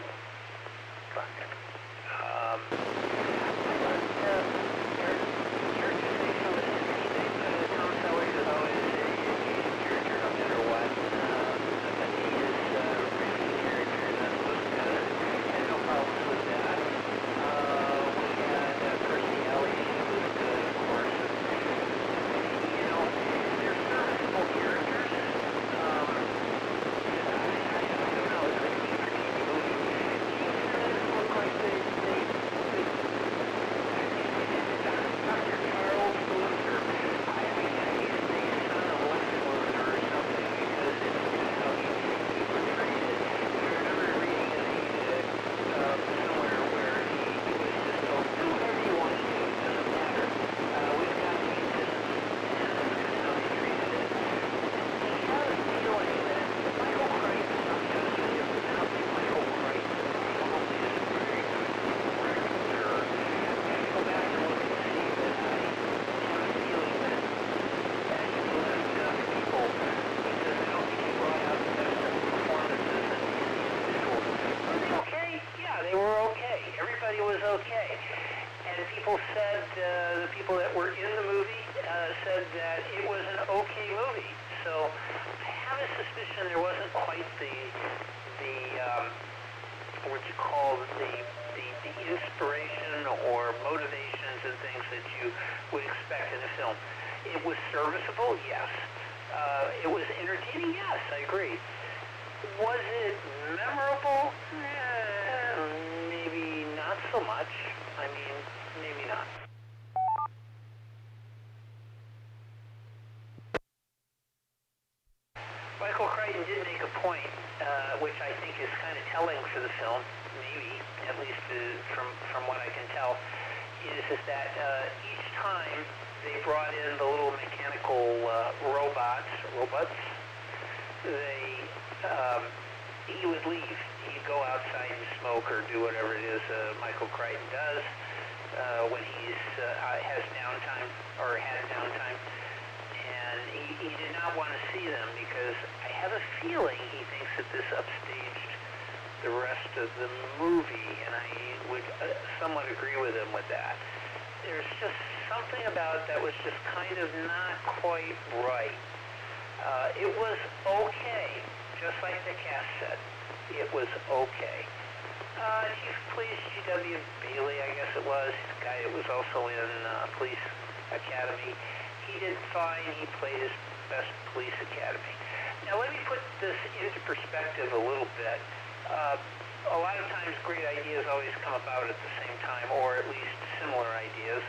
he would leave. He'd go outside and smoke or do whatever it is Michael Crichton does when he has downtime or had downtime. And he did not want to see them because I have a feeling he thinks that this upstaged the rest of the movie, and I would somewhat agree with him with that. There's just something about that was just kind of not quite right. It was okay, just like the cast said. It was okay. Chief of Police G.W. Bailey, I guess it was, the guy that was also in Police Academy, he did fine. He played his best Police Academy. Now let me put this into perspective a little bit. A lot of times great ideas always come about at the same time, or at least similar ideas.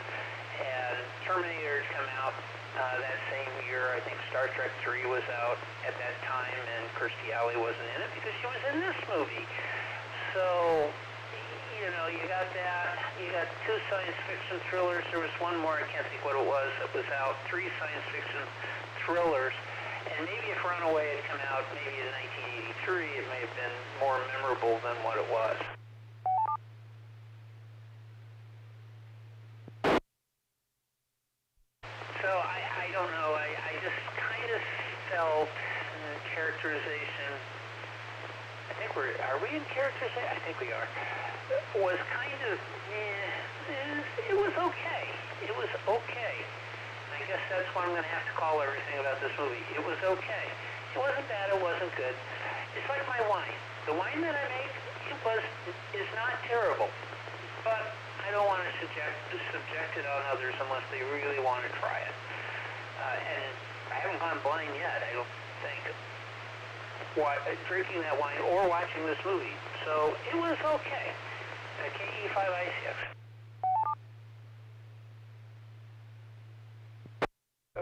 And Terminator had come out that same year. I think Star Trek 3 was out at that time, and Kirstie Alley wasn't in it because she was in this movie. So, you know, you got that. You got 2 science fiction thrillers. There was one more, I can't think what it was, that was out. 3 science fiction thrillers. And maybe if Runaway had come out maybe in 1983, it may have been more memorable than what it was. So I don't know. I just kind of felt characterization. I think are we in characterization? I think we are. Was kind of, it was okay. It was okay. I guess that's what I'm going to have to call everything about this movie. It was okay. It wasn't bad. It wasn't good. It's like my wine. The wine that I make, is not terrible. But I don't want to subject it on others unless they really want to try it. And I haven't gone blind yet, I don't think, drinking that wine or watching this movie. So it was okay. KE5ICX.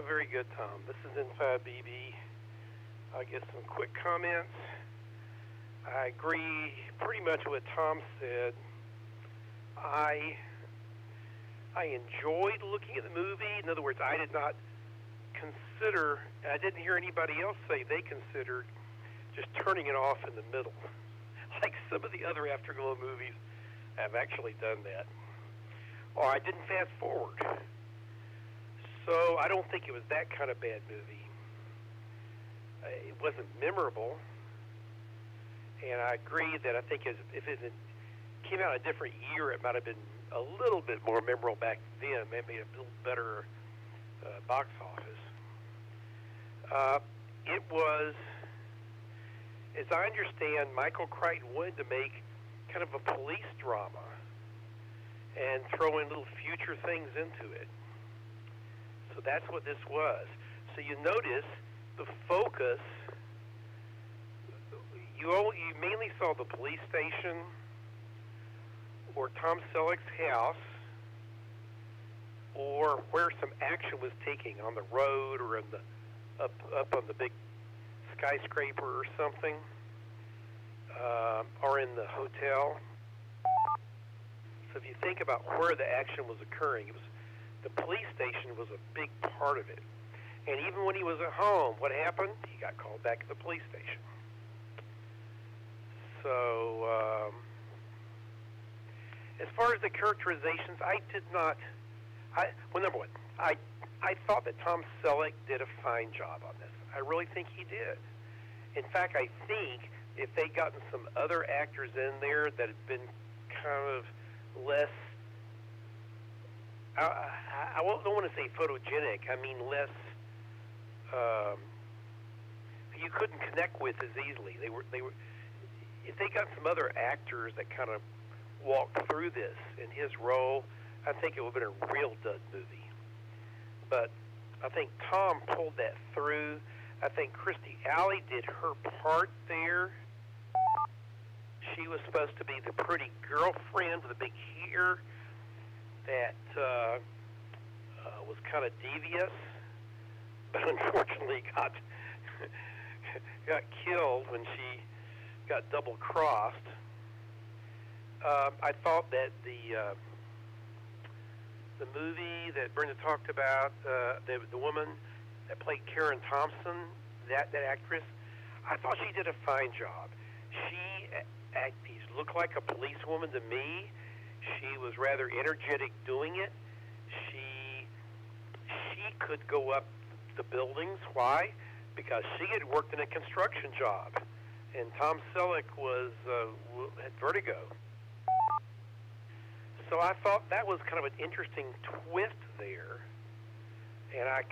Very good, Tom. This is N5BB. I guess some quick comments. I agree pretty much with what Tom said. I enjoyed looking at the movie. In other words, I did not consider, I didn't hear anybody else say they considered just turning it off in the middle. Like some of the other Afterglow movies have actually done that. Or I didn't fast forward. So I don't think it was that kind of bad movie. It wasn't memorable. And I agree that I think if it came out a different year, it might have been a little bit more memorable back then, maybe a little better box office. It was, as I understand, Michael Crichton wanted to make kind of a police drama and throw in little future things into it. So that's what this was. So you notice the focus, you mainly saw the police station or Tom Selleck's house, or where some action was taking on the road or in the up on the big skyscraper or something, or in the hotel. So if you think about where the action was occurring, it was the police station was a big part of it. And even when he was at home, what happened? He got called back to the police station. So as far as the characterizations, well, number one, I thought that Tom Selleck did a fine job on this. I really think he did. In fact, I think if they'd gotten some other actors in there that had been kind of less, I don't want to say photogenic, I mean less, you couldn't connect with as easily. They were, if they got some other actors that kind of walked through this in his role, I think it would have been a real dud movie. But I think Tom pulled that through. I think Kirstie Alley did her part there. She was supposed to be the pretty girlfriend with the big hair that was kind of devious, but unfortunately got killed when she got double-crossed. I thought that the movie that Brenda talked about, the woman that played Karen Thompson, that actress, I thought she did a fine job. She looked like a policewoman to me. She was rather energetic doing it. She could go up the buildings. Why? Because she had worked in a construction job, and Tom Selleck had vertigo. So I thought that was kind of an interesting twist there, and I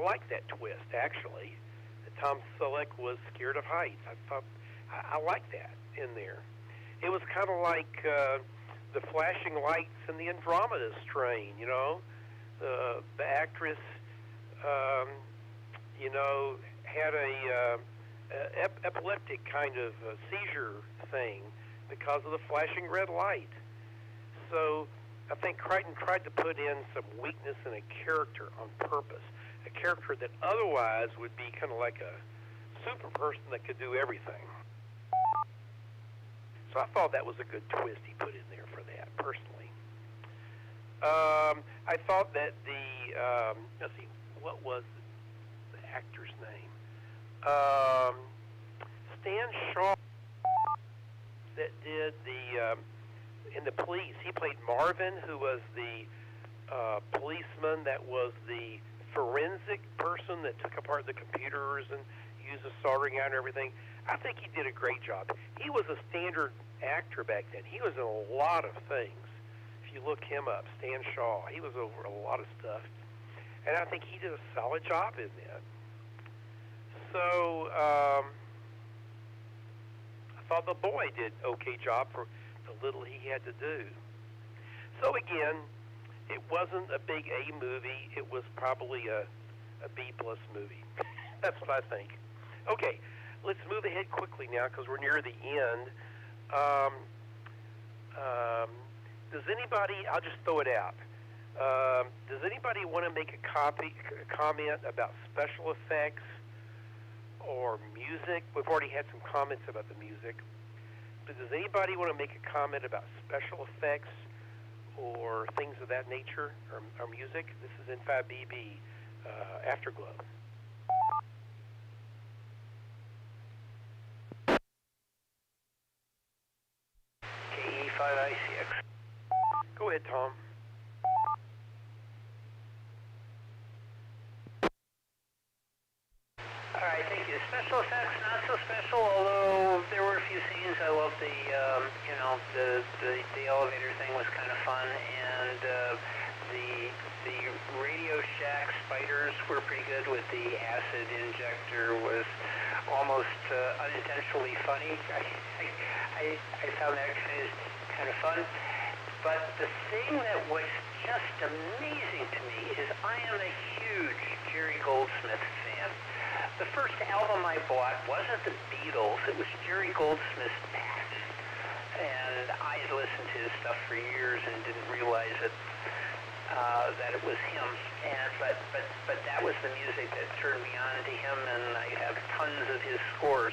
liked that twist, actually, that Tom Selleck was scared of heights. I liked that in there. It was kind of like the flashing lights in the Andromeda Strain, you know. The actress, had a epileptic kind of seizure thing because of the flashing red light. So I think Crichton tried to put in some weakness in a character on purpose, a character that otherwise would be kind of like a super person that could do everything. So I thought that was a good twist he put in there for that, personally. I thought that let's see, what was the actor's name? Stan Shaw in the police. He played Marvin, who was the policeman that was the forensic person that took apart the computers and used the soldering iron and everything. I think he did a great job. He was a standard actor back then. He was in a lot of things. If you look him up, Stan Shaw, he was over a lot of stuff. And I think he did a solid job in that. So, I thought the boy did okay job for the little he had to do. So again, it wasn't a big A movie. It was probably a B-plus movie. That's what I think. Okay, let's move ahead quickly now because we're near the end. Does anybody, I'll just throw it out. Does anybody want to make a comment about special effects or music? We've already had some comments about the music. But does anybody want to make a comment about special effects or things of that nature or music? This is N5BB Afterglow. KE5ICX. Go ahead, Tom. All right, thank you. Special effects, not so special, although there were a few scenes. I loved the elevator thing was kind of fun, and the Radio Shack spiders were pretty good with the acid injector was almost unintentionally funny. I found that kind of fun. But the thing that was just amazing to me is I am a huge Jerry Goldsmith fan. The first album I bought wasn't the Beatles, it was Jerry Goldsmith's Band. And I had listened to his stuff for years and didn't realize that it was him. But that was the music that turned me on to him, and I have tons of his scores.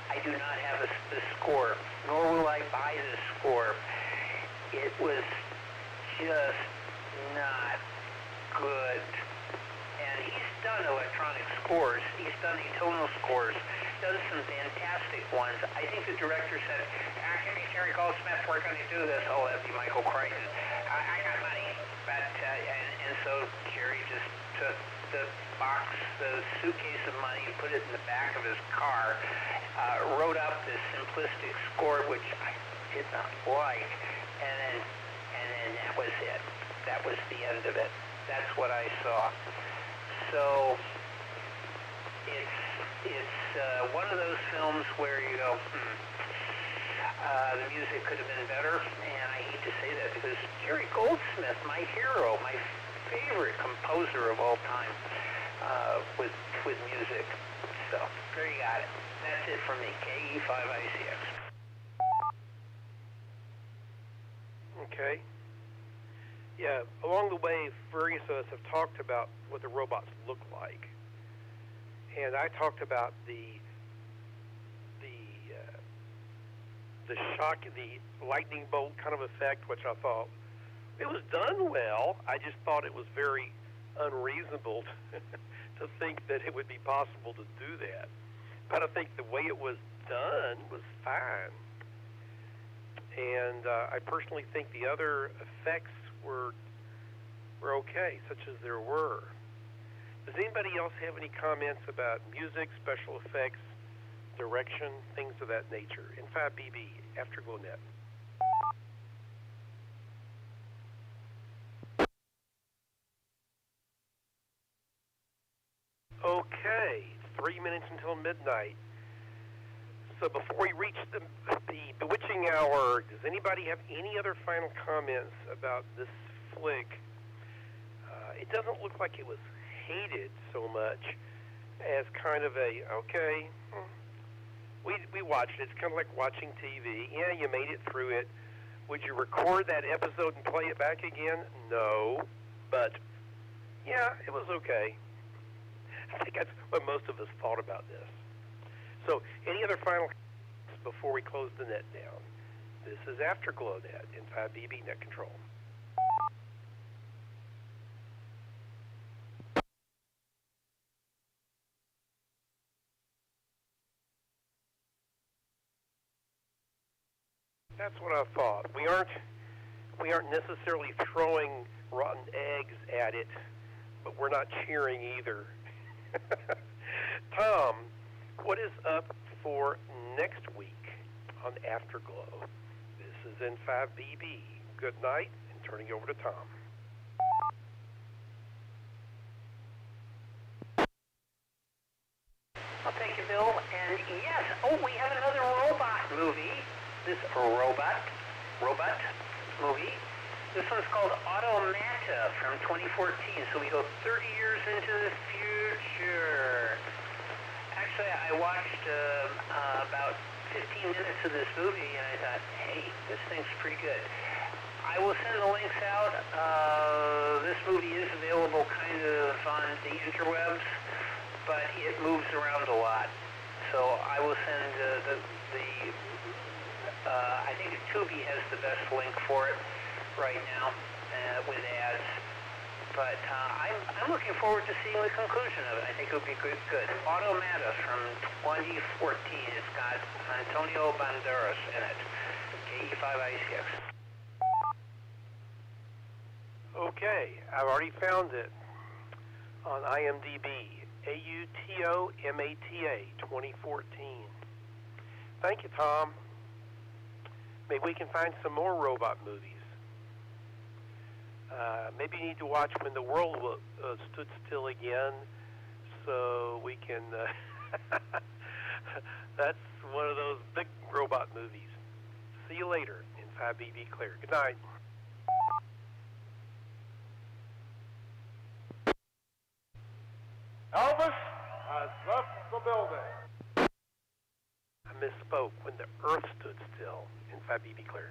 I do not have the score, nor will I buy the score. It was just not good. And he's done electronic scores. He's done atonal scores. Done some fantastic ones. I think the director said, give me Jerry Goldsmith, we're going to do this. Oh, that'd be Michael Crichton. I got money. But, and so Jerry just took the suitcase of money, put it in the back of his car, wrote up this simplistic score, which I did not like. And then that was it. That was the end of it. That's what I saw. So it's one of those films where you go, the music could have been better, and I hate to say that because Jerry Goldsmith, my hero, my favorite composer of all time, with music. So there you got it. That's it for me. KE5ICX. Okay. Yeah, along the way, various of us have talked about what the robots look like. And I talked about the shock, the lightning bolt kind of effect, which I thought it was done well. I just thought it was very unreasonable to think that it would be possible to do that. But I think the way it was done was fine. And I personally think the other effects were okay, such as there were. Does anybody else have any comments about music, special effects, direction, things of that nature? N5BB, AftergloNet. Okay, 3 minutes until midnight. So before we reach the bewitching hour, does anybody have any other final comments about this flick? It doesn't look like it was hated so much as kind of a, okay, we watched it. It's kind of like watching TV. Yeah, you made it through it. Would you record that episode and play it back again? No. But, yeah, it was okay. I think that's what most of us thought about this. So, any other final comments before we close the net down? This is AftergloNet, N5BB Net Control. That's what I thought. We aren't necessarily throwing rotten eggs at it, but we're not cheering either. Tom, what is up for next week on Afterglow? This is N5BB. Good night, and turning over to Tom. Well, thank you, Bill. And yes, we have another robot movie. This robot movie. This one's called Automata from 2014. So we go 30 years into the future. Actually, I watched about 15 minutes of this movie, and I thought, hey, this thing's pretty good. I will send the links out. This movie is available kind of on the interwebs, but it moves around a lot. So I will send I think Tubi has the best link for it right now with ads. But I'm looking forward to seeing the conclusion of it. I think it would be good. Automata from 2014. It's got Antonio Banderas in it. KE5ICX. Okay, I've already found it on IMDb. AUTOMATA 2014. Thank you, Tom. Maybe we can find some more robot movies. Maybe you need to watch When the World Stood Still Again, so we can... that's one of those big robot movies. See you later in 5BB Clear. Good night. Elvis has left the building. I misspoke. When the Earth Stood Still in 5BB Clear.